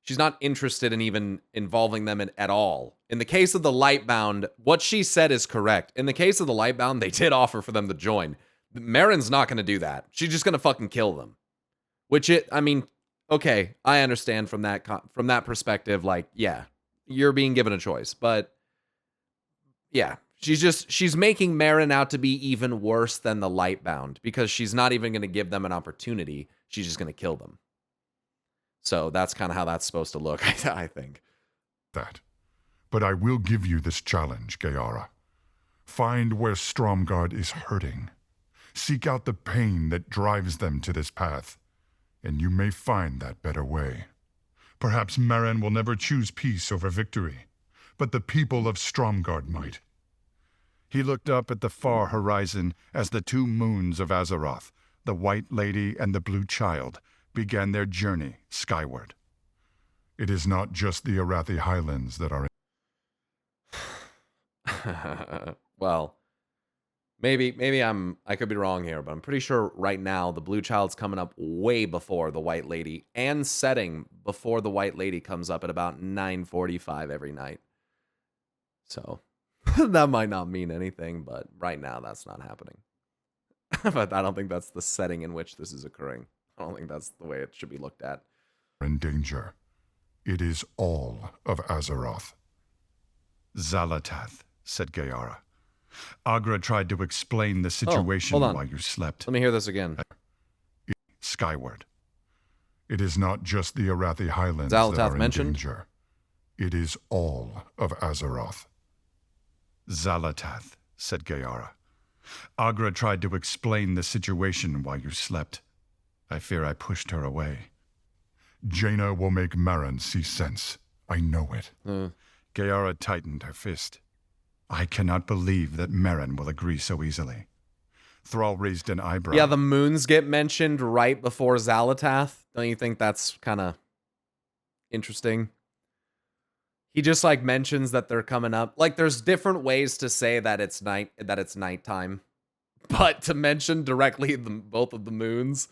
she's not interested in even involving them at all. In the case of the Lightbound, what she said is correct. In the case of the Lightbound, they did offer for them to join. Marin's not going to do that. She's just going to fucking kill them. I mean, okay, I understand from that perspective, like, yeah, you're being given a choice. But, yeah, she's making Marin out to be even worse than the Lightbound because she's not even going to give them an opportunity. She's just going to kill them. So that's kind of how that's supposed to look, I think. But I will give you this challenge, Gaara. Find where Stromgarde is hurting. Seek out the pain that drives them to this path, and you may find that better way. Perhaps Marin will never choose peace over victory, but the people of Stromgarde might. He looked up at the far horizon as the two moons of Azeroth, the White Lady and the Blue Child, began their journey skyward. It is not just the Arathi Highlands that are well, maybe I could be wrong here, but I'm pretty sure right now the Blue Child's coming up way before the White Lady and setting before the White Lady comes up at about 9:45 every night. So that might not mean anything, but right now that's not happening. But I don't think that's the setting in which this is occurring. I don't think that's the way it should be looked at. in danger. It is all of Azeroth. Xal'atath, said Gaara. Agra tried to explain the situation while you slept. Let me hear this again. Skyward. It is not just the Arathi Highlands Xal'atath that are mentioned? in danger. It is all of Azeroth. Xal'atath, said Gaara. Agra tried to explain the situation while you slept. I fear I pushed her away. Jaina will make Marin see sense. I know it. Gaara tightened her fist. I cannot believe that Marin will agree so easily. Thrall raised an eyebrow. Yeah, the moons get mentioned right before Xal'atath. Don't you think that's kind of interesting? He just like mentions that they're coming up. Like there's different ways to say that it's nighttime. But to mention directly both of the moons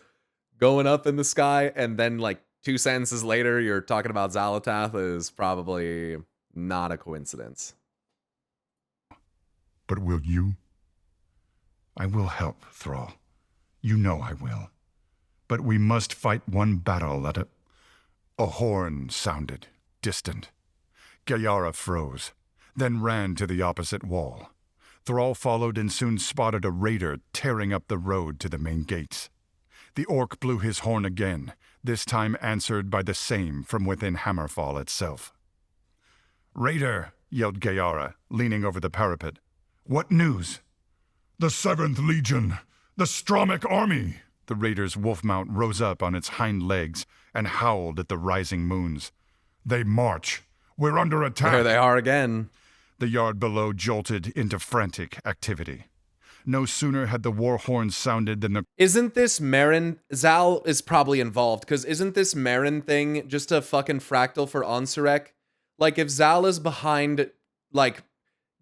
going up in the sky and then like 2 sentences later you're talking about Xal'atath is probably not a coincidence. But will you? I will help, Thrall. You know I will. But we must fight one battle at a... A horn sounded, distant. Gayara froze, then ran to the opposite wall. Thrall followed and soon spotted a raider tearing up the road to the main gates. The orc blew his horn again, this time answered by the same from within Hammerfall itself. "Raider!" yelled Gayara, leaning over the parapet. "What news?" The 7th Legion! The Stromic army! The raider's wolf mount rose up on its hind legs and howled at the rising moons. They march! We're under attack! There they are again. The yard below jolted into frantic activity. No sooner had the war horn sounded than the... Isn't this Marin? Zal is probably involved, because isn't this Marin thing just a fucking fractal for Ansurek? Like, if Zal is behind, like,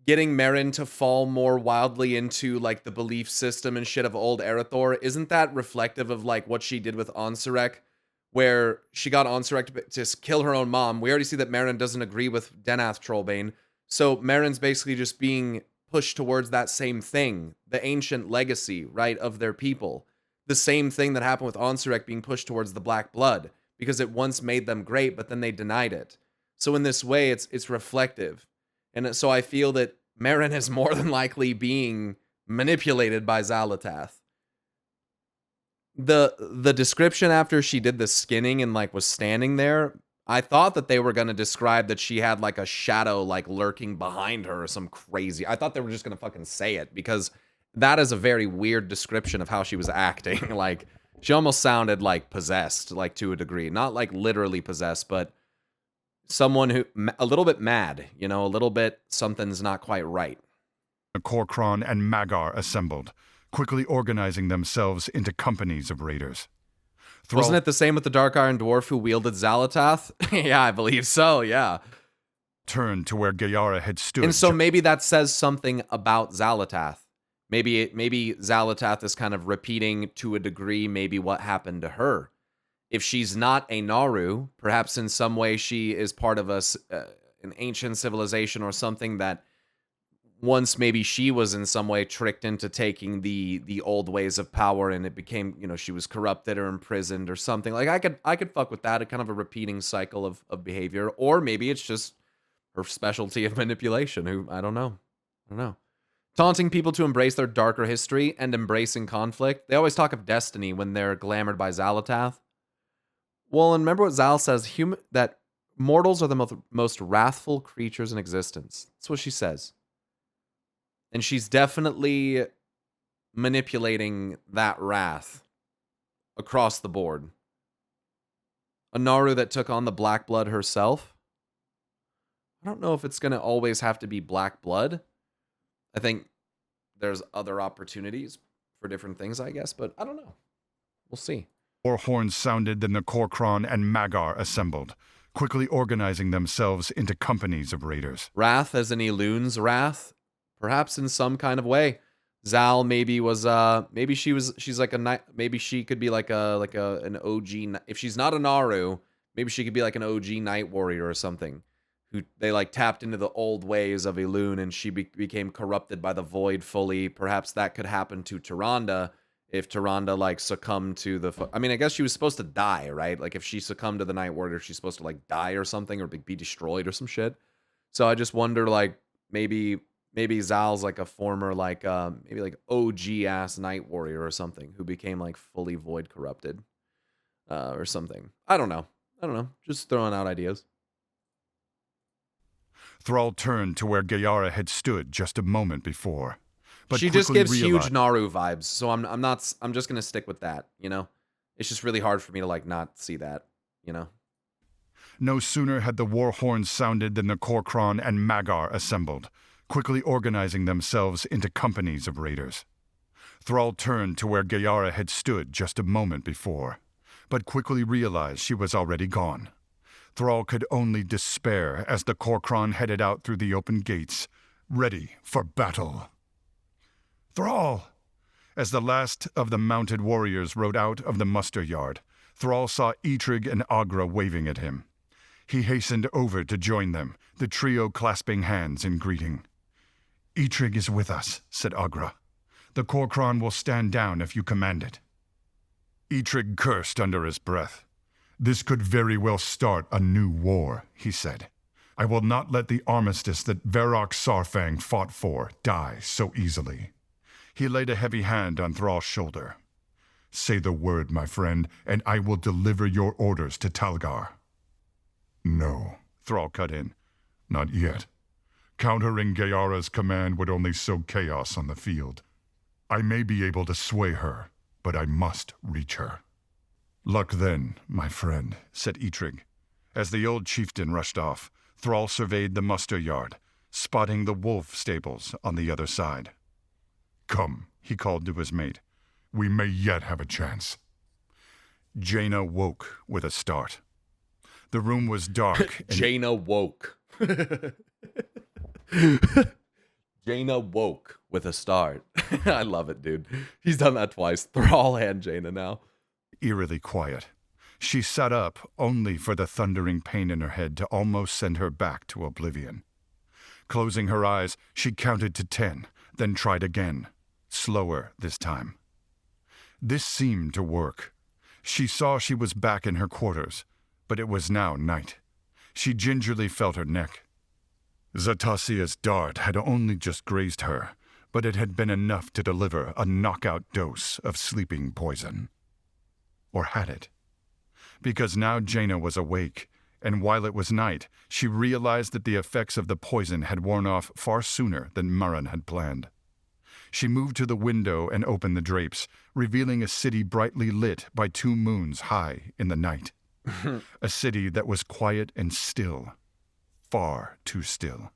getting Marin to fall more wildly into, like, the belief system and shit of old Erethdor, isn't that reflective of, like, what she did with Ansurek? Where she got Ansurek to kill her own mom. We already see that Marin doesn't agree with Denath Trollbane. So Marin's basically just being pushed towards that same thing. The ancient legacy, right, of their people. The same thing that happened with Ansurek being pushed towards the Black Blood. Because it once made them great, but then they denied it. So in this way, it's reflective. And so I feel that Marin is more than likely being manipulated by Xal'atath. The description after she did the skinning and, like, was standing there, I thought that they were going to describe that she had, like, a shadow, like, lurking behind her or some crazy... I thought they were just going to fucking say it, because that is a very weird description of how she was acting. Like, she almost sounded, like, possessed, like, to a degree. Not, like, literally possessed, but someone who... a little bit mad, you know, a little bit something's not quite right. Korkron and Magar assembled, quickly organizing themselves into companies of raiders. Wasn't it the same with the Dark Iron Dwarf who wielded Xal'atath? Yeah, I believe so, yeah. Turned to where Gayara had stood. And so maybe that says something about Xal'atath. Maybe Xal'atath is kind of repeating to a degree maybe what happened to her. If she's not a Naru, perhaps in some way she is part of an ancient civilization or something that once maybe she was in some way tricked into taking the old ways of power, and it became, you know, she was corrupted or imprisoned or something. Like, I could fuck with that, a kind of a repeating cycle of behavior. Or maybe it's just her specialty of manipulation. I don't know. Taunting people to embrace their darker history and embracing conflict. They always talk of destiny when they're glamored by Xal'atath. Well, and remember what Zal says, that mortals are the most wrathful creatures in existence. That's what she says. And she's definitely manipulating that wrath across the board. A Naru that took on the Black Blood herself. I don't know if it's going to always have to be Black Blood. I think there's other opportunities for different things, I guess, but I don't know. We'll see. War horns sounded, then the Korkron and Magar assembled, quickly organizing themselves into companies of raiders. Wrath as in Elun's wrath? Perhaps in some kind of way. Zal maybe was she's like a knight. Maybe she could be like an OG. If she's not a Naru, maybe she could be like an OG night warrior or something. Who they like tapped into the old ways of Elun, and she became corrupted by the void fully. Perhaps that could happen to Tyrande if Tyrande like succumbed to the. I mean, I guess she was supposed to die, right? Like if she succumbed to the night warrior, she's supposed to like die or something, or be destroyed or some shit. So I just wonder, like maybe Zal's like a former like maybe like OG ass night warrior or something who became like fully void corrupted or something. I don't know. Just throwing out ideas. Thrall turned to where Gayara had stood just a moment before. But she just gives huge Naru vibes, so I'm just gonna stick with that, you know? It's just really hard for me to like not see that, you know? No sooner had the war horns sounded than the Korkron and Magar assembled, quickly organizing themselves into companies of raiders. Thrall turned to where Gayara had stood just a moment before, but quickly realized she was already gone. Thrall could only despair as the Korkron headed out through the open gates, ready for battle. Thrall! As the last of the mounted warriors rode out of the muster yard, Thrall saw Eitrig and Agra waving at him. He hastened over to join them, the trio clasping hands in greeting. Eitrig is with us, said Agra. The Korkron will stand down if you command it. Eitrig cursed under his breath. This could very well start a new war, he said. I will not let the armistice that Varrock Sarfang fought for die so easily. He laid a heavy hand on Thrall's shoulder. Say the word, my friend, and I will deliver your orders to Talgar. No, Thrall cut in. Not yet. Countering Gayara's command would only sow chaos on the field. I may be able to sway her, but I must reach her. Luck then, my friend, said Eitrig. As the old chieftain rushed off, Thrall surveyed the muster yard, spotting the wolf stables on the other side. Come, he called to his mate. We may yet have a chance. Jaina woke with a start. The room was dark. Jaina woke. Jaina woke with a start. I love it, dude. He's done that twice. Thrall and Jaina now. Eerily quiet. She sat up only for the thundering pain in her head to almost send her back to oblivion. Closing her eyes, she counted to 10, then tried again, slower this time. This seemed to work. She saw she was back in her quarters, but it was now night. She gingerly felt her neck. Zatasia's dart had only just grazed her, but it had been enough to deliver a knockout dose of sleeping poison. Or had it? Because now Jaina was awake, and while it was night, she realized that the effects of the poison had worn off far sooner than Murran had planned. She moved to the window and opened the drapes, revealing a city brightly lit by 2 moons high in the night. A city that was quiet and still. Far too still.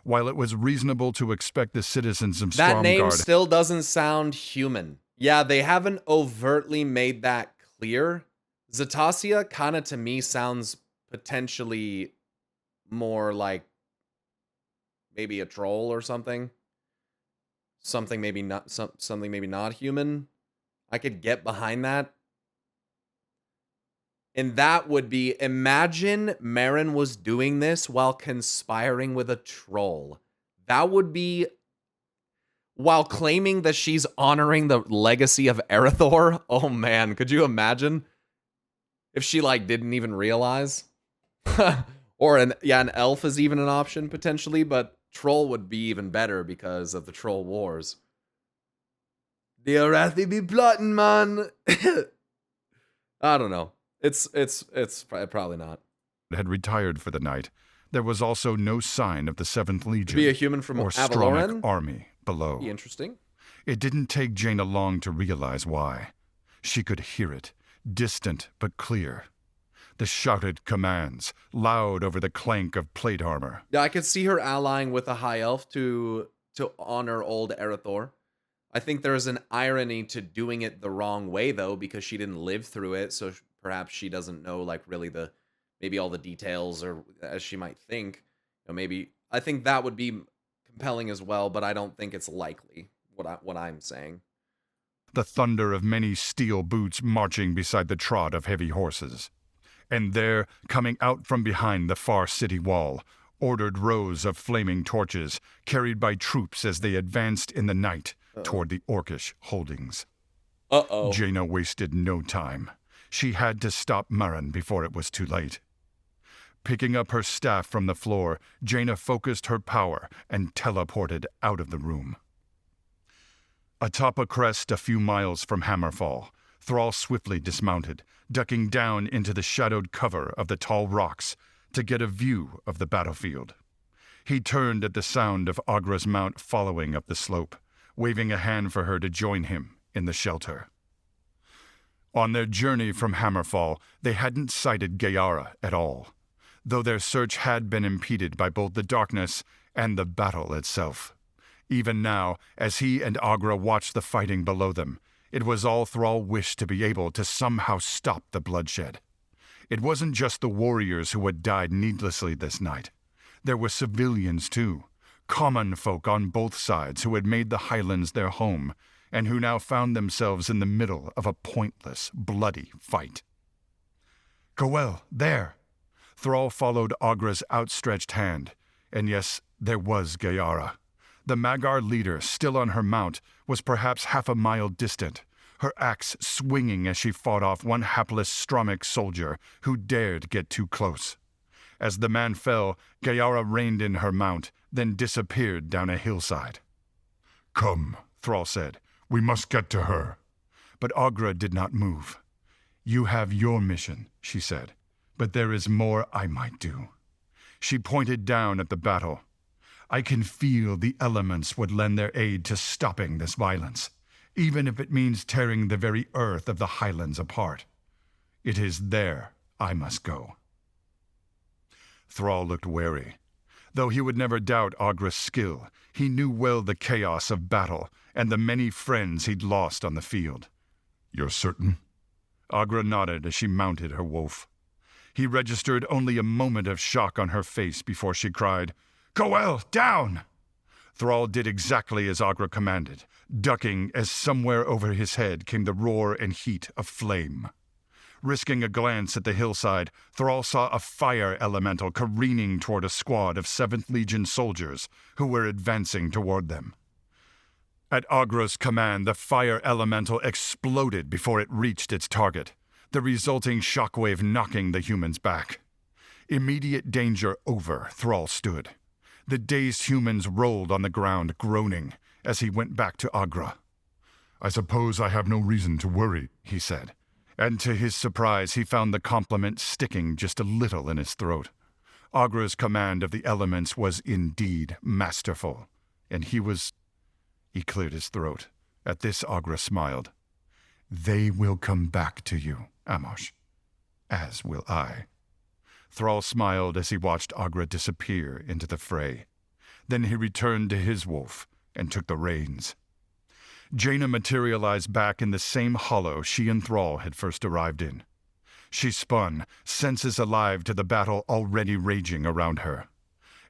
While it was reasonable to expect the citizens of Stromgarde... That name still doesn't sound human. Yeah, they haven't overtly made that clear. Zatasia kind of to me sounds potentially more like maybe a troll or something. Something maybe not human. I could get behind that. And that would be, imagine Maren was doing this while conspiring with a troll. That would be, while claiming that she's honoring the legacy of Erethdor. Oh man, could you imagine? If she like didn't even realize? Or an elf is even an option potentially, but troll would be even better because of the troll wars. The Arathi be plotting, man. I don't know. It's probably not. Had retired for the night. There was also no sign of the 7th Legion. Be a human from or Avaloran? Stronic army below. Be interesting. It didn't take Jaina long to realize why. She could hear it, distant but clear. The shouted commands, loud over the clank of plate armor. Yeah, I could see her allying with a high elf to honor old Erethdor. I think there's an irony to doing it the wrong way though, because she didn't live through it, so perhaps she doesn't know like really maybe all the details, or as she might think. You know, maybe I think that would be compelling as well, but I don't think it's likely what I'm saying. The thunder of many steel boots marching beside the trot of heavy horses. And there, coming out from behind the far city wall, ordered rows of flaming torches, carried by troops as they advanced in the night toward the Orcish holdings. Jaina wasted no time. She had to stop Murran before it was too late. Picking up her staff from the floor, Jaina focused her power and teleported out of the room. Atop a crest a few miles from Hammerfall, Thrall swiftly dismounted, ducking down into the shadowed cover of the tall rocks to get a view of the battlefield. He turned at the sound of Agra's mount following up the slope, waving a hand for her to join him in the shelter. On their journey from Hammerfall, they hadn't sighted Gayara at all, though their search had been impeded by both the darkness and the battle itself. Even now, as he and Agra watched the fighting below them, it was all Thrall wished to be able to somehow stop the bloodshed. It wasn't just the warriors who had died needlessly this night. There were civilians too, common folk on both sides who had made the Highlands their home, and who now found themselves in the middle of a pointless, bloody fight. Goel, there! Thrall followed Agra's outstretched hand, and yes, there was Gayara. The Magyar leader, still on her mount, was perhaps half a mile distant, her axe swinging as she fought off one hapless Stromic soldier who dared get too close. As the man fell, Gayara reined in her mount, then disappeared down a hillside. Come, Thrall said. we must get to her. But Agra did not move. You have your mission, she said, but there is more I might do. She pointed down at the battle. I can feel the elements would lend their aid to stopping this violence, even if it means tearing the very earth of the Highlands apart. It is there I must go. Thrall looked wary. Though he would never doubt Agra's skill, he knew well the chaos of battle and the many friends he'd lost on the field. You're certain? Agra nodded as she mounted her wolf. He registered only a moment of shock on her face before she cried, "Goel, down!" Thrall did exactly as Agra commanded, ducking as somewhere over his head came the roar and heat of flame. Risking a glance at the hillside, Thrall saw a fire elemental careening toward a squad of 7th Legion soldiers who were advancing toward them. At Agra's command, the fire elemental exploded before it reached its target, the resulting shockwave knocking the humans back. Immediate danger over, Thrall stood. The dazed humans rolled on the ground, groaning, as he went back to Agra. I suppose I have no reason to worry, he said, and to his surprise he found the compliment sticking just a little in his throat. Agra's command of the elements was indeed masterful, and he cleared his throat. At this Agra smiled. They will come back to you, Amosh, as will I. Thrall smiled as he watched Agra disappear into the fray. Then he returned to his wolf and took the reins. Jaina materialized back in the same hollow she and Thrall had first arrived in. She spun, senses alive to the battle already raging around her.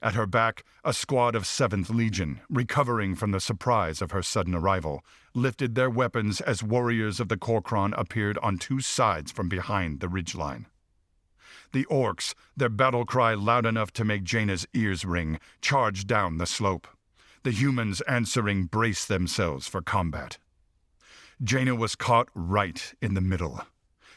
At her back, a squad of 7th Legion, recovering from the surprise of her sudden arrival, lifted their weapons as warriors of the Korkron appeared on two sides from behind the ridgeline. The orcs, their battle cry loud enough to make Jaina's ears ring, charged down the slope. The humans answering braced themselves for combat. Jaina was caught right in the middle.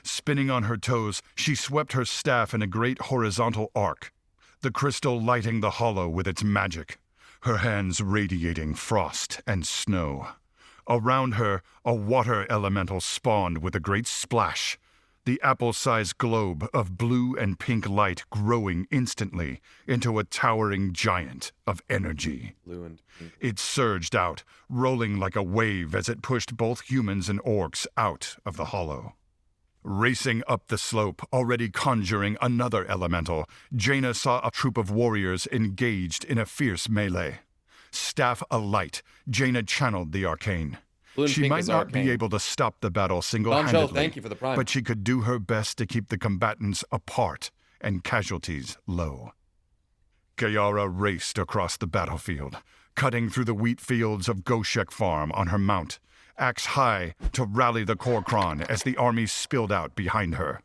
Spinning on her toes, she swept her staff in a great horizontal arc, the crystal lighting the hollow with its magic, her hands radiating frost and snow. Around her, a water elemental spawned with a great splash, the apple-sized globe of blue and pink light growing instantly into a towering giant of energy. Blue and pink. It surged out, rolling like a wave as it pushed both humans and orcs out of the hollow. Racing up the slope, already conjuring another elemental, Jaina saw a troop of warriors engaged in a fierce melee. Staff alight, Jaina channeled the arcane. She might not be able to stop the battle single-handedly, thank you for the prime. but she could do her best to keep the combatants apart and casualties low. Gayara raced across the battlefield, cutting through the wheat fields of Goshek Farm on her mount, axe high to rally the Korkron as the army spilled out behind her.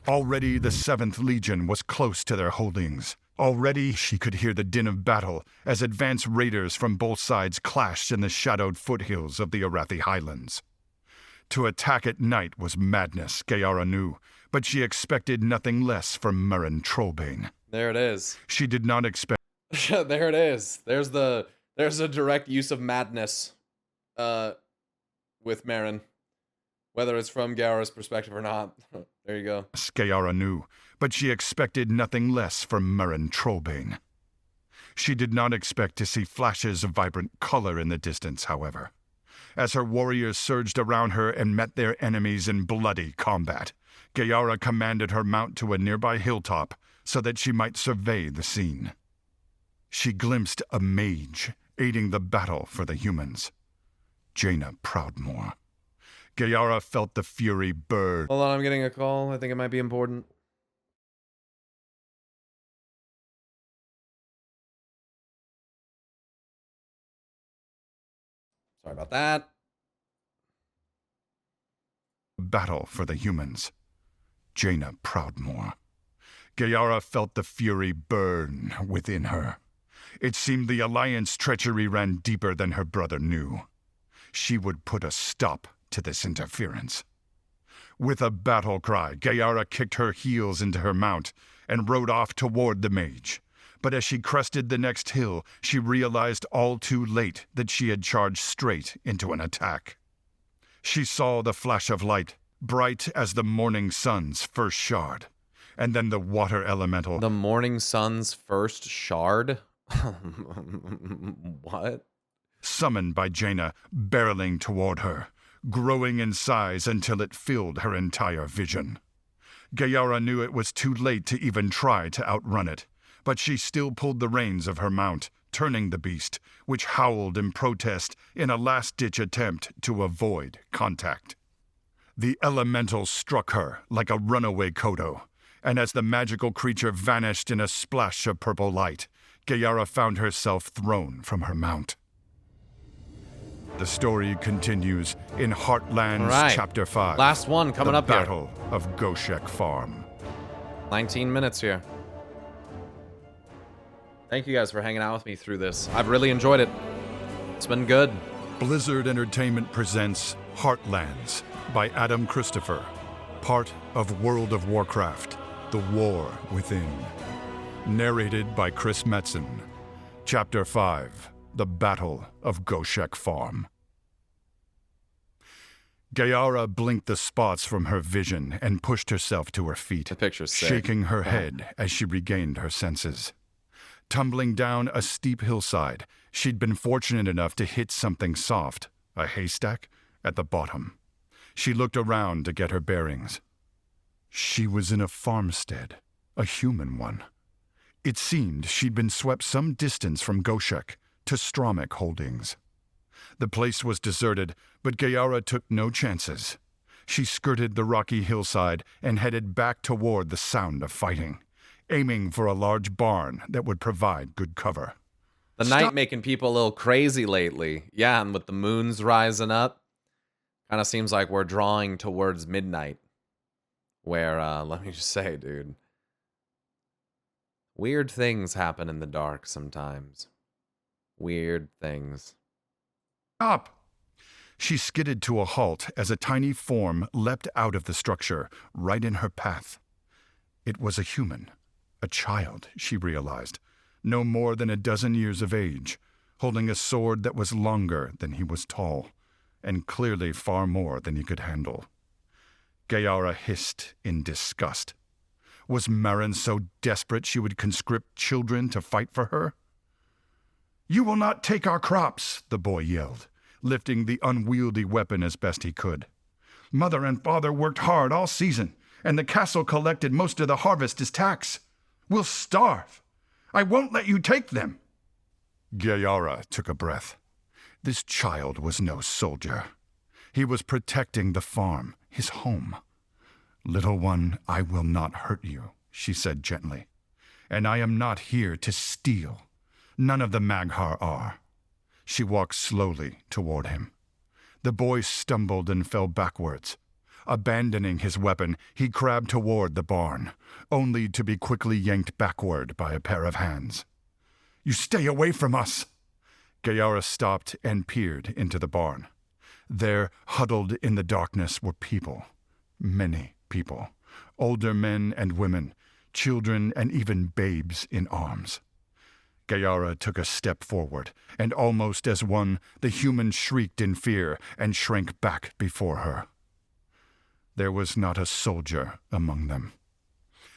Already the 7th Legion was close to their holdings. Already she could hear the din of battle as advanced raiders from both sides clashed in the shadowed foothills of the Arathi Highlands. To attack at night was madness, Gayara knew, but she expected nothing less from Murren Trollbane. There it is. She did not expect... There it is. There's a direct use of madness with Maren. Whether it's from Gayara's perspective or not. There you go. Gayara knew, but she expected nothing less from Murren Trollbane. She did not expect to see flashes of vibrant color in the distance, however. As her warriors surged around her and met their enemies in bloody combat, Gayara commanded her mount to a nearby hilltop so that she might survey the scene. She glimpsed a mage aiding the battle for the humans. Jaina Proudmoore. Gayara felt the fury burn. Hold on, I'm getting a call. I think it might be important. Sorry about that. Battle for the humans. Jaina Proudmoore. Gayara felt the fury burn within her. It seemed the Alliance treachery ran deeper than her brother knew. She would put a stop to this interference. With a battle cry, Gayara kicked her heels into her mount and rode off toward the mage. But as she crested the next hill, she realized all too late that she had charged straight into an attack. She saw the flash of light, bright as the morning sun's first shard, and then the water elemental. The morning sun's first shard? What? Summoned by Jaina, barreling toward her, growing in size until it filled her entire vision. Gayara knew it was too late to even try to outrun it, but she still pulled the reins of her mount, turning the beast, which howled in protest in a last-ditch attempt to avoid contact. The elemental struck her like a runaway Kodo, and as the magical creature vanished in a splash of purple light, Gayara found herself thrown from her mount. The story continues in Heartlands Chapter 5. Last one coming up here. The Battle of Goshek Farm. 19 minutes here. Thank you guys for hanging out with me through this. I've really enjoyed it. It's been good. Blizzard Entertainment presents Heartlands by Adam Christopher, part of World of Warcraft, The War Within. Narrated by Chris Metzen. Chapter 5, The Battle of Goshek Farm. Gayara blinked the spots from her vision and pushed herself to her feet, The picture's sick. shaking her head as she regained her senses. Tumbling down a steep hillside, she'd been fortunate enough to hit something soft, a haystack, at the bottom. She looked around to get her bearings. She was in a farmstead, a human one. It seemed she'd been swept some distance from Goshek to Stromik Holdings. The place was deserted, but Gayara took no chances. She skirted the rocky hillside and headed back toward the sound of fighting, aiming for a large barn that would provide good cover. The night making people a little crazy lately. Yeah, and with the moons rising up, kind of seems like we're drawing towards midnight. Where, let me just say, dude, weird things happen in the dark sometimes. Weird things. Stop! She skidded to a halt as a tiny form leapt out of the structure, right in her path. It was a human, a child, she realized, no more than a dozen years of age, holding a sword that was longer than he was tall, and clearly far more than he could handle. Gayara hissed in disgust. Was Marin so desperate she would conscript children to fight for her? "You will not take our crops," the boy yelled, lifting the unwieldy weapon as best he could. "Mother and father worked hard all season, and the castle collected most of the harvest as tax. We'll starve. I won't let you take them." Gayara took a breath. This child was no soldier. He was protecting the farm, his home. "Little one, I will not hurt you," she said gently. "And I am not here to steal. None of the Maghar are." She walked slowly toward him. The boy stumbled and fell backwards. Abandoning his weapon, he crabbed toward the barn, only to be quickly yanked backward by a pair of hands. "You stay away from us!" Gayara stopped and peered into the barn. There, huddled in the darkness, were people. Many people. Older men and women, children and even babes in arms. Gayara took a step forward, and almost as one, the human shrieked in fear and shrank back before her. There was not a soldier among them.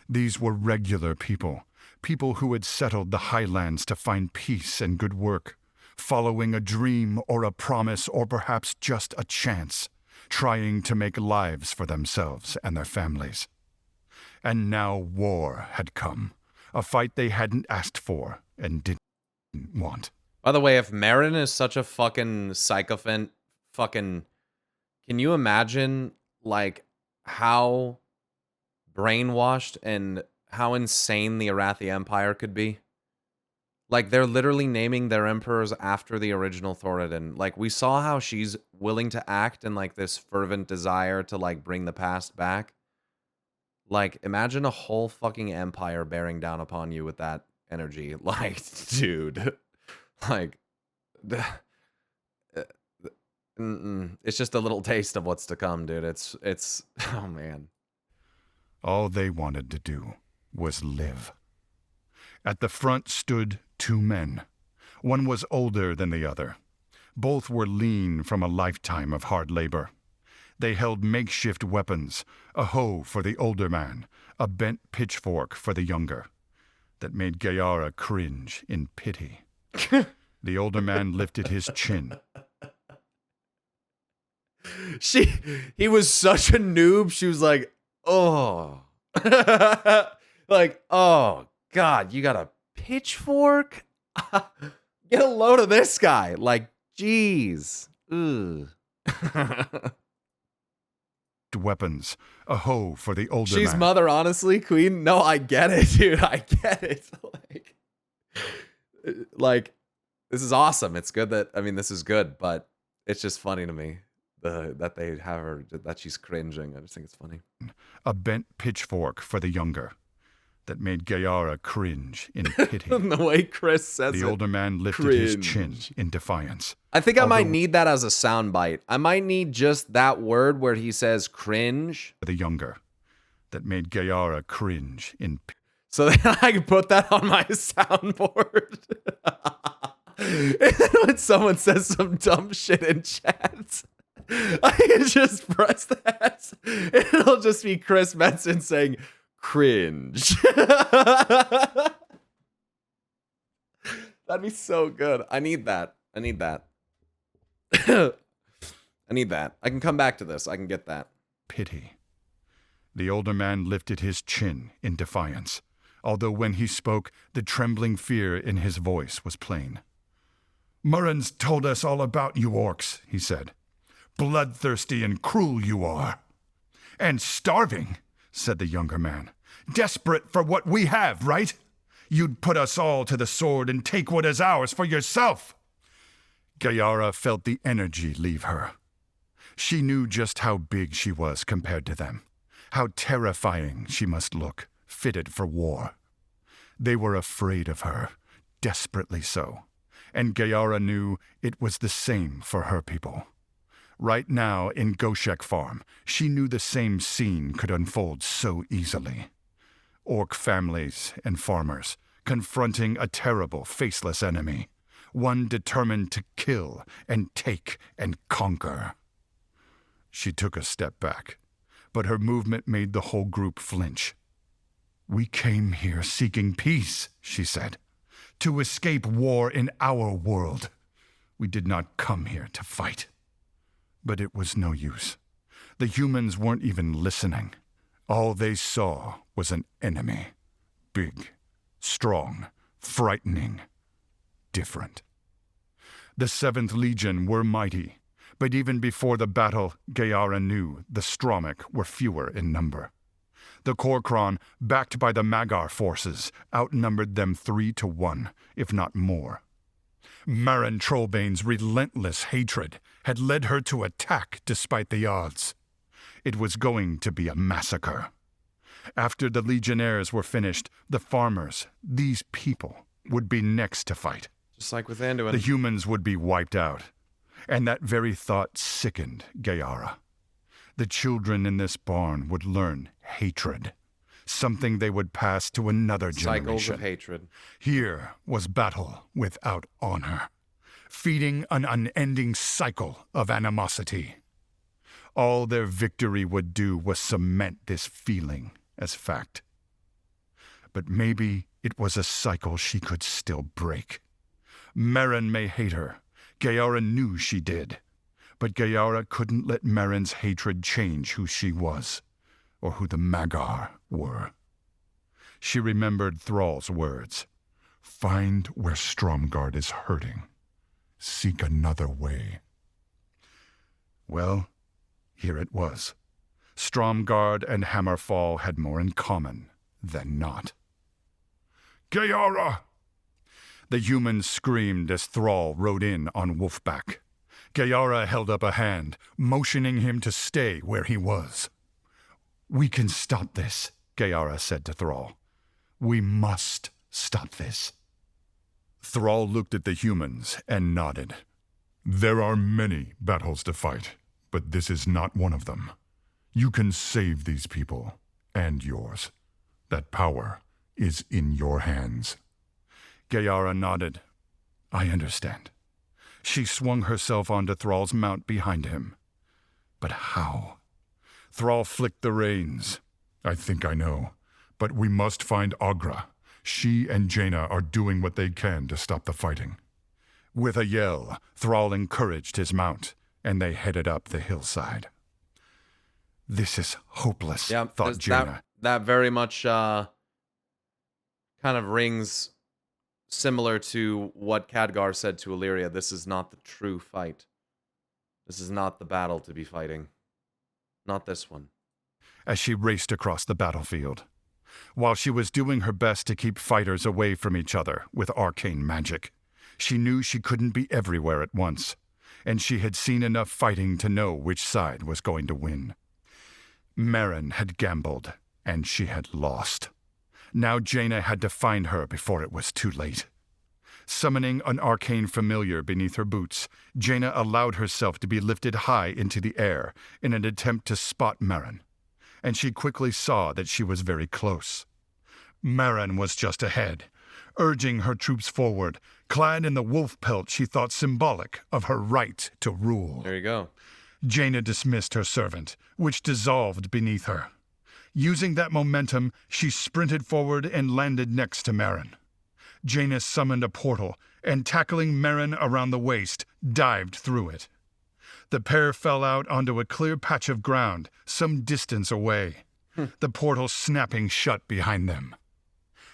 These were regular people, people who had settled the highlands to find peace and good work, following a dream or a promise or perhaps just a chance, trying to make lives for themselves and their families. And now war had come, a fight they hadn't asked for and didn't want. By the way, if Marin is such a fucking sycophant, can you imagine, like, how brainwashed and how insane the Arathi Empire could be? Like, they're literally naming their emperors after the original Thoradin. Like, we saw how she's willing to act in, like, this fervent desire to, like, bring the past back. Like, imagine a whole fucking empire bearing down upon you with that energy. Like, dude, like, it's just a little taste of what's to come, dude. It's, oh man. All they wanted to do was live. At the front stood two men. One was older than the other. Both were lean from a lifetime of hard labor. They held makeshift weapons, a hoe for the older man, a bent pitchfork for the younger, that made Gayara cringe in pity. The older man lifted his chin. He was such a noob. She was like, oh, like, oh God, you got a pitchfork? Get a load of this guy. Like, geez. Ugh. Weapons, a hoe for the older She's man. mother, honestly, queen. No, I get it, dude. I get it. Like, this is awesome. It's good that, I mean, this is good, but it's just funny to me that they have her, that she's cringing. I just think it's funny. A bent pitchfork for the younger, that made Gayara cringe in pity. The way Chris says The it. older man lifted his chin in defiance. I think I might need that as a soundbite. I might need just that word where he says cringe. The younger, that made Gayara cringe in pity. So then I can put that on my soundboard. And then when someone says some dumb shit in chat, I can just press that. And it'll just be Chris Benson saying cringe. That'd be so good. I need that. I need that. I need that. I can come back to this. I can get that. Pity. The older man lifted his chin in defiance, although when he spoke, the trembling fear in his voice was plain. Murren's told us all about you orcs, he said. Bloodthirsty and cruel you are. And starving, said the younger man. Desperate for what we have, right? You'd put us all to the sword and take what is ours for yourself. Gayara felt the energy leave her. She knew just how big she was compared to them, how terrifying she must look, fitted for war. They were afraid of her, desperately so, and Gayara knew it was the same for her people. Right now, in Goshek Farm, she knew the same scene could unfold so easily. Orc families and farmers confronting a terrible, faceless enemy, one determined to kill and take and conquer. She took a step back, but her movement made the whole group flinch. We came here seeking peace, she said, to escape war in our world. We did not come here to fight. But it was no use. The humans weren't even listening. All they saw was an enemy. Big, strong, frightening, different. The 7th Legion were mighty, but even before the battle, Gayara knew the Stromik were fewer in number. The Korkron, backed by the Magar forces, outnumbered them 3-1, if not more. Maren Trollbane's relentless hatred had led her to attack despite the odds. It was going to be a massacre. After the Legionnaires were finished, the farmers, these people, would be next to fight. Just like with Anduin. The humans would be wiped out, and that very thought sickened Gayara. The children in this barn would learn hatred, something they would pass to another generation. Cycles of hatred. Here was battle without honor, feeding an unending cycle of animosity. All their victory would do was cement this feeling as fact. But maybe it was a cycle she could still break. Maren may hate her. Gayara knew she did. But Gayara couldn't let Maren's hatred change who she was, or who the Magar were. She remembered Thrall's words. Find where Stromgarde is hurting. Seek another way. Well, here it was. Stromgarde and Hammerfall had more in common than not. Gayara! The humans screamed as Thrall rode in on Wolfback. Gayara held up a hand, motioning him to stay where he was. We can stop this, Gayara said to Thrall. We must Stop this. Thrall looked at the humans and nodded. There are many battles to fight, but this is not one of them. You can save these people, and yours. That power is in your hands. Gayara nodded. I understand. She swung herself onto Thrall's mount behind him. But how? Thrall flicked the reins. I think I know, but we must find Agra. She and Jaina are doing what they can to stop the fighting. With a yell, Thrall encouraged his mount, and they headed up the hillside. This is hopeless, thought Jaina. That very much kind of rings similar to what Khadgar said to Illyria. This is not the true fight. This is not the battle to be fighting. Not this one. As she raced across the battlefield. While she was doing her best to keep fighters away from each other with arcane magic, she knew she couldn't be everywhere at once, and she had seen enough fighting to know which side was going to win. Merrin had gambled, and she had lost. Now Jaina had to find her before it was too late. Summoning an arcane familiar beneath her boots, Jaina allowed herself to be lifted high into the air in an attempt to spot Merrin, and she quickly saw that she was very close. Merrin was just ahead, urging her troops forward, clad in the wolf pelt she thought symbolic of her right to rule. There you go. Jaina dismissed her servant, which dissolved beneath her. Using that momentum, she sprinted forward and landed next to Merrin. Jaina summoned a portal, and tackling Merrin around the waist, dived through it. The pair fell out onto a clear patch of ground some distance away, the portal snapping shut behind them.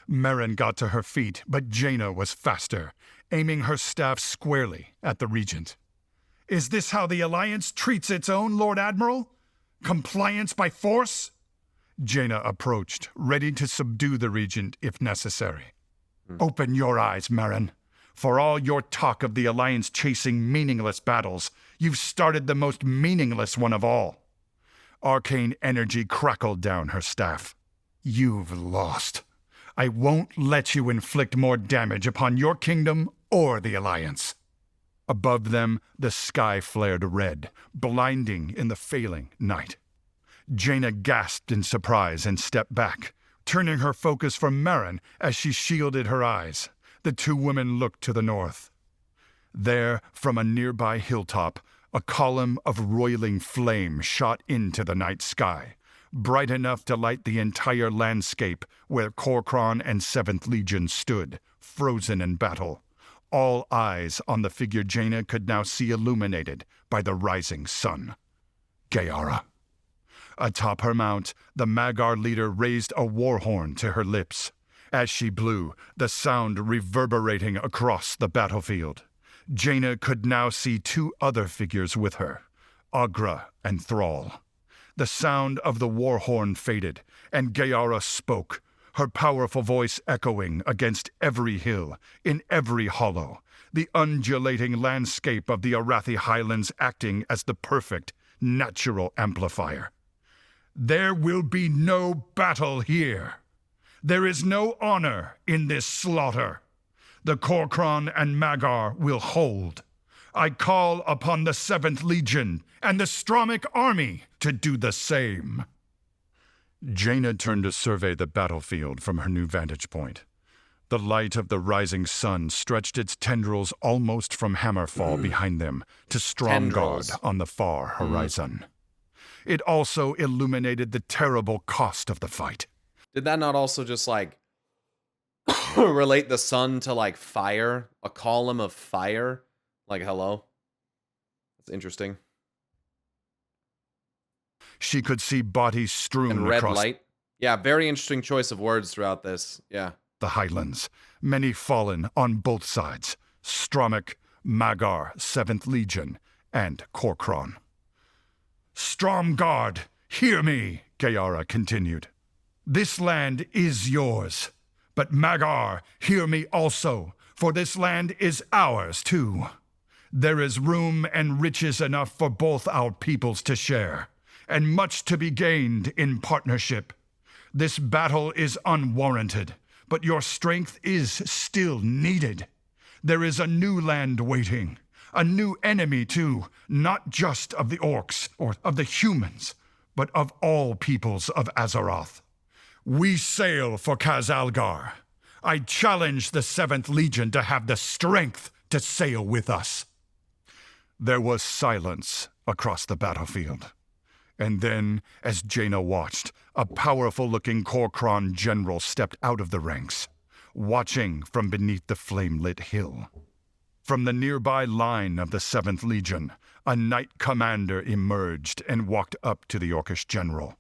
Merrin got to her feet, but Jaina was faster, aiming her staff squarely at the Regent. Is this how the Alliance treats its own, Lord Admiral? Compliance by force? Jaina approached, ready to subdue the Regent if necessary. Open your eyes, Merrin. For all your talk of the Alliance chasing meaningless battles, you've started the most meaningless one of all. Arcane energy crackled down her staff. You've lost. I won't let you inflict more damage upon your kingdom or the Alliance. Above them, the sky flared red, blinding in the failing night. Jaina gasped in surprise and stepped back, turning her focus from Merrin as she shielded her eyes. The two women looked to the north. There, from a nearby hilltop, a column of roiling flame shot into the night sky, bright enough to light the entire landscape where Korkron and 7th Legion stood, frozen in battle. All eyes on the figure Jaina could now see illuminated by the rising sun. Gayara. Atop her mount, the Magar leader raised a war horn to her lips. As she blew, the sound reverberating across the battlefield. Jaina could now see two other figures with her, Agra and Thrall. The sound of the war horn faded, and Gayara spoke, her powerful voice echoing against every hill, in every hollow, the undulating landscape of the Arathi Highlands acting as the perfect, natural amplifier. There will be no battle here. There is no honor in this slaughter. The Korkron and Magar will hold. I call upon the 7th Legion and the Stromic army to do the same. Jaina turned to survey the battlefield from her new vantage point. The light of the rising sun stretched its tendrils almost from Hammerfall behind them to Stromgarde on the far horizon. It also illuminated the terrible cost of the fight. Did that not also just, like, relate the sun to, like, fire? A column of fire? Like, hello? That's interesting. She could see bodies strewn and red across light. Yeah, very interesting choice of words throughout this. Yeah. the Highlands, many fallen on both sides, Stromic, Magar, 7th Legion, and Korkron. Stromgarde, hear me, Gayara continued. This land is yours. But Magar, hear me also, for this land is ours too. There is room and riches enough for both our peoples to share, and much to be gained in partnership. This battle is unwarranted, but your strength is still needed. There is a new land waiting, a new enemy too, not just of the orcs or of the humans, but of all peoples of Azeroth. We sail for Khaz-Algar. I challenge the 7th Legion to have the strength to sail with us. There was silence across the battlefield. And then, as Jaina watched, a powerful-looking Kor'kron general stepped out of the ranks, watching from beneath the flame-lit hill. From the nearby line of the 7th Legion, a knight commander emerged and walked up to the Orcish general.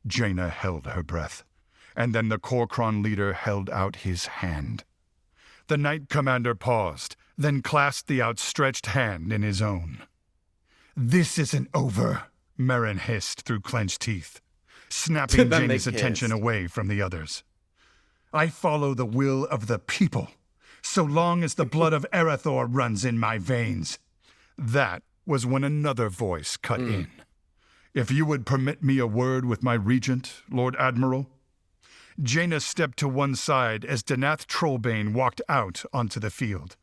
Jaina held her breath, and then the Kor'kron leader held out his hand. The knight commander paused, then clasped the outstretched hand in his own. "This isn't over," Merrin hissed through clenched teeth, snapping Jaina's attention away from the others. "I follow the will of the people, so long as the blood of Erethdor runs in my veins." That was when another voice cut in. "If you would permit me a word with my regent, Lord Admiral." Jaina stepped to one side as Danath Trollbane walked out onto the field.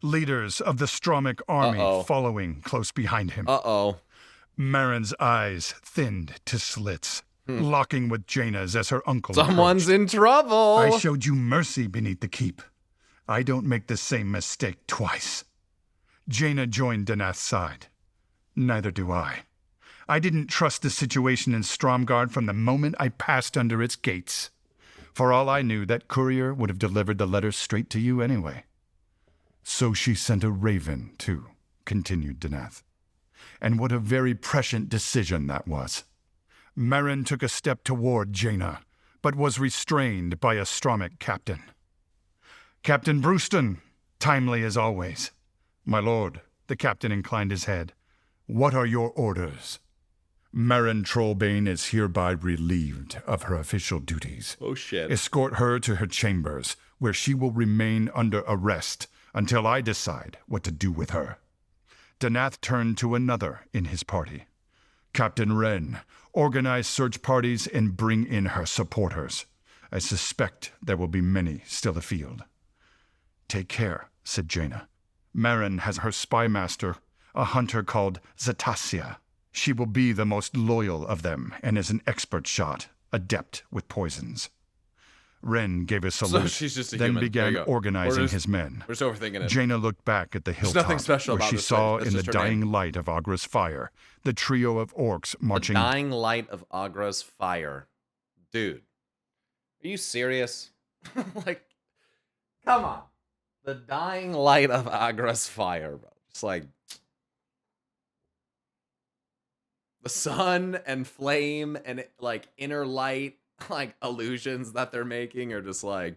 Leaders of the Stromic army following close behind him. Merrin's eyes thinned to slits, locking with Jaina's as her uncle Someone's in trouble. "I showed you mercy beneath the keep. I don't make the same mistake twice." Jaina joined Danath's side. "Neither do I. I didn't trust the situation in Stromgarde from the moment I passed under its gates. For all I knew, that courier would have delivered the letter straight to you anyway." "So she sent a raven, too," continued Danath. "And what a very prescient decision that was." Merrin took a step toward Jaina, but was restrained by a Stromic captain. "Captain Brewston, timely as always." "My lord," the captain inclined his head. "What are your orders?" "Merrin Trollbane is hereby relieved of her official duties. Oh shit. Escort her to her chambers, where she will remain under arrest until I decide what to do with her." Danath turned to another in his party. "Captain Wren, organize search parties and bring in her supporters. I suspect there will be many still afield." "Take care," said Jaina. "Merrin has her spy master, a hunter called Zetasia. She will be the most loyal of them and is an expert shot, adept with poisons." Wren gave a salute, she's just a then human. began organizing his men. We're just overthinking it. Jaina looked back at the There's hilltop, nothing special where about she this saw thing. That's in the just her dying name. light of Agra's fire the trio of orcs marching. The dying light of Agra's fire. Dude. Are you serious? Like, come on. The dying light of Agra's fire, bro. Just like the sun and flame and like inner light, like illusions that they're making are just like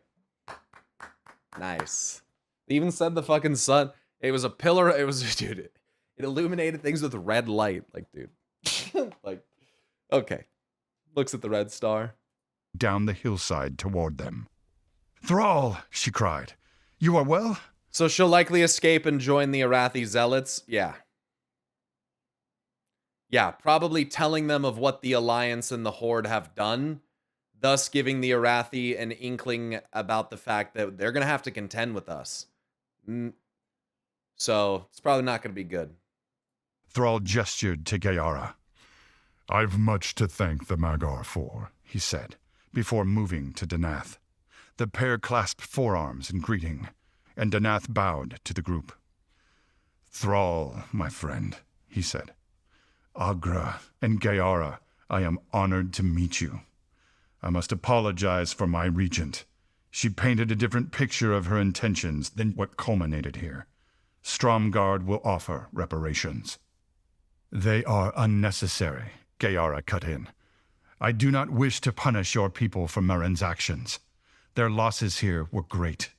nice. They even said the fucking sun. It was a pillar. It was, dude, it illuminated things with red light. Like, dude, like, okay. Looks at the red star. Down the hillside toward them. "Thrall," she cried. "You are well?" So she'll likely escape and join the Arathi Zealots? Yeah. Yeah, probably telling them of what the Alliance and the Horde have done, thus giving the Arathi an inkling about the fact that they're going to have to contend with us. So it's probably not going to be good. Thrall gestured to Gayara. "I've much to thank the Magar for," he said, before moving to Danath. The pair clasped forearms in greeting, and Danath bowed to the group. "Thrall, my friend," he said. "Agra and Gayara, I am honored to meet you. I must apologize for my regent. She painted a different picture of her intentions than what culminated here. Stromgarde will offer reparations." "They are unnecessary," Gayara cut in. "I do not wish to punish your people for Merrin's actions. Their losses here were great,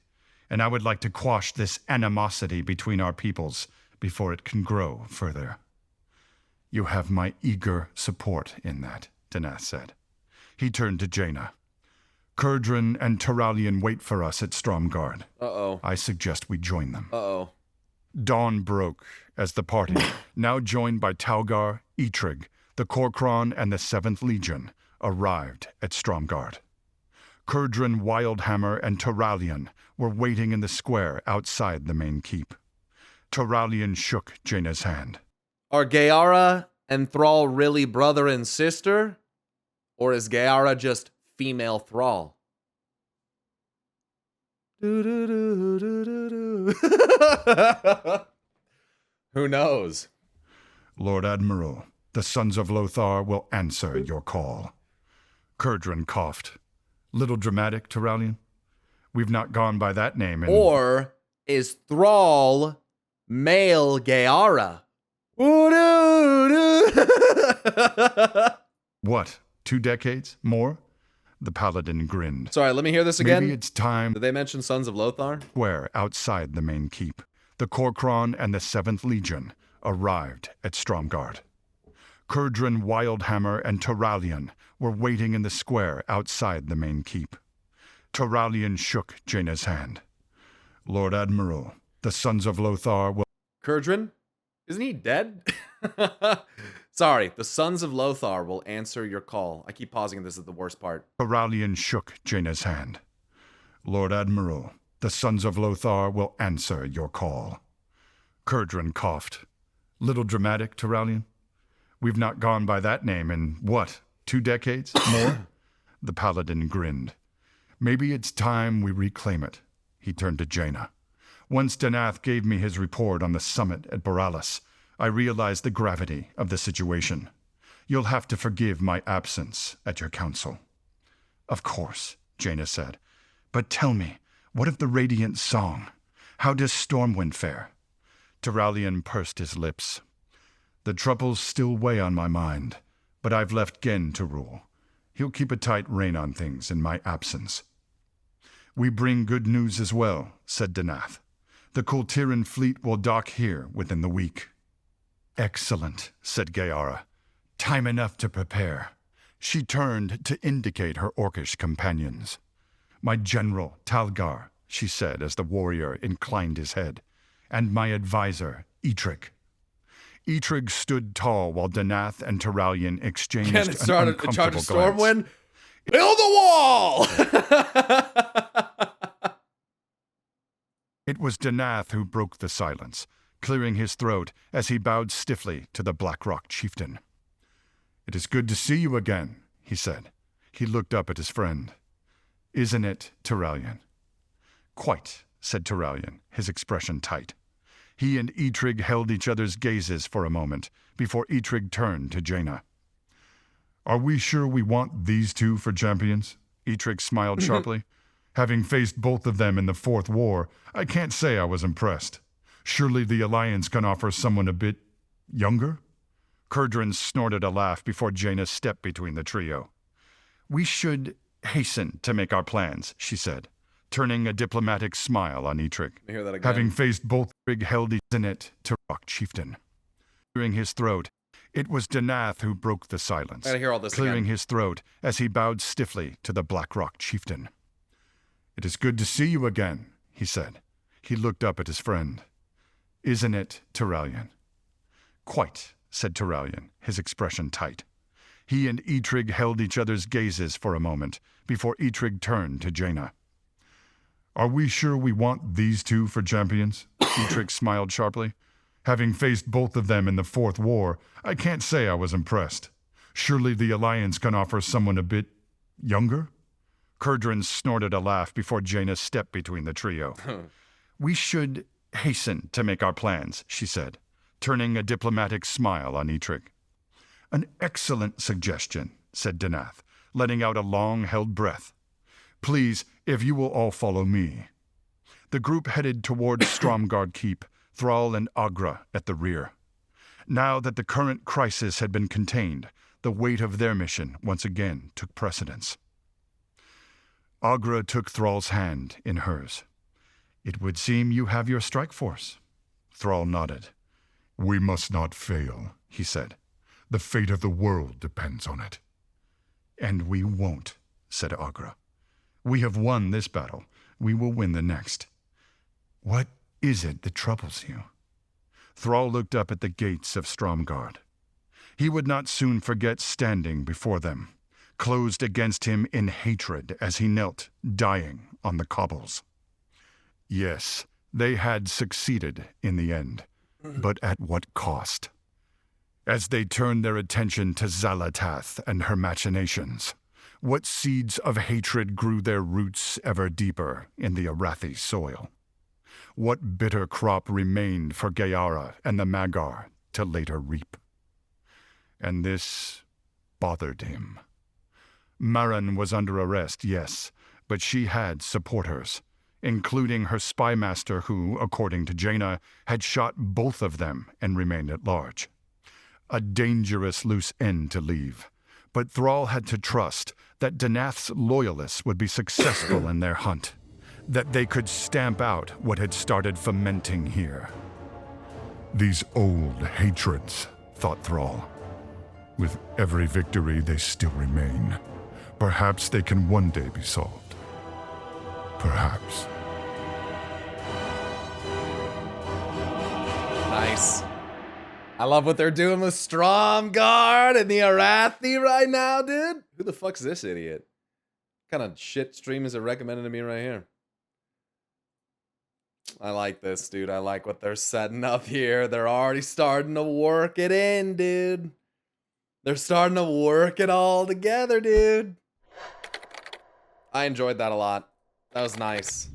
and I would like to quash this animosity between our peoples before it can grow further." "You have my eager support in that," Danath said. He turned to Jaina. "Kurdran and Turalian wait for us at Stromgarde. Uh-oh. I suggest we join them." Uh-oh. Dawn broke as the party, now joined by Taugar, Eitrig, the Kor'kron, and the 7th Legion, arrived at Stromgarde. Kurdran, Wildhammer, and Turalian were waiting in the square outside the main keep. Turalian shook Jaina's hand. Are Gayara and Thrall really brother and sister? Or is Gayara just female Thrall? Who knows? Lord Admiral, the Sons of Lothar will answer your call. Kurdran coughed. Little dramatic, Turalian? We've not gone by that name in... Or is Thrall male Gayara? What, 2 decades? More? The paladin grinned. Sorry, let me hear this again. Maybe it's time... Did they mention Sons of Lothar? Square outside the main keep, the Korkron and the 7th Legion arrived at Stromgard. Kurdran, Wildhammer, and Turalian were waiting in the square outside the main keep. Turalian shook Jaina's hand. Lord Admiral, the Sons of Lothar will... Kurdran? Isn't he dead? Sorry, the Sons of Lothar will answer your call. I keep pausing, this is the worst part. Turalian shook Jaina's hand. Lord Admiral, the Sons of Lothar will answer your call. Kurdran coughed. Little dramatic, Turalian? We've not gone by that name in, what, 2 decades? More? The paladin grinned. Maybe it's time we reclaim it. He turned to Jaina. Once Danath gave me his report on the summit at Boralis, I realized the gravity of the situation. You'll have to forgive my absence at your council. Of course, Jaina said. But tell me, what of the Radiant Song? How does Stormwind fare? Turalian pursed his lips. The troubles still weigh on my mind, but I've left Gen to rule. He'll keep a tight rein on things in my absence. We bring good news as well, said Danath. The Kultiran fleet will dock here within the week. Excellent, said Gayara. Time enough to prepare. She turned to indicate her orcish companions. My general, Talgar, she said as the warrior inclined his head, and my advisor, Eitrigg. Eitrigg stood tall while Danath and Turalian exchanged Again, an uncomfortable glance. Stormwind. Build a wall! It was Danath who broke the silence, clearing his throat as he bowed stiffly to the Blackrock chieftain. It is good to see you again, he said. He looked up at his friend. Isn't it, Turalian? Quite, said Turalian, his expression tight. He and Eitrigg held each other's gazes for a moment before Eitrigg turned to Jaina. Are we sure we want these two for champions? Eitrigg smiled sharply. Having faced both of them in the Fourth War, I can't say I was impressed. Surely the Alliance can offer someone a bit younger? Kurdran snorted a laugh before Jaina stepped between the trio. We should hasten to make our plans, she said, turning a diplomatic smile on Eitrigg. Hear that again. Having faced both, Eitrigg held in it to Rock Chieftain. Clearing his throat, it was Danath who broke the silence, I gotta hear all this clearing again. his throat as he bowed stiffly to the Blackrock Chieftain. It is good to see you again, he said. He looked up at his friend. Isn't it, Turalian? Quite, said Turalian, his expression tight. He and Eitrigg held each other's gazes for a moment before Eitrigg turned to Jaina. Are we sure we want these two for champions? Eitrigg smiled sharply. Having faced both of them in the Fourth War, I can't say I was impressed. Surely the Alliance can offer someone a bit younger? Kurdran snorted a laugh before Jaina stepped between the trio. We should hasten to make our plans, she said, turning a diplomatic smile on Eitrigg. An excellent suggestion, said Danath, letting out a long-held breath. Please, if you will all follow me. The group headed towards Stromgard Keep, Thrall and Agra at the rear. Now that the current crisis had been contained, the weight of their mission once again took precedence. Agra took Thrall's hand in hers. It would seem you have your strike force. Thrall nodded. We must not fail, he said. The fate of the world depends on it. And we won't, said Agra. We have won this battle. We will win the next. What is it that troubles you? Thrall looked up at the gates of Stromgard. He would not soon forget standing before them, closed against him in hatred as he knelt, dying on the cobbles. Yes, they had succeeded in the end, but at what cost? As they turned their attention to Xalatath and her machinations, what seeds of hatred grew their roots ever deeper in the Arathi soil? What bitter crop remained for Gayara and the Magar to later reap? And this bothered him. Marin was under arrest, yes, but she had supporters, including her spy master who, according to Jaina, had shot both of them and remained at large. A dangerous loose end to leave, but Thrall had to trust that Danath's loyalists would be successful in their hunt, that they could stamp out what had started fermenting here. These old hatreds, thought Thrall. With every victory, they still remain. Perhaps they can one day be solved. Perhaps. Nice. I love what they're doing with Stromguard and the Arathi right now, dude. Who the fuck's this idiot? What kind of shit stream is it recommended to me right here? I like this, dude. I like what they're setting up here. They're already starting to work it in, dude. They're starting to work it all together, dude. I enjoyed that a lot. That was nice.